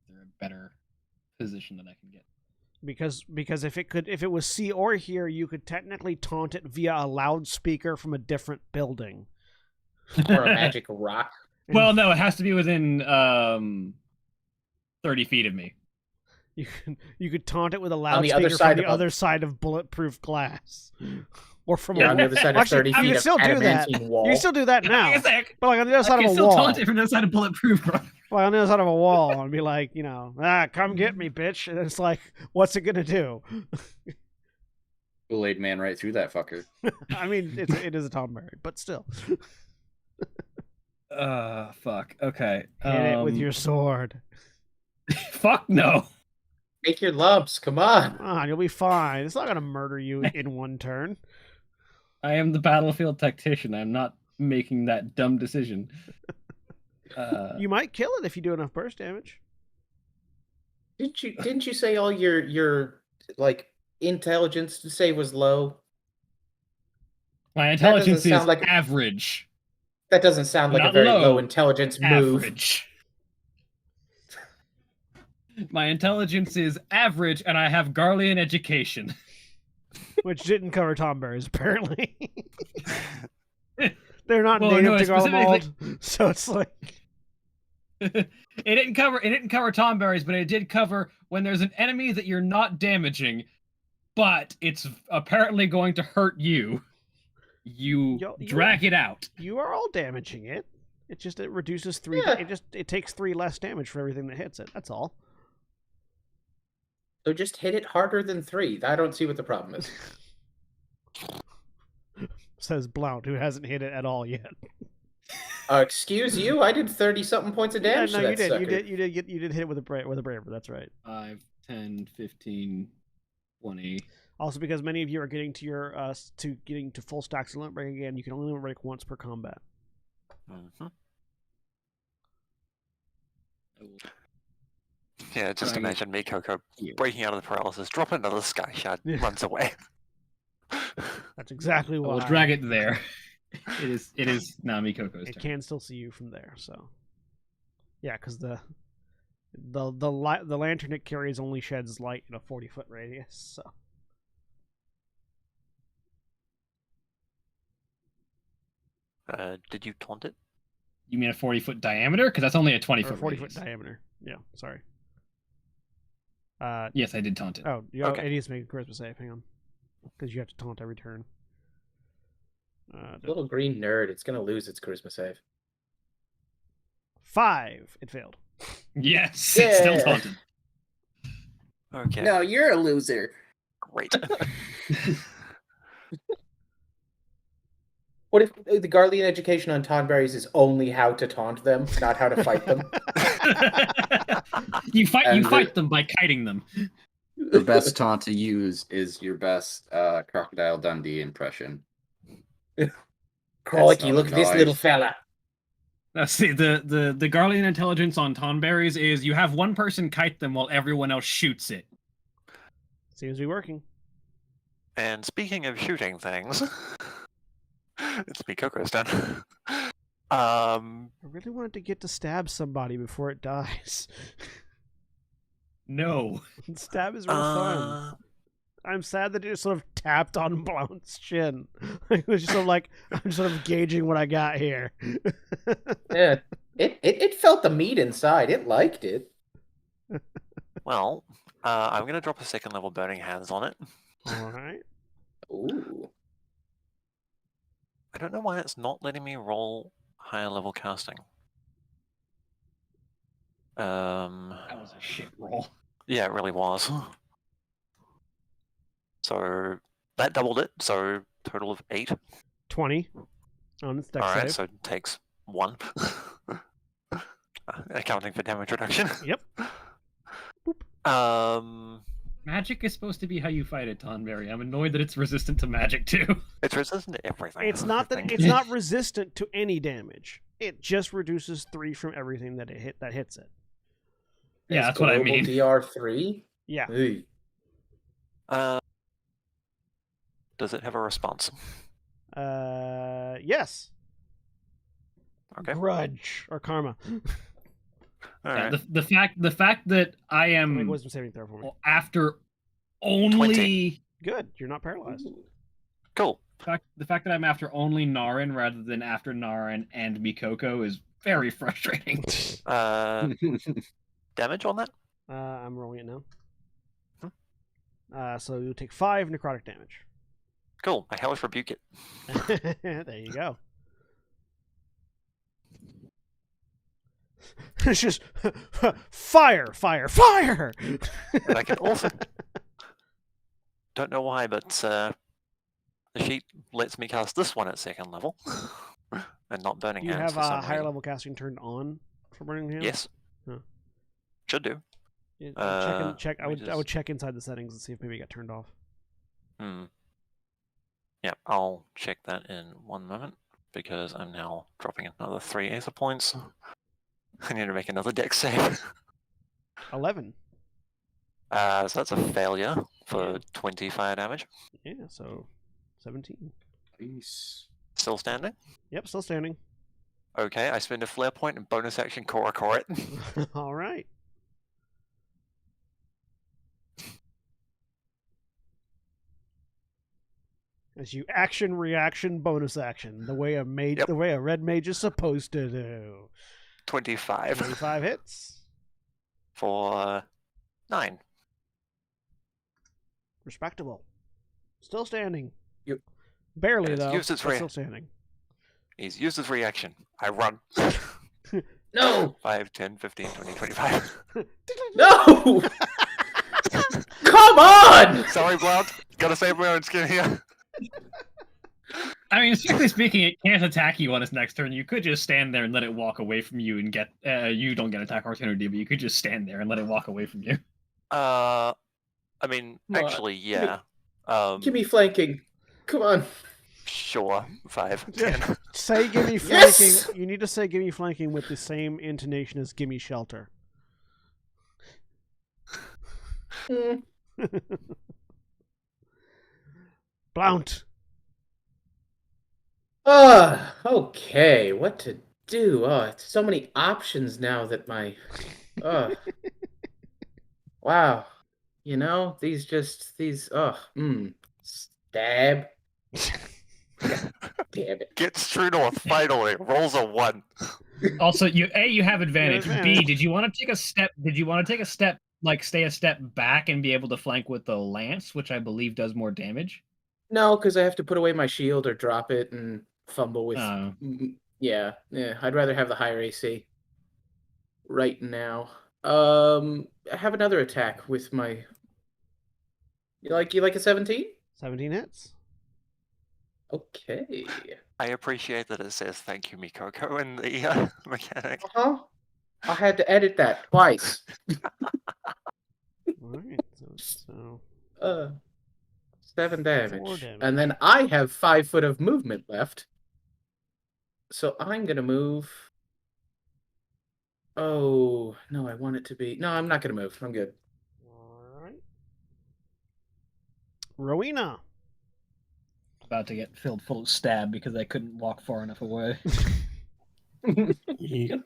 Speaker 6: They're a better position than I can get.
Speaker 1: Because if it was see or hear, you could technically taunt it via a loudspeaker from a different building.
Speaker 2: Or a magic rock.
Speaker 6: Well, no, it has to be within 30 feet of me.
Speaker 1: You could taunt it with a
Speaker 2: On the
Speaker 1: loudspeaker
Speaker 2: other
Speaker 1: from
Speaker 2: side
Speaker 1: the
Speaker 2: of a-
Speaker 1: other side of bulletproof glass, or from
Speaker 2: Yeah,
Speaker 1: a
Speaker 2: on the other side of
Speaker 1: Actually,
Speaker 2: 30
Speaker 1: you
Speaker 2: feet
Speaker 1: can
Speaker 2: of
Speaker 1: still do that.
Speaker 2: adamantine wall.
Speaker 1: You can still do that now,
Speaker 6: Hang a sec.
Speaker 1: but like on the other
Speaker 6: I
Speaker 1: side
Speaker 6: can
Speaker 1: of a
Speaker 6: still
Speaker 1: wall.
Speaker 6: taunt it from the other side of bulletproof, bro.
Speaker 1: Like on the other side of a wall, and be like, come get me, bitch. And it's like, what's it gonna do?
Speaker 7: Kool-Aid man right through that fucker.
Speaker 1: I mean, it is a Tonberry, but still,
Speaker 6: Fuck. Okay.
Speaker 1: hit it with your sword.
Speaker 6: Fuck no.
Speaker 2: Take your lumps, come on.
Speaker 1: Come on, you'll be fine. It's not gonna murder you in one turn.
Speaker 6: I am the battlefield tactician. I'm not making that dumb decision.
Speaker 1: You might kill it if you do enough burst damage.
Speaker 2: Didn't you say all your like intelligence to say was low?
Speaker 6: My intelligence is
Speaker 2: sound like-
Speaker 6: average.
Speaker 2: That doesn't sound like
Speaker 6: Not
Speaker 2: a very
Speaker 6: low,
Speaker 2: low intelligence move.
Speaker 6: Average. My intelligence is average, and I have Garlean education.
Speaker 1: Which didn't cover Tonberries, apparently. They're not
Speaker 6: Well,
Speaker 1: native
Speaker 6: no,
Speaker 1: to
Speaker 6: specifically-
Speaker 1: Garlemald, so it's like
Speaker 6: It didn't cover Tomberries, but it did cover when there's an enemy that you're not damaging, but it's apparently going to hurt you. You drag it out.
Speaker 1: you are all damaging it. It reduces 3.
Speaker 2: Yeah.
Speaker 1: It takes 3 less damage for everything that hits it. That's all.
Speaker 2: So just hit it harder than 3. I don't see what the problem is.
Speaker 1: Says Blount, who hasn't hit it at all yet.
Speaker 2: Excuse you? I did 30-something points of damage
Speaker 1: Yeah,
Speaker 2: to
Speaker 1: no,
Speaker 2: that
Speaker 1: you did.
Speaker 2: sucker.
Speaker 1: You did hit it with a braver. That's right.
Speaker 6: 5, 10, 15, 20.
Speaker 1: Also, because many of you are getting to your getting to full stacks of limit break again, you can only limit break once per combat.
Speaker 3: Mm-hmm. Yeah, just
Speaker 6: Right.
Speaker 3: imagine me, Coco,
Speaker 6: Here.
Speaker 3: breaking out of the paralysis, drop another sky shard,
Speaker 1: Yeah.
Speaker 3: runs away.
Speaker 1: That's exactly
Speaker 6: I
Speaker 1: why.
Speaker 6: will drag it there. It is Nami Coco's
Speaker 1: It
Speaker 6: turn.
Speaker 1: can still see you from there. So, yeah, because the lantern it carries only sheds light in a 40-foot radius. So.
Speaker 3: Did you taunt it?
Speaker 6: You mean a 40-foot diameter? Because that's only a 20-foot
Speaker 1: 40-foot
Speaker 6: radius.
Speaker 1: diameter. Yeah, sorry.
Speaker 6: Yes, I did taunt it.
Speaker 1: Oh,
Speaker 3: Okay.
Speaker 1: it needs to make a charisma save. Hang on, because you have to taunt every turn.
Speaker 2: Little green nerd. It's gonna lose its charisma save.
Speaker 1: 5. It failed.
Speaker 6: Yes, it's still
Speaker 2: Yeah.
Speaker 6: taunted.
Speaker 3: Okay,
Speaker 2: No, you're a loser.
Speaker 3: great.
Speaker 2: What if the Garlean education on Tonberries is only how to taunt them, not how to fight them?
Speaker 6: you
Speaker 7: And
Speaker 6: fight them by kiting them.
Speaker 7: The best taunt to use is your best Crocodile Dundee impression.
Speaker 2: Crikey,
Speaker 7: not
Speaker 2: look at this
Speaker 7: nice.
Speaker 2: little fella.
Speaker 6: Now, see, the Garlean intelligence on Tonberries is you have one person kite them while everyone else shoots it.
Speaker 1: Seems to be working.
Speaker 3: And speaking of shooting things, it's me, Coco's done.
Speaker 1: I really wanted to get to stab somebody before it dies.
Speaker 6: No.
Speaker 1: Stab is real fun. I'm sad that it just sort of tapped on Blount's chin. It was just sort of like, I'm sort of gauging what I got here.
Speaker 2: Yeah, it felt the meat inside. It liked it.
Speaker 3: Well, I'm going to drop a second level Burning Hands on it.
Speaker 1: All right.
Speaker 2: Ooh.
Speaker 3: I don't know why it's not letting me roll higher level casting.
Speaker 6: That was a shit roll.
Speaker 3: Yeah, it really was. So that doubled it, so total of 8.
Speaker 1: 20 on its dex
Speaker 3: Alright,
Speaker 1: save.
Speaker 3: so it takes 1. Accounting for damage reduction.
Speaker 1: Yep.
Speaker 6: Magic is supposed to be how you fight it, Tonberry. I'm annoyed that it's resistant to magic too.
Speaker 3: It's resistant to everything.
Speaker 1: It's not
Speaker 3: I
Speaker 1: that
Speaker 3: think.
Speaker 1: it's not resistant to any damage. It just reduces 3 from everything that hits it.
Speaker 6: Yeah, that's what I mean.
Speaker 2: DR3?
Speaker 1: Yeah.
Speaker 2: Hey.
Speaker 3: Does it have a response?
Speaker 1: Yes.
Speaker 3: Okay.
Speaker 1: Grudge or karma.
Speaker 3: Alright.
Speaker 6: The fact that I
Speaker 1: Make
Speaker 6: am
Speaker 1: wisdom saving throw for me.
Speaker 6: after only
Speaker 3: 20.
Speaker 1: Good. You're not paralyzed.
Speaker 3: Cool.
Speaker 6: the fact that I'm after only Narin rather than after Narin and Mikoko is very frustrating.
Speaker 3: Damage on that?
Speaker 1: I'm rolling it now. So you take 5 necrotic damage.
Speaker 3: Cool. I hellish rebuke it.
Speaker 1: There you go. It's just fire, fire, fire.
Speaker 3: And I can also don't know why, but the sheet lets me cast this one at second level and not burning
Speaker 1: You
Speaker 3: hands
Speaker 1: have
Speaker 3: for some
Speaker 1: a higher
Speaker 3: reason.
Speaker 1: level casting turned on for burning hands.
Speaker 3: Yes.
Speaker 1: Huh.
Speaker 3: Should do.
Speaker 1: Yeah, check. I
Speaker 3: let me
Speaker 1: would
Speaker 3: just-
Speaker 1: check inside the settings and see if maybe it got turned off.
Speaker 3: Yeah, I'll check that in one moment because I'm now dropping another 3 Aether points. I need to make another dex save.
Speaker 1: 11.
Speaker 3: So that's a failure for 20 fire damage.
Speaker 1: Yeah, so 17.
Speaker 7: Nice.
Speaker 3: Still standing.
Speaker 1: Yep, still standing.
Speaker 3: Okay, I spend a flare point and bonus action core it.
Speaker 1: All right. As you action, reaction, bonus action, the way a mage,
Speaker 3: Yep.
Speaker 1: the way a red mage is supposed to do.
Speaker 3: 25
Speaker 1: 25 hits.
Speaker 3: for 9.
Speaker 1: Respectable. Still standing.
Speaker 2: Yep.
Speaker 1: Barely,
Speaker 3: It's
Speaker 1: though.
Speaker 3: used its
Speaker 1: But
Speaker 3: rea-
Speaker 1: still standing.
Speaker 3: He's used his reaction. I run.
Speaker 2: No!
Speaker 3: 5, 10, 15, 20, 25.
Speaker 2: No! Come on!
Speaker 3: Sorry, Blount. Gotta save my own skin here.
Speaker 6: I mean, strictly speaking, it can't attack you on its next turn. You could just stand there and let it walk away from you and get you don't get attack opportunity, but you could just stand there and let it walk away from you.
Speaker 3: I mean,
Speaker 2: What?
Speaker 3: actually, yeah.
Speaker 2: Give me flanking. Come on.
Speaker 3: Sure. 5,
Speaker 1: Yeah.
Speaker 3: 10.
Speaker 1: Say gimme flanking.
Speaker 2: Yes!
Speaker 1: You need to say gimme flanking with the same intonation as gimme shelter.
Speaker 2: Mm.
Speaker 1: Blount.
Speaker 2: Okay. What to do? Oh, it's so many options now that my. Wow. You know, stab. Damn it.
Speaker 3: Gets true north finally. Rolls a 1.
Speaker 6: Also, you have advantage. B,
Speaker 1: advantage.
Speaker 6: did you want to take a step? Did you want to take a step, like stay a step back and be able to flank with the lance, which I believe does more damage?
Speaker 2: No, because I have to put away my shield or drop it and fumble with.
Speaker 6: Oh.
Speaker 2: Yeah. I'd rather have the higher AC. Right now. I have another attack with my. You like a 17?
Speaker 1: 17 hits.
Speaker 2: Okay.
Speaker 3: I appreciate that it says thank you, Mikoko, in the mechanic.
Speaker 2: Uh-huh. I had to edit that twice.
Speaker 1: Alright, so
Speaker 2: 7 damage.
Speaker 1: 4 damage.
Speaker 2: And then I have 5 foot of movement left. So I'm gonna move. Oh, no, I want it to be. No, I'm not gonna move. I'm good.
Speaker 1: Alright. Rowena.
Speaker 6: About to get filled full of stab because I couldn't walk far enough away.
Speaker 4: Yep.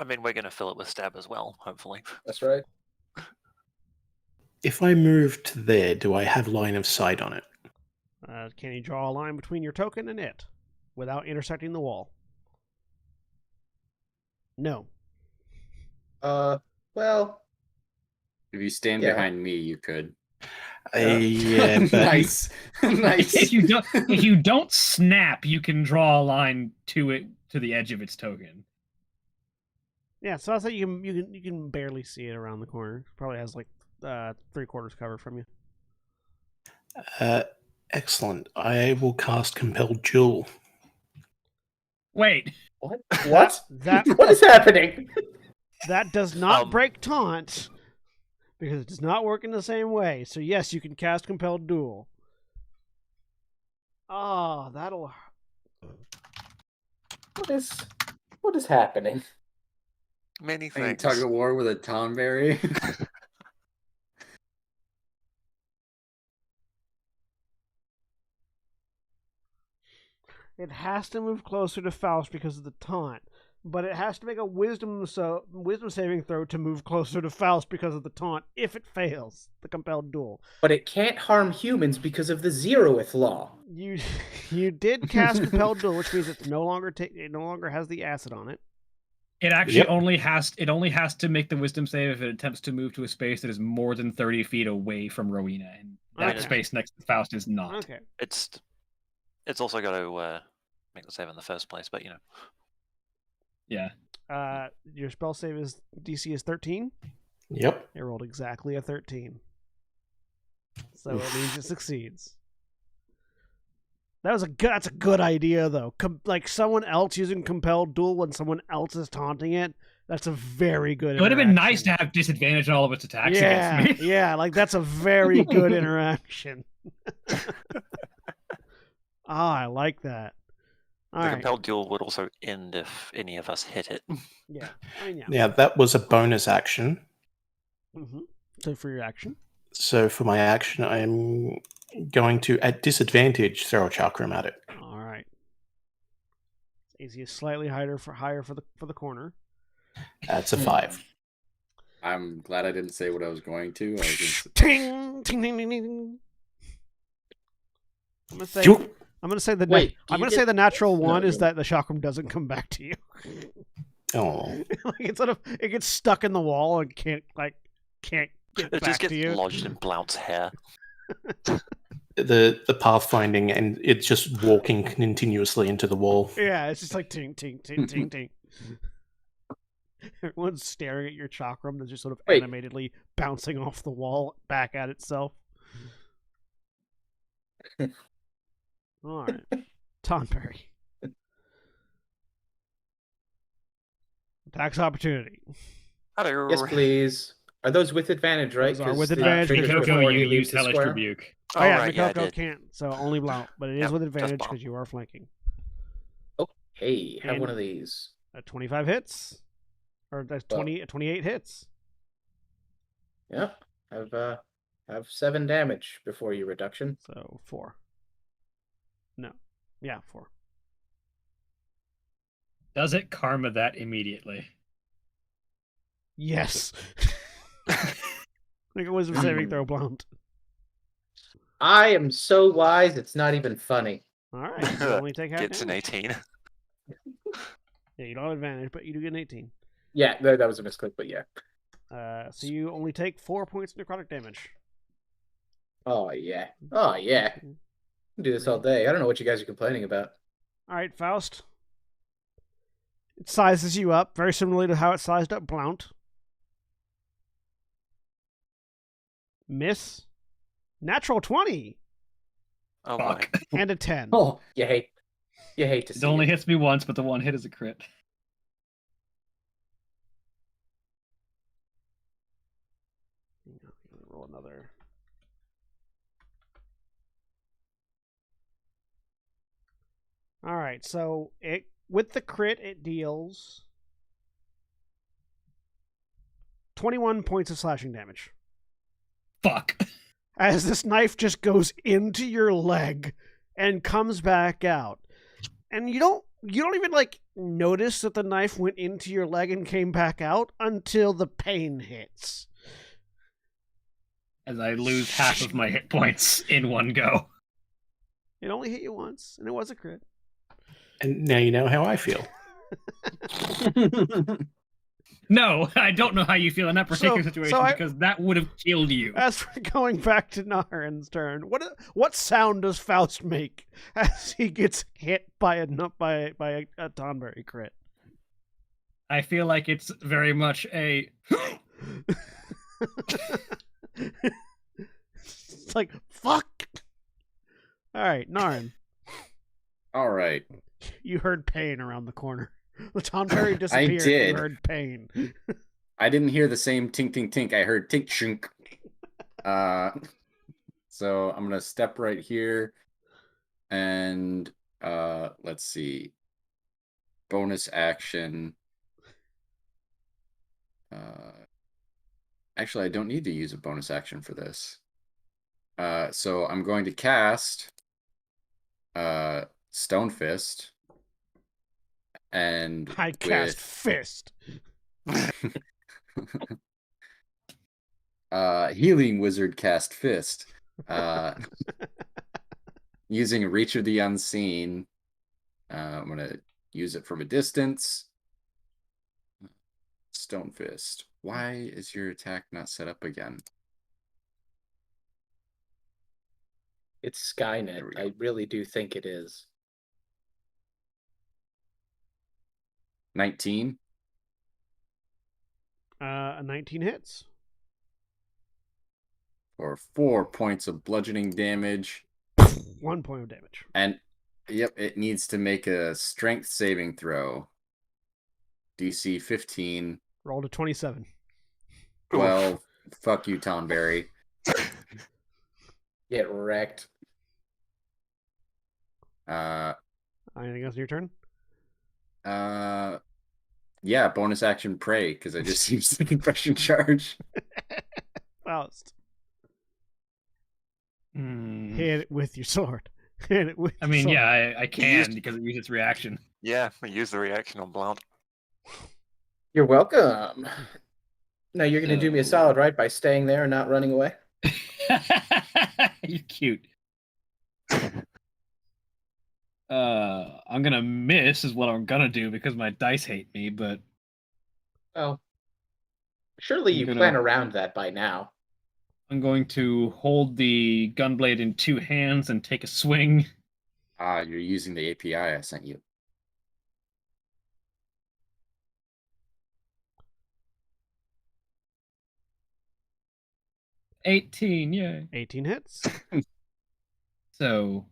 Speaker 3: I mean, we're going to fill it with stab as well, hopefully.
Speaker 2: That's right.
Speaker 4: If I move to there, do I have line of sight on it?
Speaker 1: Can you draw a line between your token and it without intersecting the wall? No.
Speaker 2: Well,
Speaker 7: If you stand
Speaker 2: Yeah.
Speaker 7: behind me, you could.
Speaker 4: Yeah, but
Speaker 7: Nice. Nice.
Speaker 6: If you don't snap, you can draw a line to the edge of its token.
Speaker 1: Yeah, so I'll say you can barely see it around the corner. Probably has like 3/4 cover from you.
Speaker 4: Excellent. I will cast Compel Jewel.
Speaker 6: Wait,
Speaker 2: what? What?
Speaker 1: That
Speaker 2: What is happening?
Speaker 1: that does not
Speaker 3: Um,
Speaker 1: break taunt because it does not work in the same way. So yes, you can cast Compelled Duel. Oh, that'll.
Speaker 2: What is happening?
Speaker 3: Many
Speaker 7: Playing
Speaker 3: things.
Speaker 7: tug of war with a Tonberry.
Speaker 1: It has to move closer to Faust because of the taunt, but it has to make a wisdom saving throw to move closer to Faust because of the taunt. If it fails, the Compelled Duel.
Speaker 2: But it can't harm humans because of the zeroth law.
Speaker 1: You did cast Compelled Duel, which means it no longer has the acid on it.
Speaker 6: it actually
Speaker 4: Yep.
Speaker 6: only has to make the wisdom save if it attempts to move to a space that is more than 30 feet away from Rowena, and that
Speaker 1: Okay.
Speaker 6: space next to Faust is not.
Speaker 1: Okay.
Speaker 3: It's also got to make the save in the first place, but you know.
Speaker 6: Yeah.
Speaker 1: Your spell save DC is 13.
Speaker 4: Yep.
Speaker 1: It rolled exactly a 13. So it means it succeeds. That's a good idea, though. Like someone else using Compelled Duel when someone else is taunting it. That's a very good.
Speaker 6: It would have been nice to
Speaker 1: interaction.
Speaker 6: have disadvantage on all of its attacks
Speaker 1: Yeah,
Speaker 6: against me.
Speaker 1: yeah. Like that's a very good interaction. I like that. All
Speaker 3: The
Speaker 1: right.
Speaker 3: compelled duel would also end if any of us hit it.
Speaker 1: Yeah. I mean, yeah.
Speaker 4: Now, that was a bonus action.
Speaker 1: Mm-hmm. So for your action.
Speaker 4: So for my action, I'm going to, at disadvantage, throw a chakram at it.
Speaker 1: All right. AC is slightly higher for the corner.
Speaker 4: That's a 5.
Speaker 7: I'm glad I didn't say what I was going to. I was just...
Speaker 1: Ting, ting, ting, ting, ting. I'm gonna say.
Speaker 4: Phew.
Speaker 1: I'm gonna say the.
Speaker 2: Wait,
Speaker 1: I'm
Speaker 2: do you
Speaker 1: gonna say
Speaker 2: get-
Speaker 1: the natural one
Speaker 2: No,
Speaker 1: is
Speaker 2: no.
Speaker 1: that the chakram doesn't come back to you.
Speaker 4: Oh,
Speaker 1: Like it gets stuck in the wall and can't get
Speaker 3: It
Speaker 1: back
Speaker 3: just
Speaker 1: to
Speaker 3: gets
Speaker 1: you.
Speaker 3: lodged in Blount's hair.
Speaker 4: the pathfinding, and it's just walking continuously into the wall.
Speaker 1: Yeah, it's just like ting ting ting ting ting. Everyone's staring at your chakram that's just sort of
Speaker 2: Wait.
Speaker 1: animatedly bouncing off the wall back at itself. All right, Tonberry. Tax opportunity.
Speaker 3: Hello.
Speaker 2: Yes, please. Are those with advantage, right?
Speaker 1: Those are with
Speaker 2: 'Cause the
Speaker 1: advantage
Speaker 2: triggers
Speaker 1: because
Speaker 6: Mikoko,
Speaker 2: before
Speaker 6: you
Speaker 2: he leaves
Speaker 6: used
Speaker 2: the
Speaker 6: Hellish
Speaker 2: square.
Speaker 6: Rebuke.
Speaker 1: Oh, yeah,
Speaker 3: right, yeah, I
Speaker 1: Mikoko
Speaker 3: did.
Speaker 1: can't, so only Blount, but it is
Speaker 3: Yep,
Speaker 1: with
Speaker 3: just
Speaker 1: advantage
Speaker 3: Blount.
Speaker 1: because you are flanking.
Speaker 2: Hey, have one
Speaker 1: And-
Speaker 2: of these.
Speaker 1: 25 hits, or that's 28 hits.
Speaker 2: Yep. Have 7 damage before your reduction.
Speaker 1: So 4. No, yeah, 4.
Speaker 6: Does it karma that immediately?
Speaker 1: Yes. Make a wisdom saving throw, Blount.
Speaker 2: I am so wise, it's not even funny.
Speaker 1: All right, you only take half
Speaker 3: Gets an
Speaker 1: damage.
Speaker 3: 18.
Speaker 1: Yeah, you don't have advantage, but you do get an 18.
Speaker 2: Yeah, that was a misclick, but yeah.
Speaker 1: So you only take 4 points of necrotic damage.
Speaker 2: Oh, yeah. Oh, yeah. I can do this all day. I don't know what you guys are complaining about.
Speaker 1: All right, Faust. It sizes you up very similarly to how it sized up Blount. Miss. Natural 20.
Speaker 3: Oh
Speaker 6: Fuck.
Speaker 3: boy.
Speaker 1: And a 10.
Speaker 2: Oh, you hate to
Speaker 6: It
Speaker 2: see
Speaker 6: only
Speaker 2: it.
Speaker 6: hits me once, but the one hit is a crit.
Speaker 1: Roll another. All right, so with the crit, it deals 21 points of slashing damage.
Speaker 6: Fuck.
Speaker 1: As this knife just goes into your leg and comes back out. And you don't even like notice that the knife went into your leg and came back out until the pain hits.
Speaker 6: As I lose half of my hit points in one go.
Speaker 1: It only hit you once, and it was a crit.
Speaker 4: And now you know how I feel.
Speaker 6: No, I don't know how you feel in that particular situation because that would have killed you.
Speaker 1: As for going back to Naren's turn, what sound does Faust make as he gets hit by a Tonberry crit?
Speaker 6: I feel like it's very much a.
Speaker 1: It's like fuck. All right, Naren.
Speaker 7: All right.
Speaker 1: You heard pain around the corner. The Tonberry disappeared.
Speaker 7: I did.
Speaker 1: You heard pain.
Speaker 7: I didn't hear the same tink tink tink. I heard tink shunk. So I'm gonna step right here, and let's see. Bonus action. Actually, I don't need to use a bonus action for this. So I'm going to cast Stone Fist. And
Speaker 1: I cast Fist.
Speaker 7: Healing Wizard cast Fist. Using Reach of the Unseen. I'm going to use it from a distance. Stone Fist. Why is your attack not set up again?
Speaker 2: It's Skynet. I really do think it is.
Speaker 7: 19.
Speaker 1: A 19 hits.
Speaker 7: For 4 points of bludgeoning damage.
Speaker 1: 1 point of damage.
Speaker 7: And, yep, it needs to make a strength saving throw. DC 15.
Speaker 1: Rolled a 27.
Speaker 7: Well, fuck you, Tonberry.
Speaker 2: Get wrecked.
Speaker 1: Anything else in your turn?
Speaker 7: Yeah, bonus action pray, because I just used the compression charge.
Speaker 1: Faust.
Speaker 6: Hmm.
Speaker 1: Hit it with your sword. Hit it with
Speaker 6: I mean,
Speaker 1: your
Speaker 6: yeah,
Speaker 1: sword.
Speaker 6: I can because it used its reaction.
Speaker 3: Yeah, I used the reaction on Blount.
Speaker 2: You're welcome. Now you're going to do me a solid, right, by staying there and not running away?
Speaker 6: You're cute. I'm gonna miss is what I'm gonna do because my dice hate me, but
Speaker 2: Oh. Surely you plan around that by now.
Speaker 6: I'm going to hold the gunblade in two hands and take a swing.
Speaker 7: You're using the API I sent you.
Speaker 6: Yay.
Speaker 1: 18 hits.
Speaker 6: So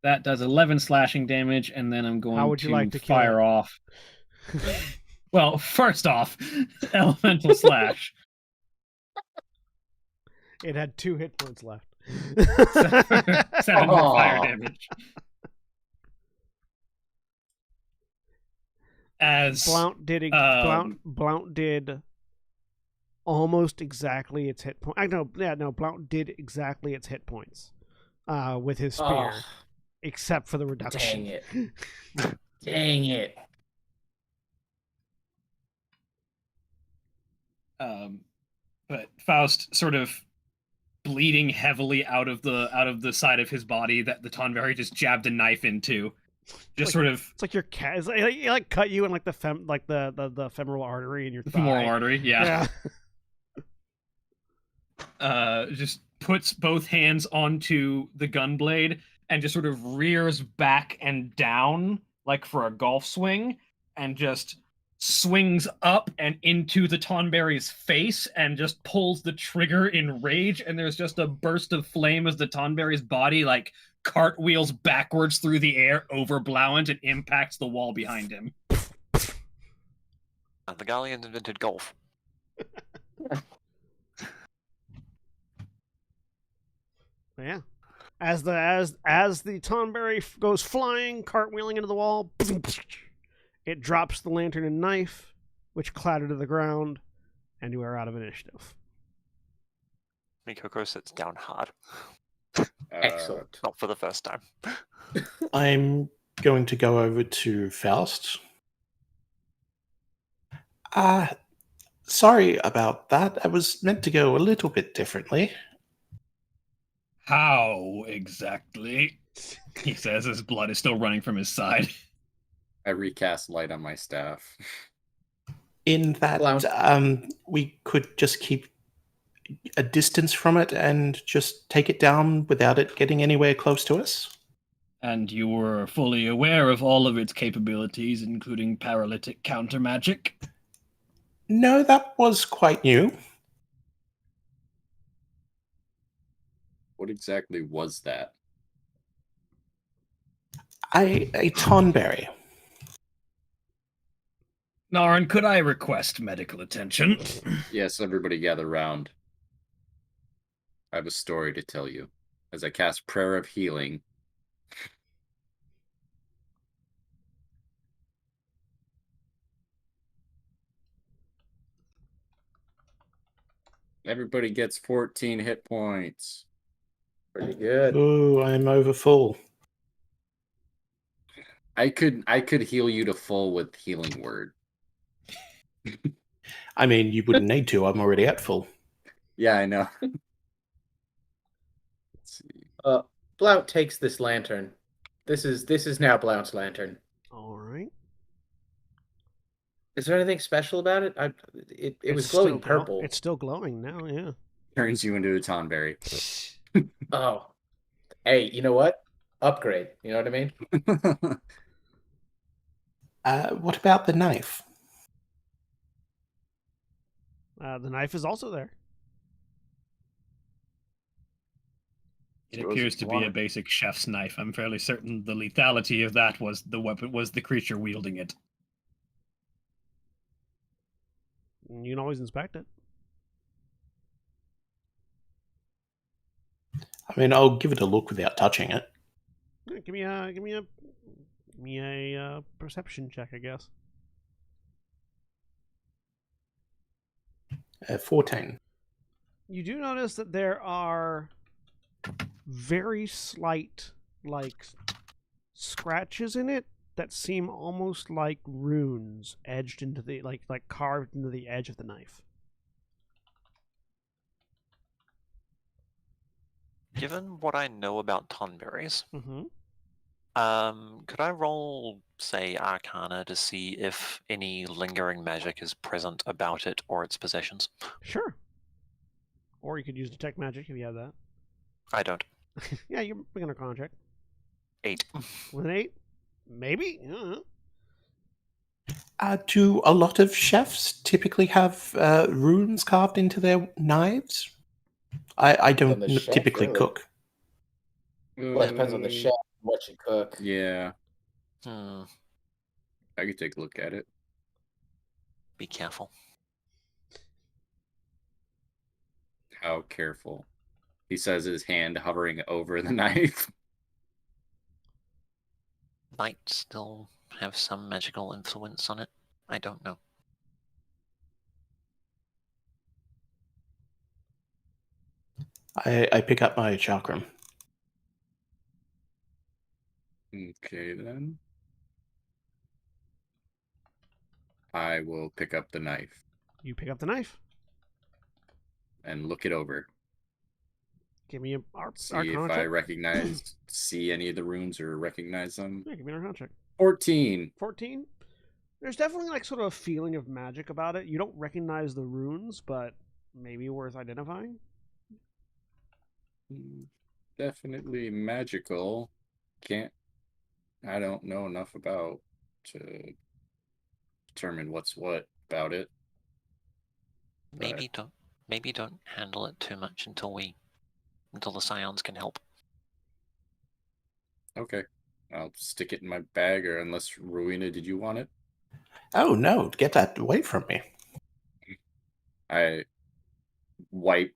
Speaker 6: that does 11 slashing damage, and then I'm going
Speaker 1: How would you like to kill
Speaker 6: fire
Speaker 1: it?
Speaker 6: off. Well, first off, elemental slash.
Speaker 1: It had 2 hit points left.
Speaker 6: 7 more fire
Speaker 2: Aw.
Speaker 6: damage. As
Speaker 1: Blount did Blount did almost exactly its hit point. Blount did exactly its hit points with his spear,
Speaker 2: Oh,
Speaker 1: except for the reduction.
Speaker 2: dang it. Dang it.
Speaker 6: But Faust sort of bleeding heavily out of the side of his body that the Tonberry just jabbed a knife into. Just
Speaker 1: like,
Speaker 6: sort of
Speaker 1: it's like your cat. It's like cut you in like the femoral artery in your thigh.
Speaker 6: femoral artery, yeah.
Speaker 1: Yeah.
Speaker 6: Just puts both hands onto the gunblade and just sort of rears back and down like for a golf swing and just swings up and into the Tonberry's face and just pulls the trigger in rage, and there's just a burst of flame as the Tonberry's body like cartwheels backwards through the air over Blauant and impacts the wall behind him.
Speaker 3: The Galleons invented golf.
Speaker 1: Yeah. As the Tonberry goes flying, cartwheeling into the wall, it drops the lantern and knife, which clatter to the ground, and you are out of initiative.
Speaker 3: Mikoko sits down hard.
Speaker 2: Excellent.
Speaker 3: Not for the first time.
Speaker 4: I'm going to go over to Faust. Sorry about that. I was meant to go a little bit differently.
Speaker 6: How exactly? He says his blood is still running from his side.
Speaker 7: I recast light on my staff.
Speaker 4: In that we could just keep a distance from it and just take it down without it getting anywhere close to us.
Speaker 6: And you were fully aware of all of its capabilities, including paralytic counter magic?
Speaker 4: No, that was quite new.
Speaker 7: What exactly was that?
Speaker 4: A Tonberry.
Speaker 6: Narn, could I request medical attention?
Speaker 7: Yes, everybody gather round. I have a story to tell you. As I cast Prayer of Healing. Everybody gets 14 hit points.
Speaker 2: Pretty good.
Speaker 4: Ooh, I'm over full.
Speaker 7: I could heal you to full with Healing Word.
Speaker 4: I mean, you wouldn't need to. I'm already at full.
Speaker 7: Yeah, I know. Let's see.
Speaker 2: Blount takes this lantern. This is now Blount's lantern.
Speaker 1: All right.
Speaker 2: Is there anything special about it? It was
Speaker 1: It's
Speaker 2: glowing
Speaker 1: still
Speaker 2: purple.
Speaker 1: It's still glowing now, yeah.
Speaker 7: Turns you into a Tonberry.
Speaker 2: Oh. Hey, you know what? Upgrade. You know what I mean?
Speaker 4: What about the knife?
Speaker 1: The knife is also there.
Speaker 6: It appears to be a basic chef's knife. I'm fairly certain the lethality of that was the weapon, was the creature wielding it.
Speaker 1: You can always inspect it.
Speaker 4: I mean, I'll give it a look without touching it.
Speaker 1: Yeah, give me a perception check, I guess.
Speaker 4: 14.
Speaker 1: You do notice that there are very slight, like, scratches in it that seem almost like runes edged into the like carved into the edge of the knife.
Speaker 3: Given what I know about Tonberries,
Speaker 1: Mm-hmm.
Speaker 3: could I roll, say, Arcana to see if any lingering magic is present about it or its possessions?
Speaker 1: Sure. Or you could use detect magic if you have that.
Speaker 3: I don't.
Speaker 1: Yeah, you're making a contract.
Speaker 3: 8.
Speaker 1: With an 8? Maybe? I don't know.
Speaker 4: Do a lot of chefs typically have runes carved into their knives? I don't
Speaker 2: the chef,
Speaker 4: typically
Speaker 2: really.
Speaker 4: cook.
Speaker 2: Well, it depends on the chef and what you cook.
Speaker 7: Yeah,
Speaker 3: Hmm.
Speaker 7: I could take a look at it.
Speaker 3: Be careful.
Speaker 7: How careful? He says, his hand hovering over the knife.
Speaker 3: Might still have some magical influence on it. I don't know.
Speaker 4: I pick up my chakram.
Speaker 7: Okay, then. I will pick up the knife
Speaker 1: You pick up the knife.
Speaker 7: and look it over.
Speaker 1: Give me a
Speaker 7: See
Speaker 1: Arcana
Speaker 7: if I
Speaker 1: check.
Speaker 7: see any of the runes or recognize them.
Speaker 1: Yeah, give me an Arcana check.
Speaker 7: 14.
Speaker 1: 14. There's definitely like sort of a feeling of magic about it. You don't recognize the runes, but maybe worth identifying.
Speaker 7: Definitely magical. I don't know enough about to determine what's what about it.
Speaker 3: Maybe don't handle it too much until the scions can help.
Speaker 7: Okay. I'll stick it in my bag, or unless Rowena, did you want it?
Speaker 4: Oh no, get that away from me.
Speaker 7: I wipe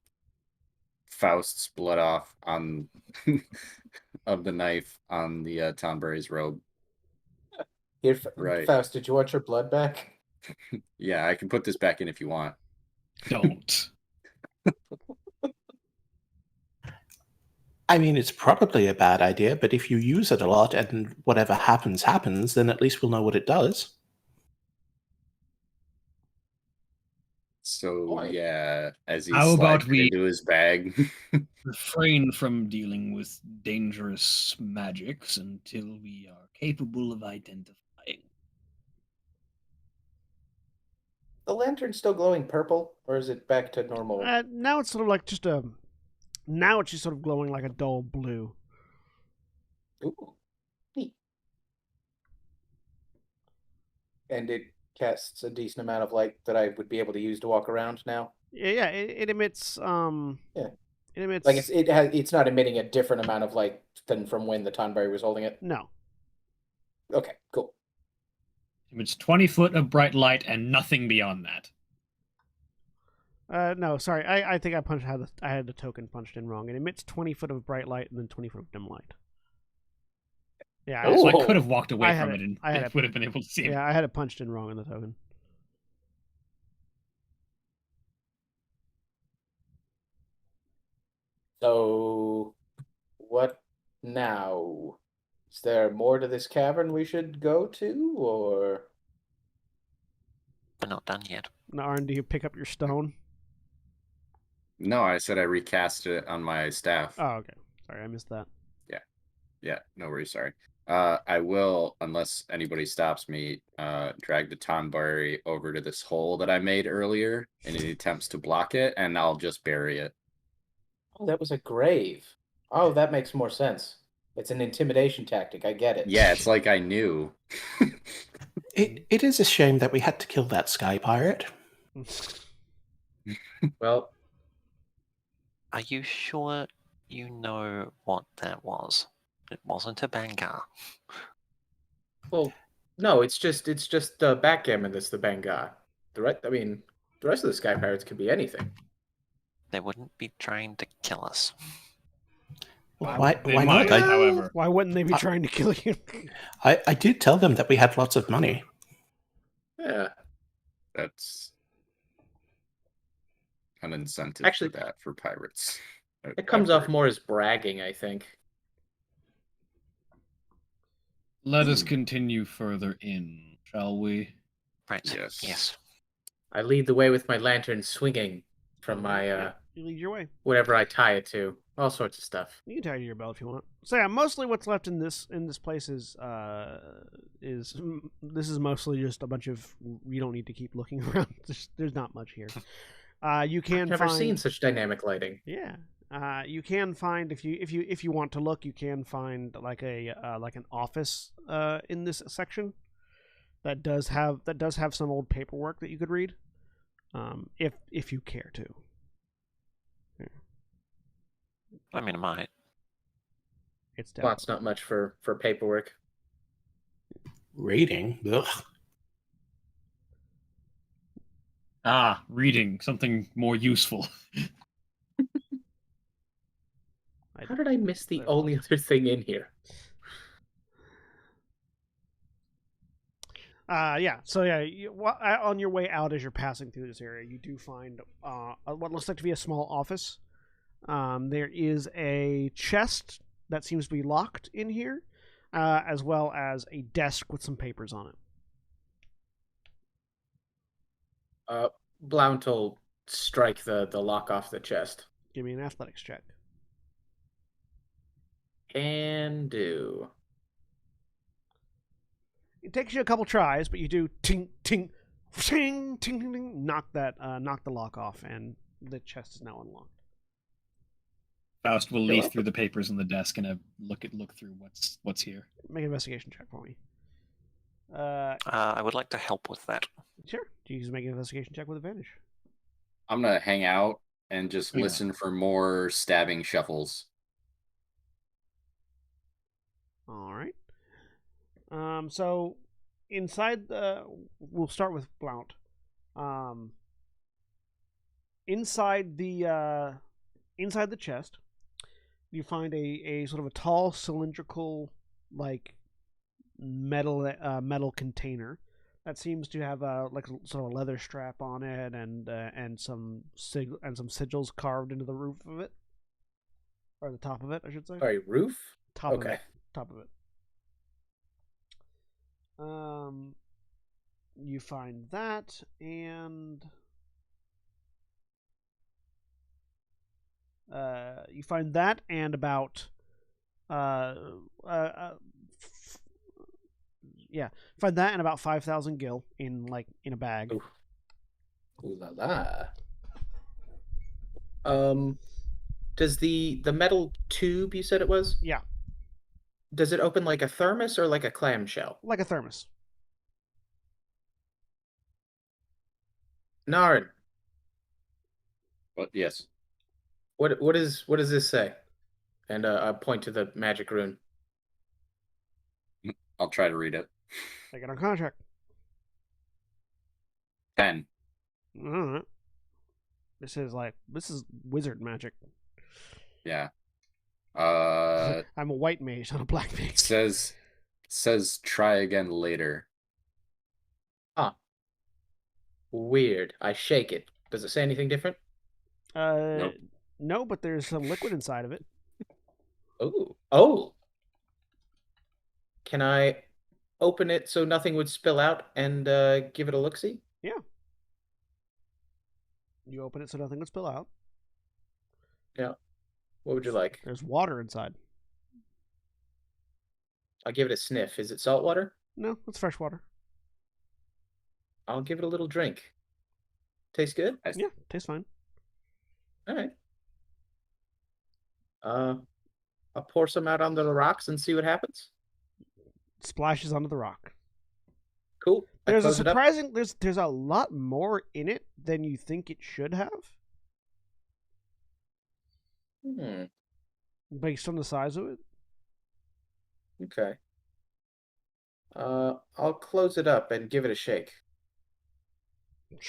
Speaker 7: Faust's blood off on of the knife on the Tonberry's robe.
Speaker 2: Here,
Speaker 7: Right.
Speaker 2: Faust, did you want your blood back?
Speaker 7: Yeah, I can put this back in if you want.
Speaker 6: Don't.
Speaker 4: I mean, it's probably a bad idea, but if you use it a lot and whatever happens, happens, then at least we'll know what it does.
Speaker 7: So
Speaker 2: Why?
Speaker 7: yeah, as he
Speaker 6: How about
Speaker 7: slides
Speaker 6: we-
Speaker 7: into his bag.
Speaker 6: Refrain from dealing with dangerous magics until we are capable of identifying.
Speaker 2: The lantern's still glowing purple, or is it back to normal?
Speaker 1: Now it's sort of like just a. Now it's just sort of glowing like a dull blue.
Speaker 2: Ooh, neat. And it casts a decent amount of light that I would be able to use to walk around now.
Speaker 1: Yeah, it emits.
Speaker 2: Yeah.
Speaker 1: It emits.
Speaker 2: Like it's not emitting a different amount of light than from when the Tonberry was holding it.
Speaker 1: No.
Speaker 2: Okay, cool.
Speaker 6: It's 20 foot of bright light and nothing beyond that.
Speaker 1: No, sorry. I think I had the token punched in wrong. It emits 20 foot of bright light and then 20 foot of dim light. Yeah,
Speaker 6: So
Speaker 2: Oh.
Speaker 6: I could have walked away
Speaker 1: I had
Speaker 6: from
Speaker 1: it-
Speaker 6: it and
Speaker 1: I had it.
Speaker 6: would have been able to see it.
Speaker 1: yeah, I had it punched in wrong in the token.
Speaker 2: So, what now? Is there more to this cavern we should go to, or?
Speaker 3: We're not done yet.
Speaker 1: Now, Arn, do you pick up your stone?
Speaker 7: No, I said I recast it on my staff.
Speaker 1: Oh, okay. Sorry, I missed that.
Speaker 7: Yeah, no worries, sorry. I will, unless anybody stops me, drag the Tonberry over to this hole that I made earlier, and it attempts to block it, and I'll just bury it.
Speaker 2: Oh, that was a grave. Oh, that makes more sense. It's an intimidation tactic. I get it.
Speaker 7: Yeah, it's like I knew.
Speaker 4: It is a shame that we had to kill that sky pirate.
Speaker 2: Well,
Speaker 3: Are you sure you know what that was? It wasn't a Bangar.
Speaker 2: well, no. It's just the backgammon that's the Benga. The rest of the Sky Pirates could be anything.
Speaker 3: They wouldn't be trying to kill us.
Speaker 4: Well,
Speaker 1: Why
Speaker 6: They
Speaker 4: why
Speaker 6: might,
Speaker 4: not?
Speaker 6: however.
Speaker 1: Why wouldn't they be trying to kill you?
Speaker 4: I did tell them that we had lots of money.
Speaker 2: Yeah.
Speaker 7: That's an incentive
Speaker 2: Actually,
Speaker 7: for that for pirates.
Speaker 2: It comes
Speaker 7: I've
Speaker 2: off more as bragging, I think.
Speaker 6: Let us continue further in, shall we?
Speaker 3: Right.
Speaker 7: Yes.
Speaker 3: Yes.
Speaker 2: I lead the way with my lantern swinging from my
Speaker 1: You lead your way.
Speaker 2: whatever I tie it to. All sorts of stuff.
Speaker 1: You can tie it to your belt if you want. So yeah, mostly what's left in this place is this is mostly just a bunch of, you don't need to keep looking around. There's not much here. You can
Speaker 2: I've never
Speaker 1: find,
Speaker 2: seen such dynamic lighting.
Speaker 1: Yeah. You can find, if you want to look, you can find like an office in this section that does have some old paperwork that you could read, if you care to.
Speaker 3: I mean, I might.
Speaker 1: It's
Speaker 2: Well,
Speaker 1: down.
Speaker 2: it's not much for paperwork.
Speaker 4: Rating? Ugh.
Speaker 6: Ah, reading. Something more useful.
Speaker 2: How did I miss the only other thing in here?
Speaker 1: Yeah. So yeah, on your way out as you're passing through this area, you do find what looks like to be a small office. There is a chest that seems to be locked in here, as well as a desk with some papers on it.
Speaker 2: Blount will strike the lock off the chest.
Speaker 1: Give me an athletics check.
Speaker 2: Can do.
Speaker 1: It takes you a couple tries, but you do ting ting ting ting ting, ting knock the lock off, and the chest is now unlocked.
Speaker 6: Faust will
Speaker 2: You're
Speaker 6: leaf
Speaker 2: welcome.
Speaker 6: through the papers on the desk and look through what's here.
Speaker 1: Make an investigation check for me.
Speaker 3: I would like to help with that.
Speaker 1: Sure. You can make an investigation check with advantage.
Speaker 7: I'm gonna hang out and just
Speaker 6: Yeah.
Speaker 7: listen for more stabbing shuffles.
Speaker 1: All right. So inside we'll start with Blount. Inside the chest, you find a sort of a tall cylindrical like metal container that seems to have like a sort of a leather strap on it and some sigils carved into the roof of it, or the top of it, I should say.
Speaker 2: Sorry, roof?
Speaker 1: Top of
Speaker 2: Okay.
Speaker 1: it. Top of it. You find that, and about find that and about 5,000 gil in a bag.
Speaker 2: Ooh. Ooh la la. Does the metal tube you said it was?
Speaker 1: Yeah,
Speaker 2: Does it open like a thermos or like a clamshell?
Speaker 1: like a thermos.
Speaker 2: Nard,
Speaker 7: But yes,
Speaker 2: what does this say? And I point to the magic rune.
Speaker 7: I'll try to read it.
Speaker 1: Make it on contract.
Speaker 7: 10.
Speaker 1: All right. This is wizard magic.
Speaker 7: Yeah.
Speaker 1: I'm a white mage, not a black mage.
Speaker 7: Says try again later.
Speaker 2: Huh. Weird. I shake it. Does it say anything different?
Speaker 7: Nope.
Speaker 1: No, but there's some liquid inside of it.
Speaker 2: Oh. Can I open it so nothing would spill out and give it a look-see?
Speaker 1: Yeah. You open it so nothing would spill out.
Speaker 2: Yeah. What would you like?
Speaker 1: There's water inside.
Speaker 2: I'll give it a sniff. Is it salt water?
Speaker 1: No, it's fresh water.
Speaker 2: I'll give it a little drink. Tastes good?
Speaker 1: Yeah, tastes fine.
Speaker 2: All right. I'll pour some out onto the rocks and see what happens.
Speaker 1: Splashes onto the rock.
Speaker 2: Cool. I
Speaker 1: There's a
Speaker 2: close it up.
Speaker 1: surprising. There's a lot more in it than you think it should have, based on the size of it.
Speaker 2: Okay. I'll close it up and give it a shake.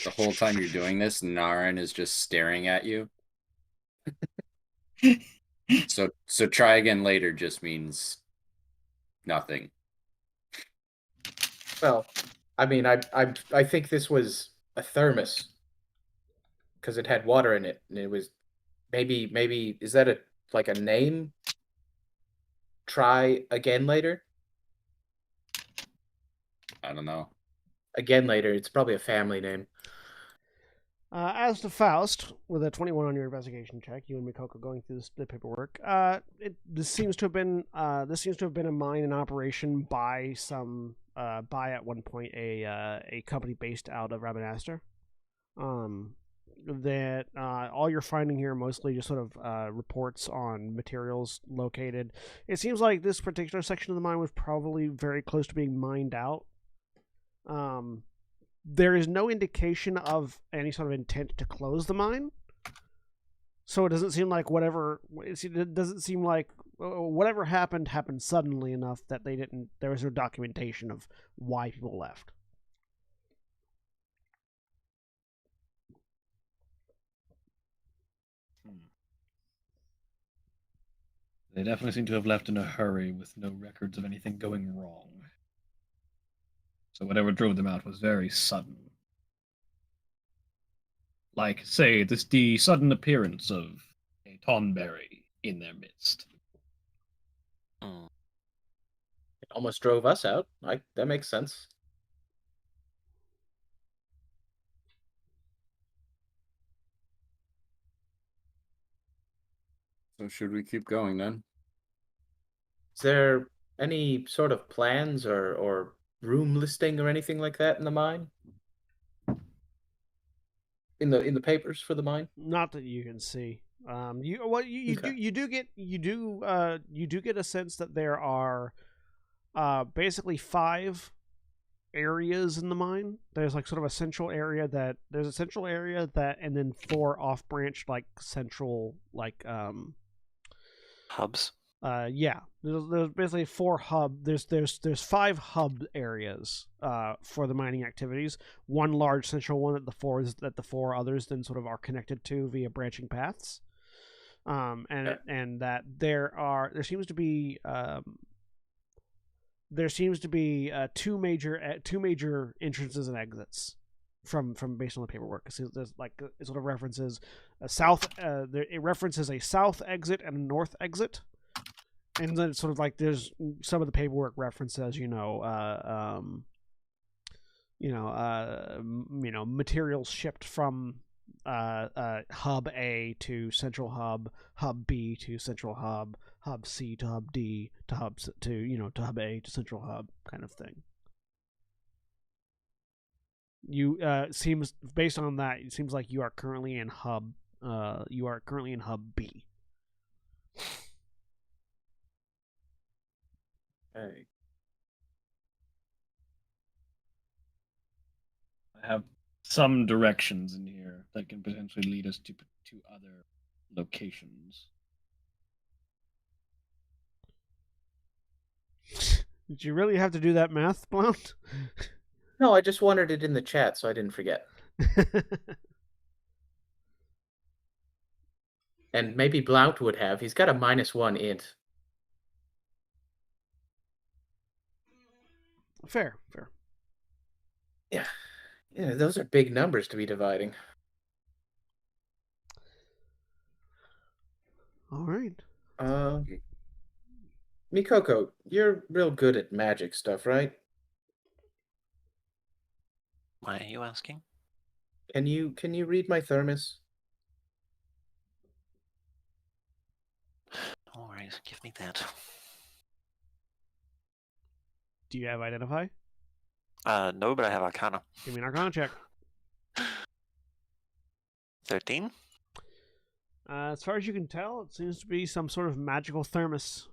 Speaker 7: The whole time you're doing this, Naren is just staring at you. So try again later just means nothing.
Speaker 2: Well, I mean, I think this was a thermos because it had water in it, and it was maybe is that a name? Try again later.
Speaker 7: I don't know.
Speaker 2: Again later. It's probably a family name.
Speaker 1: As to Faust, with a 21 on your investigation check, you and Mikoko going through the paperwork. This seems to have been a mine in operation by at one point a company based out of Rabanastre. That all you're finding here mostly just sort of reports on materials located. It seems like this particular section of the mine was probably very close to being mined out. There is no indication of any sort of intent to close the mine, so it doesn't seem like whatever happened suddenly enough that there was no documentation of why people left.
Speaker 6: They definitely seem to have left in a hurry with no records of anything going wrong. So whatever drove them out was very sudden. Like, say, the sudden appearance of a Tonberry in their midst.
Speaker 2: It almost drove us out. That makes sense.
Speaker 7: So should we keep going then?
Speaker 2: Is there any sort of plans or room listing or anything like that in the mine? In the papers for the mine?
Speaker 1: Not that you can see. You do get a sense that there are basically 5 areas in the mine. There's like sort of a central area that and then 4 off branch like central like
Speaker 3: Hubs.
Speaker 1: yeah, there's basically 4 hub. There's 5 hub areas for the mining activities. One large central one that the 4 others then sort of are connected to via branching paths. And that there seems to be 2 major entrances and exits from based on the paperwork. There's like it sort of references a south. It references a south exit and a north exit. And then it's sort of like there's some of the paperwork references, materials shipped from hub A to central hub B to central hub C to hub D to hub to A to central hub kind of thing. Seems based on that, it seems like you are currently in hub B.
Speaker 2: Hey.
Speaker 6: I have some directions in here that can potentially lead us to other locations.
Speaker 1: Did you really have to do that math, Blount?
Speaker 2: No, I just wanted it in the chat so I didn't forget. And maybe Blount would have. He's got a -1 int.
Speaker 1: Fair.
Speaker 2: Yeah, those are big numbers to be dividing.
Speaker 1: All right.
Speaker 2: Mikoko, you're real good at magic stuff, right?
Speaker 3: Why are you asking?
Speaker 2: Can you read my thermos?
Speaker 3: All right, give me that.
Speaker 1: Do you have Identify?
Speaker 3: No, but I have Arcana.
Speaker 1: Give me an Arcana check.
Speaker 3: 13.
Speaker 1: As far as you can tell, it seems to be some sort of magical thermos.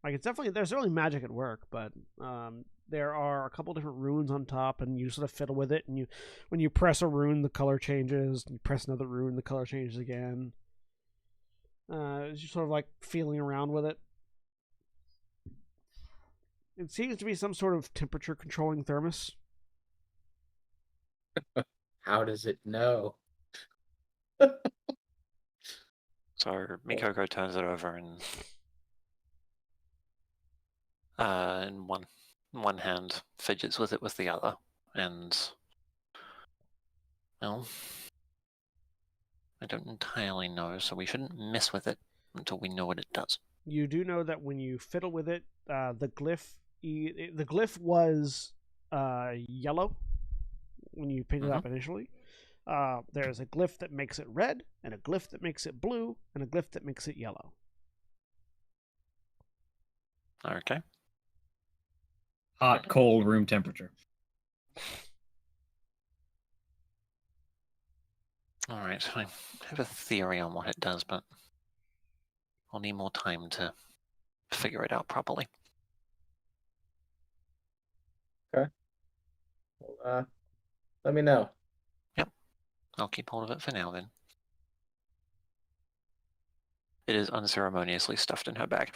Speaker 1: Like there's certainly magic at work, but there are a couple different runes on top, and you sort of fiddle with it. And when you press a rune, the color changes. You press another rune, the color changes again. It's just sort of like feeling around with it. It seems to be some sort of temperature controlling thermos.
Speaker 2: How does it know?
Speaker 3: So Mikoko turns it over and in one hand fidgets with it with the other, and well, I don't entirely know, so we shouldn't mess with it until we know what it does.
Speaker 1: You do know that when you fiddle with it, the glyph was yellow when you picked it up initially. There's a glyph that makes it red, and a glyph that makes it blue, and a glyph that makes it yellow.
Speaker 3: Okay.
Speaker 6: Hot, cold, room temperature.
Speaker 3: All right. I have a theory on what it does, but I'll need more time to figure it out properly.
Speaker 2: Okay. Well, let me know.
Speaker 3: I'll keep hold of it for now, then. It is unceremoniously stuffed in her bag.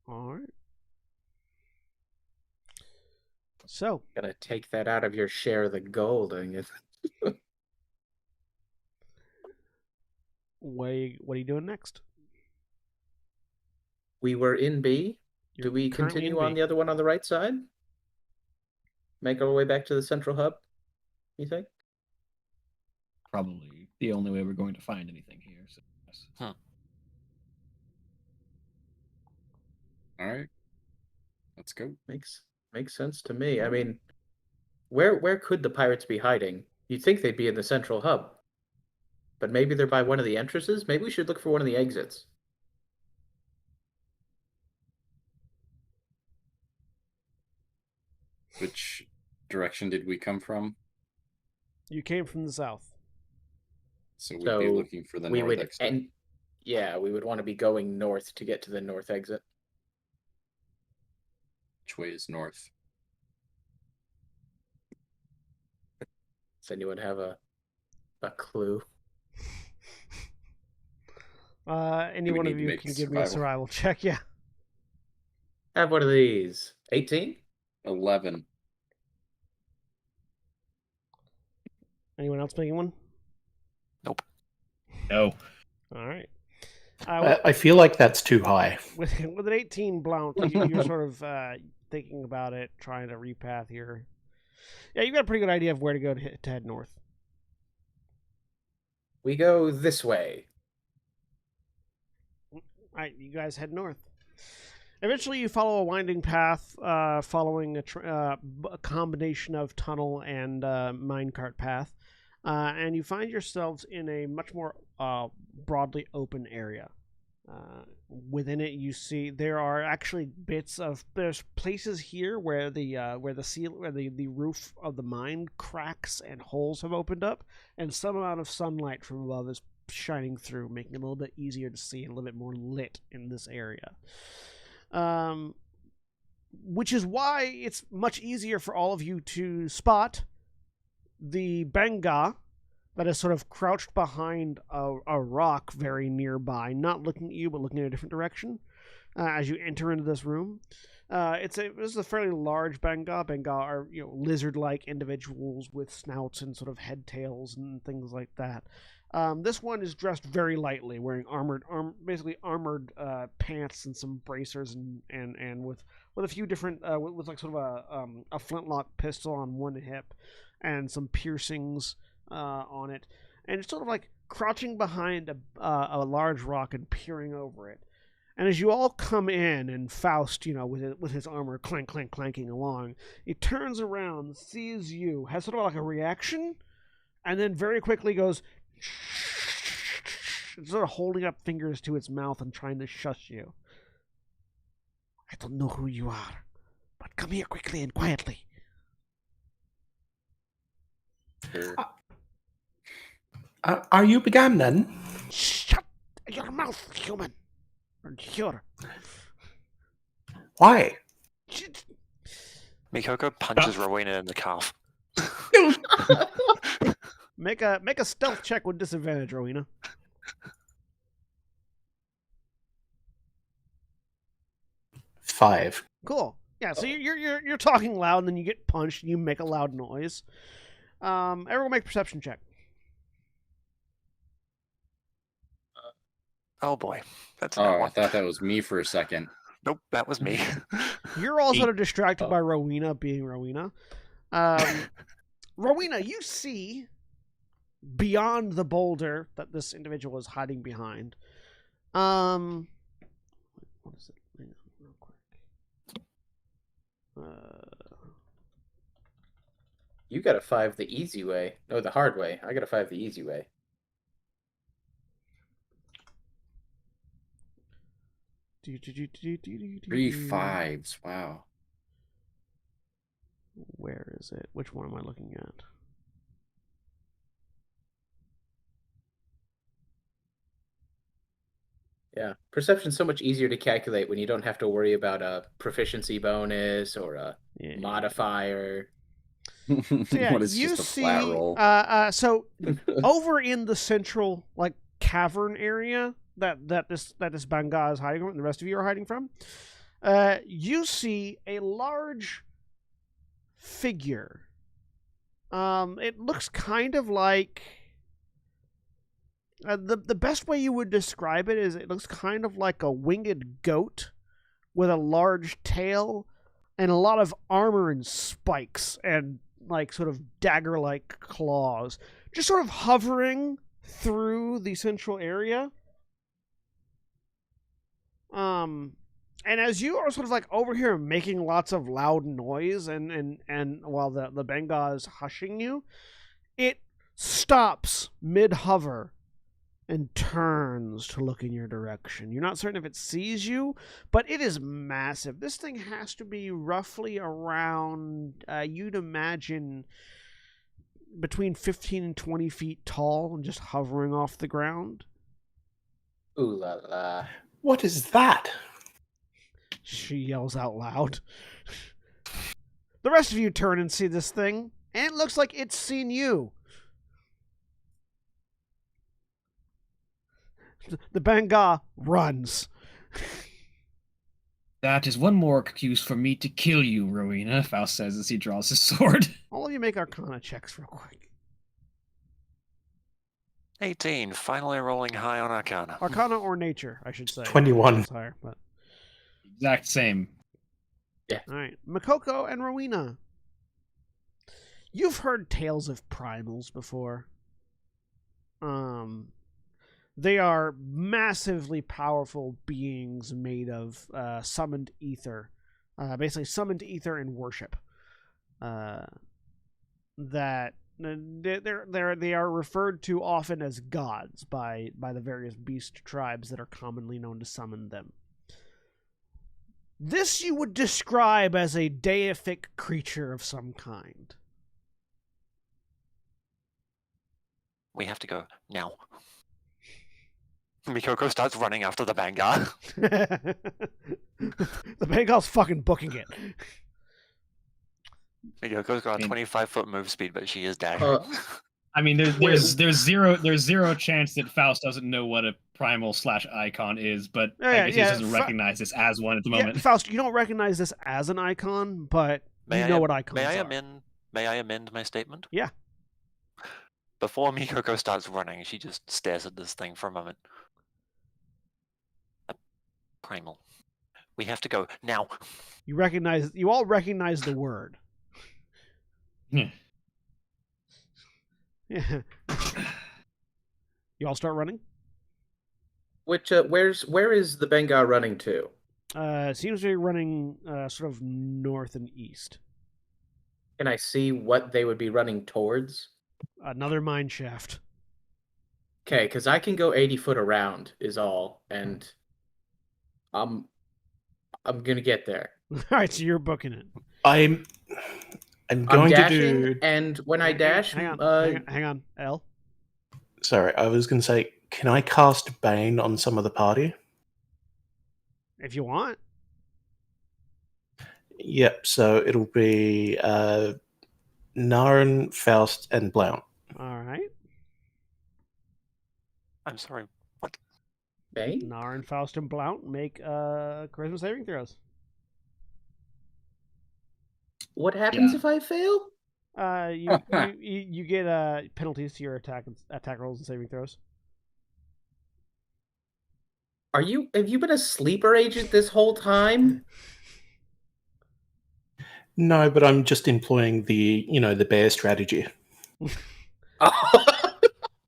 Speaker 1: All right. So,
Speaker 2: Gonna take that out of your share of the gold, I guess.
Speaker 1: what are you doing next?
Speaker 2: We were in B.
Speaker 1: You're
Speaker 2: Do we
Speaker 1: currently
Speaker 2: continue
Speaker 1: in
Speaker 2: on
Speaker 1: B.
Speaker 2: the other one on the right side? Make our way back to the central hub, you think?
Speaker 6: Probably the only way we're going to find anything here. So yes.
Speaker 7: All right, let's go.
Speaker 2: Makes sense to me. I mean, where could the pirates be hiding? You'd think they'd be in the central hub. But maybe they're by one of the entrances? Maybe we should look for one of the exits.
Speaker 7: Which direction did we come from?
Speaker 1: You came from the south.
Speaker 7: So we'd be looking for the north exit.
Speaker 2: Yeah, we would want to be going north to get to the north exit.
Speaker 7: Which way is north?
Speaker 2: Does anyone have a clue?
Speaker 1: Any
Speaker 7: we
Speaker 1: one
Speaker 7: need
Speaker 1: of
Speaker 7: to
Speaker 1: you
Speaker 7: make
Speaker 1: can give me a survival check. Yeah.
Speaker 2: Have one of these. 18?
Speaker 7: 11.
Speaker 1: Anyone else making one?
Speaker 3: Nope.
Speaker 6: No.
Speaker 1: All right.
Speaker 4: I feel like that's too high.
Speaker 1: With an 18 Blount, you're sort of thinking about it, trying to repath here. Yeah, you've got a pretty good idea of where to go to head north.
Speaker 2: We go this way.
Speaker 1: All right, you guys head north. Eventually, you follow a winding path, following a combination of tunnel and minecart path, and you find yourselves in a much more broadly open area. Within it, you see there are actually there's places here where the roof of the mine cracks and holes have opened up, and some amount of sunlight from above is shining through, making it a little bit easier to see and a little bit more lit in this area. Which is why it's much easier for all of you to spot the Benga that is sort of crouched behind a rock very nearby, not looking at you, but looking in a different direction as you enter into this room. This is a fairly large Benga. Benga are lizard-like individuals with snouts and sort of head tails and things like that. This one is dressed very lightly, wearing basically armored pants and some bracers and with a few different with like sort of a flintlock pistol on one hip and some piercings on it, and it's sort of like crouching behind a large rock and peering over it. And as you all come in, and Faust, with his armor clanking along, he turns around, sees you, has sort of like a reaction, and then very quickly goes, sort of holding up fingers to its mouth and trying to shush you. I don't know who you are, but come here quickly and quietly.
Speaker 7: Sure.
Speaker 4: Are you Begamnon?
Speaker 1: Shut your mouth, human. Sure.
Speaker 4: Why?
Speaker 3: Mikoko punches Rowena in the calf.
Speaker 1: Make a stealth check with disadvantage, Rowena.
Speaker 4: 5.
Speaker 1: Cool. Yeah, so you're talking loud, and then you get punched, and you make a loud noise. Everyone make a perception check.
Speaker 3: Oh boy, that's
Speaker 7: Oh,
Speaker 3: not
Speaker 7: I
Speaker 3: one.
Speaker 7: thought that was me for a second.
Speaker 3: Nope, that was me.
Speaker 1: You're all sort of distracted by Rowena being Rowena. Rowena, you see beyond the boulder that this individual is hiding behind. What is it? Hang on, real quick.
Speaker 2: You got a 5 the easy way. No, the hard way. I got a 5 the easy way.
Speaker 7: 3 5s. Wow.
Speaker 1: Where is it? Which one am I looking at?
Speaker 2: Yeah, perception's so much easier to calculate when you don't have to worry about a proficiency bonus or a modifier.
Speaker 1: So yeah,
Speaker 7: What is
Speaker 1: you
Speaker 7: just a
Speaker 1: see,
Speaker 7: flat roll?
Speaker 1: so over in the central cavern area that this Banga is hiding from, and the rest of you are hiding from, you see a large figure. It looks kind of like the best way you would describe it is it looks kind of like a winged goat with a large tail and a lot of armor and spikes and sort of dagger-like claws, just sort of hovering through the central area. And as you are sort of over here making lots of loud noise and while the Benga is hushing you, it stops mid-hover and turns to look in your direction. You're not certain if it sees you, but it is massive. This thing has to be roughly around, you'd imagine, between 15 and 20 feet tall and just hovering off the ground.
Speaker 2: Ooh la la.
Speaker 4: What is that?
Speaker 1: She yells out loud. The rest of you turn and see this thing, and it looks like it's seen you. The Banga runs.
Speaker 6: That is one more excuse for me to kill you, Rowena, Faust says as he draws his sword.
Speaker 1: All of you make Arcana checks real quick.
Speaker 3: 18, finally rolling high on Arcana.
Speaker 1: Arcana or Nature, I should say.
Speaker 4: 21.
Speaker 1: It's higher, but...
Speaker 6: Exact same.
Speaker 1: All right, Makoko and Rowena. You've heard tales of primals before. They are massively powerful beings made of summoned ether, basically summoned ether and worship. That they are referred to often as gods by the various beast tribes that are commonly known to summon them. This you would describe as a deific creature of some kind.
Speaker 3: We have to go now. Mikoko starts running after the Banga.
Speaker 1: The Bengal's fucking booking it.
Speaker 3: Mikoko's got a 25-foot move speed, but she is dashing.
Speaker 6: I mean, there's zero chance that Faust doesn't know what a primal / icon is, but I guess he doesn't recognize this as one at the moment.
Speaker 1: Faust, you don't recognize this as an icon, but you know what icons are.
Speaker 3: May I amend my statement?
Speaker 1: Yeah.
Speaker 3: Before Mikoko starts running, she just stares at this thing for a moment. Primal. We have to go now.
Speaker 1: You all recognize the word.
Speaker 6: Yeah.
Speaker 1: Yeah. You all start running?
Speaker 2: Which where is the Benga running to?
Speaker 1: It seems to be running sort of north and east.
Speaker 2: Can I see what they would be running towards?
Speaker 1: Another mine shaft.
Speaker 2: Okay, because I can go 80 foot around is all, and I'm gonna get there.
Speaker 1: All right, so you're booking it.
Speaker 4: I'm going to do.
Speaker 2: And when I dash,
Speaker 1: hang on, L.
Speaker 4: Sorry, I was going to say, can I cast Bane on some of the party?
Speaker 1: If you want.
Speaker 4: Yep. So it'll be Naren, Faust, and Blount.
Speaker 1: All right.
Speaker 3: I'm sorry. What?
Speaker 2: Bane?
Speaker 1: Naren, Faust, and Blount make charisma saving throws.
Speaker 2: What happens if I fail?
Speaker 1: You get penalties to your attack rolls and saving throws.
Speaker 2: Have you been a sleeper agent this whole time?
Speaker 4: No, but I'm just employing the bear strategy.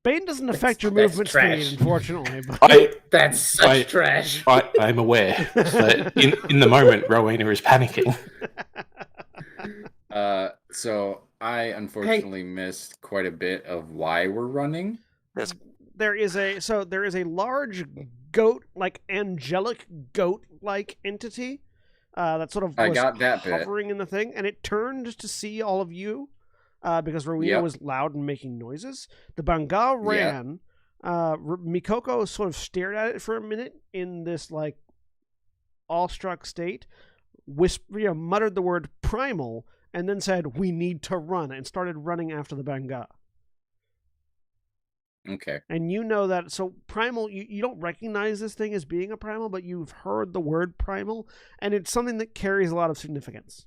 Speaker 1: Bane doesn't affect your movement speed, unfortunately. But...
Speaker 2: That's such trash.
Speaker 4: I'm aware, but in the moment, Rowena is panicking.
Speaker 7: So I unfortunately missed quite a bit of why we're running.
Speaker 1: There is a large goat, like angelic goat-like entity that sort of was hovering in the thing, and it turned to see all of you because Rowena was loud and making noises. The Banga ran. Mikoko sort of stared at it for a minute in this like awestruck state, muttered the word primal, and then said, "We need to run," and started running after the Banga.
Speaker 7: Okay.
Speaker 1: And you know that, so primal, you don't recognize this thing as being a primal, but you've heard the word primal, and it's something that carries a lot of significance.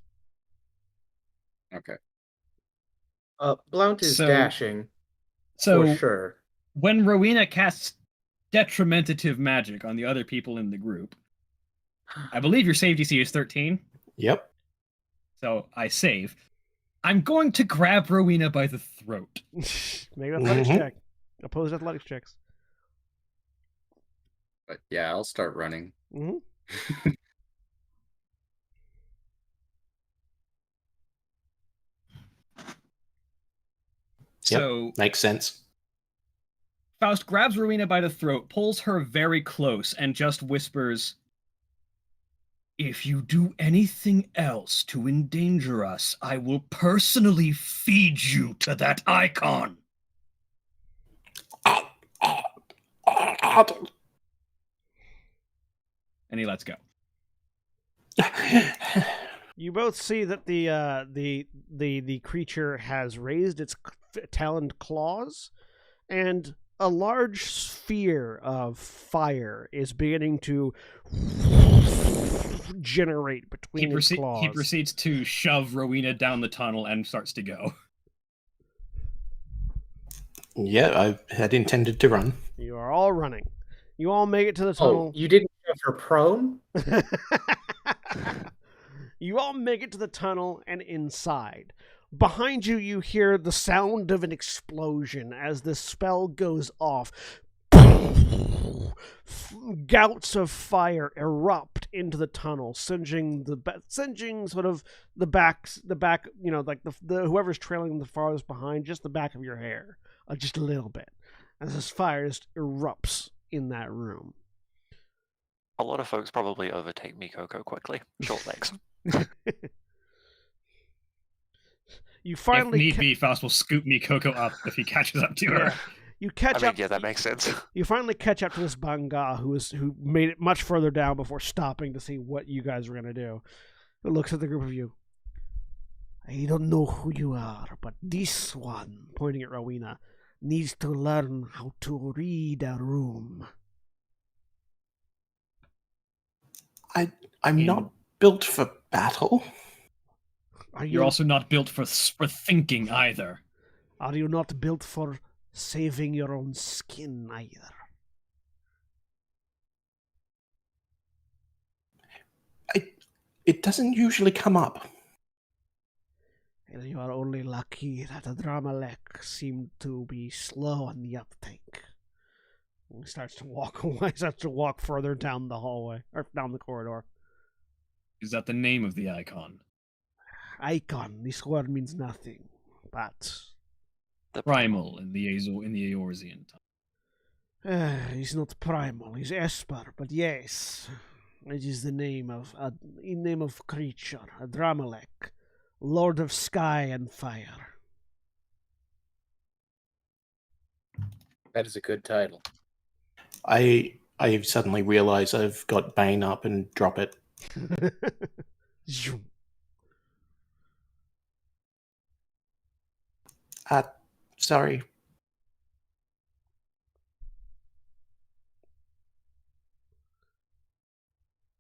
Speaker 7: Okay.
Speaker 2: Blount is dashing.
Speaker 6: So
Speaker 2: for sure.
Speaker 6: When Rowena casts detrimentative magic on the other people in the group, I believe your save DC is 13.
Speaker 4: Yep.
Speaker 6: So I save. I'm going to grab Rowena by the throat.
Speaker 1: Make an athletics check. Opposed athletics checks.
Speaker 7: But yeah, I'll start running.
Speaker 1: Mm-hmm.
Speaker 6: So
Speaker 4: makes sense.
Speaker 6: Faust grabs Rowena by the throat, pulls her very close, and just whispers, "If you do anything else to endanger us, I will personally feed you to that icon." And he lets go.
Speaker 1: You both see that the creature has raised its taloned claws, and a large sphere of fire is beginning to generate between its claws.
Speaker 6: He proceeds to shove Rowena down the tunnel and starts to go.
Speaker 4: Yeah, I had intended to run.
Speaker 1: You are all running. You all make it to the tunnel.
Speaker 2: Oh, you didn't have her prone?
Speaker 1: You all make it to the tunnel and inside. Behind you, you hear the sound of an explosion as the spell goes off. Gouts of fire erupt into the tunnel, singeing sort of the back, you know, like the whoever's trailing the farthest behind, just the back of your hair, just a little bit, as this fire just erupts in that room.
Speaker 3: A lot of folks probably overtake Mikoko quickly. Short legs.
Speaker 1: You finally,
Speaker 6: if need be, Faust will scoop Mikoko up if he catches up to her.
Speaker 1: Yeah. You catch up.
Speaker 3: Yeah, that makes sense.
Speaker 1: You finally catch up to this Banga who made it much further down before stopping to see what you guys were gonna do. It looks at the group of you. I don't know who you are, but this one, pointing at Rowena, needs to learn how to read a room.
Speaker 4: I'm not built for battle.
Speaker 6: You're also not built for thinking either.
Speaker 1: Are you not built for saving your own skin either?
Speaker 4: It doesn't usually come up.
Speaker 1: And you are only lucky that the Dramalek seemed to be slow on the uptake. He starts to walk away, starts to walk further down the hallway, or down the corridor.
Speaker 6: Is that the name of the icon?
Speaker 1: Icon. This word means nothing, but
Speaker 3: The
Speaker 6: Primal in the Eorzean tongue.
Speaker 1: He's not primal. He's Esper, but yes, it is the name of creature, a Dramalek, Lord of Sky and Fire.
Speaker 2: That is a good title.
Speaker 4: I suddenly realize I've got Bane up and drop it.
Speaker 1: Zoom.
Speaker 4: Sorry.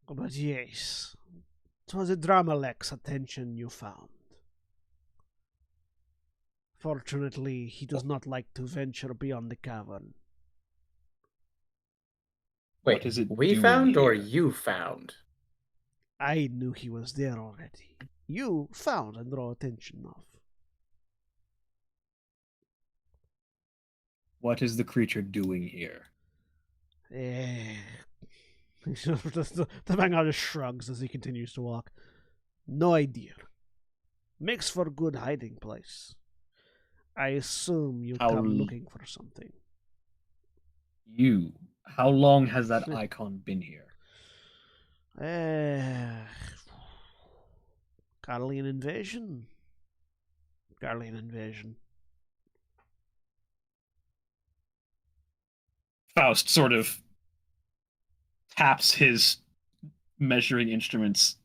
Speaker 1: But yes, it was a Dramalek's attention you found. Fortunately, he does not like to venture beyond the cavern.
Speaker 2: Wait,
Speaker 6: What is it
Speaker 2: we
Speaker 6: doing
Speaker 2: found or
Speaker 6: here?
Speaker 2: you found?
Speaker 1: I knew he was there already. You found and draw attention of.
Speaker 6: What is the creature doing here?
Speaker 1: The Vanguard just shrugs as he continues to walk. No idea. Makes for a good hiding place. I assume you come looking for something.
Speaker 6: How long has that icon been here?
Speaker 1: Garlean invasion. Garlean invasion.
Speaker 6: Faust sort of taps his measuring instruments.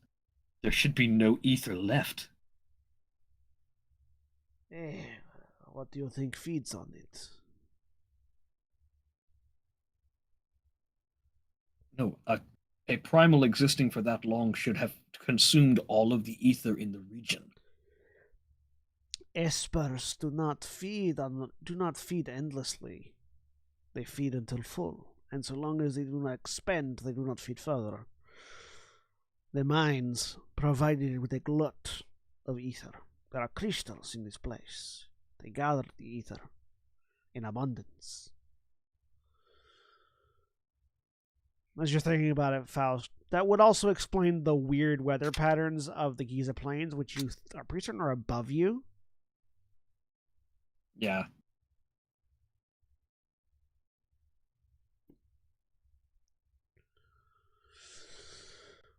Speaker 6: There should be no ether left.
Speaker 1: What do you think feeds on it?
Speaker 6: No, a primal existing for that long should have consumed all of the ether in the region.
Speaker 1: Espers do not feed endlessly. They feed until full, and so long as they do not expend, they do not feed further. The mines provided with a glut of ether. There are crystals in this place. They gather the ether in abundance. As you're thinking about it, Faust, that would also explain the weird weather patterns of the Giza Plains, which you are pretty certain are above you.
Speaker 6: Yeah.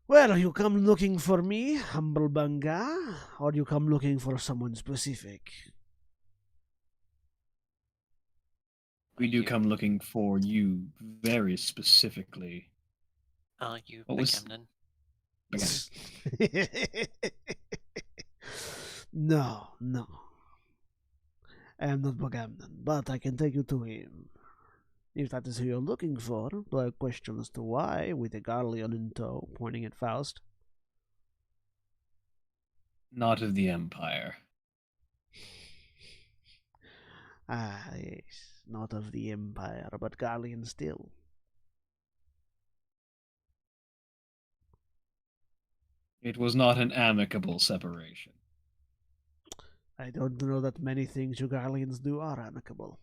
Speaker 1: Well, you come looking for me, humble Banga, or you come looking for someone specific?
Speaker 6: We do come looking for you very specifically.
Speaker 3: Are you
Speaker 6: What was-
Speaker 3: Bagamnon?
Speaker 1: No. I am not Bogamnon, but I can take you to him. If that is who you're looking for, though I question as to why, with a Garleon in tow, pointing at Faust.
Speaker 6: Not of the Empire.
Speaker 1: Ah, yes, not of the Empire, but Garleon still.
Speaker 6: It was not an amicable separation.
Speaker 1: I don't know that many things you Garleans do are amicable.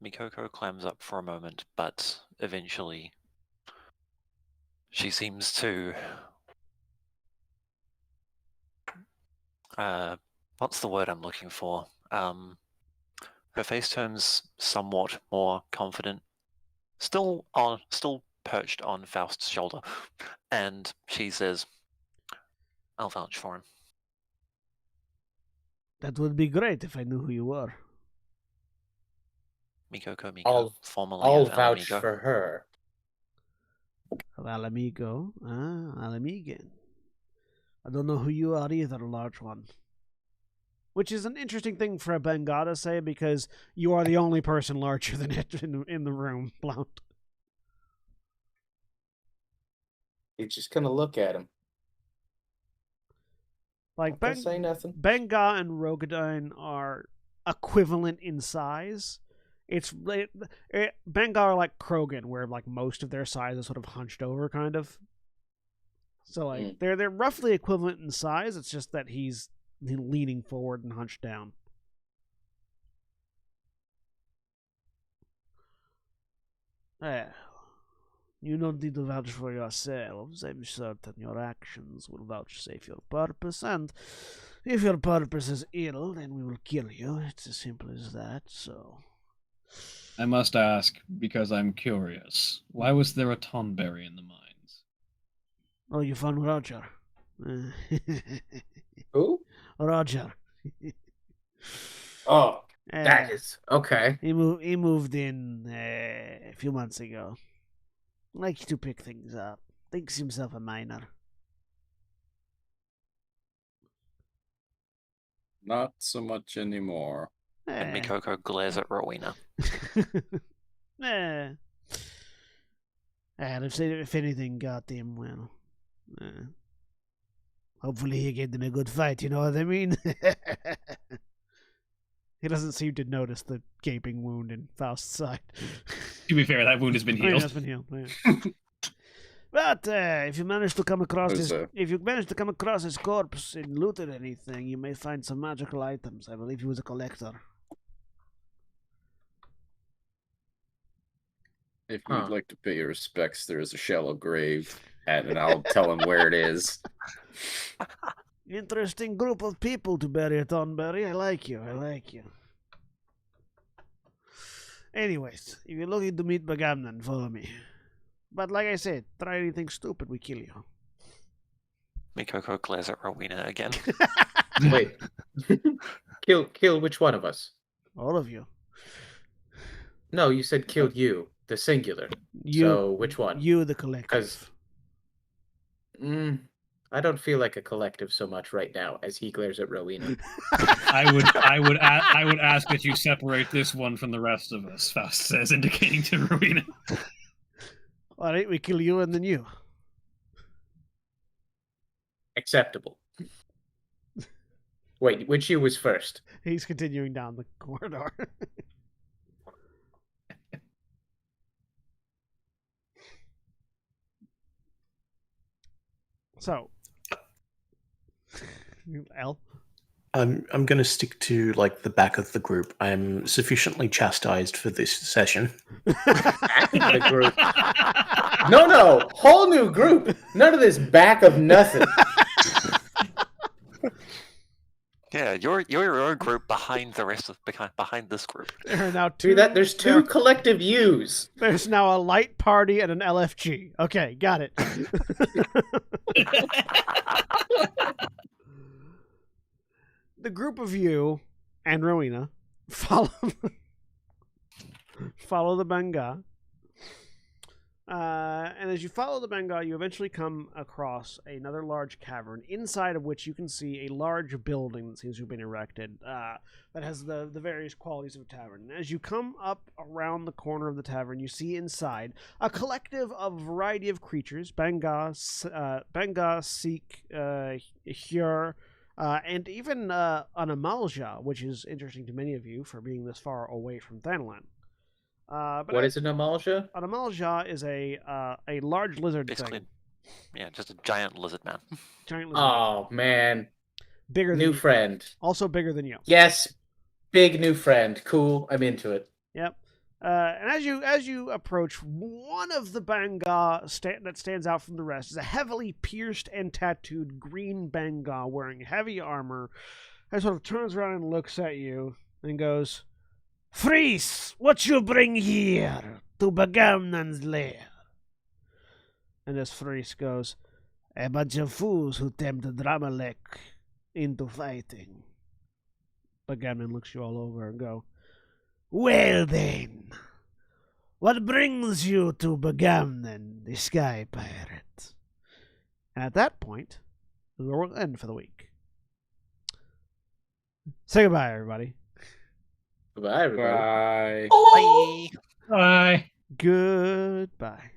Speaker 3: Mikoko clams up for a moment, but eventually she seems to what's the word I'm looking for? Her face turns somewhat more confident, still perched on Faust's shoulder, and she says, "I'll vouch for him."
Speaker 1: That would be great if I knew who you were.
Speaker 3: Mikoko Miko,
Speaker 2: I'll
Speaker 3: formerly
Speaker 2: I'll
Speaker 3: of
Speaker 2: vouch
Speaker 3: Alamigo.
Speaker 2: for her.
Speaker 1: Alamigo. Alamigan. I don't know who you are either, large one. Which is an interesting thing for a Benga to say, because you are the only person larger than it in the room, Blount.
Speaker 2: He's just gonna look at him.
Speaker 1: Like,
Speaker 2: Not gonna say nothing.
Speaker 1: Benga and Rogadine are equivalent in size. Benga are like Krogan, where like most of their size is sort of hunched over, kind of. So like they're roughly equivalent in size. It's just that he's leaning forward and hunched down. Well, you don't need to vouch for yourselves. I'm certain your actions will vouchsafe your purpose, and if your purpose is ill, then we will kill you. It's as simple as that, so...
Speaker 6: I must ask, because I'm curious, why was there a Tonberry in the mines?
Speaker 1: Oh, you found Roger.
Speaker 2: Who?
Speaker 1: Roger.
Speaker 2: Oh, that is okay.
Speaker 1: He moved in a few months ago. Likes to pick things up. Thinks himself a miner.
Speaker 7: Not so much anymore.
Speaker 3: And Mikoko glares at Rowena.
Speaker 1: And if anything got him, well, hopefully he gave them a good fight, you know what I mean? He doesn't seem to notice the gaping wound in Faust's side.
Speaker 6: To be fair, that wound has been healed.
Speaker 1: It has been healed, yeah. But if you manage to come across his corpse and looted anything, you may find some magical items. I believe he was a collector.
Speaker 7: If you'd like to pay your respects, there is a shallow grave, and I'll tell him where it is.
Speaker 1: Interesting group of people to bury at Thornberry. I like you. Anyways, if you're looking to meet Bagamnan, follow me. But like I said, try anything stupid, we kill you.
Speaker 3: Mikoko glares at Rowena again.
Speaker 2: Wait. Kill which one of us?
Speaker 1: All of you.
Speaker 2: No, you said kill you, the singular.
Speaker 1: You,
Speaker 2: so which one?
Speaker 1: You, the collective.
Speaker 2: I don't feel like a collective so much right now as he glares at Rowena.
Speaker 6: I would ask that you separate this one from the rest of us, Faust says, indicating to Rowena.
Speaker 1: All right, we kill you and then you.
Speaker 2: Acceptable. Wait, which you was first?
Speaker 1: He's continuing down the corridor. So, L?
Speaker 4: I'm going to stick to like the back of the group. I'm sufficiently chastised for this session.
Speaker 2: Back of the group. No, whole new group. None of this back of nothing.
Speaker 3: Yeah, you're your own group behind the rest of behind this group.
Speaker 1: There are now
Speaker 2: There's two collective U's.
Speaker 1: There's now a light party and an LFG. Okay, got it. The group of you and Rowena follow the Benga. And as you follow the Bengal, you eventually come across another large cavern, inside of which you can see a large building that seems to have been erected that has the various qualities of a tavern. As you come up around the corner of the tavern, you see inside a collective of a variety of creatures, Bengal, Sikh, Hyur, and even an Amalja, which is interesting to many of you for being this far away from Thanalan.
Speaker 2: What is an Amalja?
Speaker 1: An Amalja is a large lizard
Speaker 3: Basically,
Speaker 1: thing.
Speaker 3: yeah, just a giant lizard man.
Speaker 1: Giant lizard man.
Speaker 2: Oh man,
Speaker 1: Bigger than
Speaker 2: new
Speaker 1: you.
Speaker 2: friend.
Speaker 1: Also bigger than you.
Speaker 2: Yes, big new friend. Cool, I'm into it.
Speaker 1: Yep. And as you approach, one of the Banga that stands out from the rest is a heavily pierced and tattooed green Banga wearing heavy armor. And sort of turns around and looks at you and goes, "Freeze! What you bring here to Bagamnan's lair?" And as Freeze goes, "A bunch of fools who tempt Dramalek into fighting." Bagamnan looks you all over and go, "Well then, what brings you to Bagamnan, the Sky Pirate?" And at that point, the will end for the week. Say goodbye, everybody.
Speaker 2: Bye, everybody.
Speaker 7: Bye.
Speaker 3: Bye.
Speaker 6: Bye.
Speaker 1: Goodbye.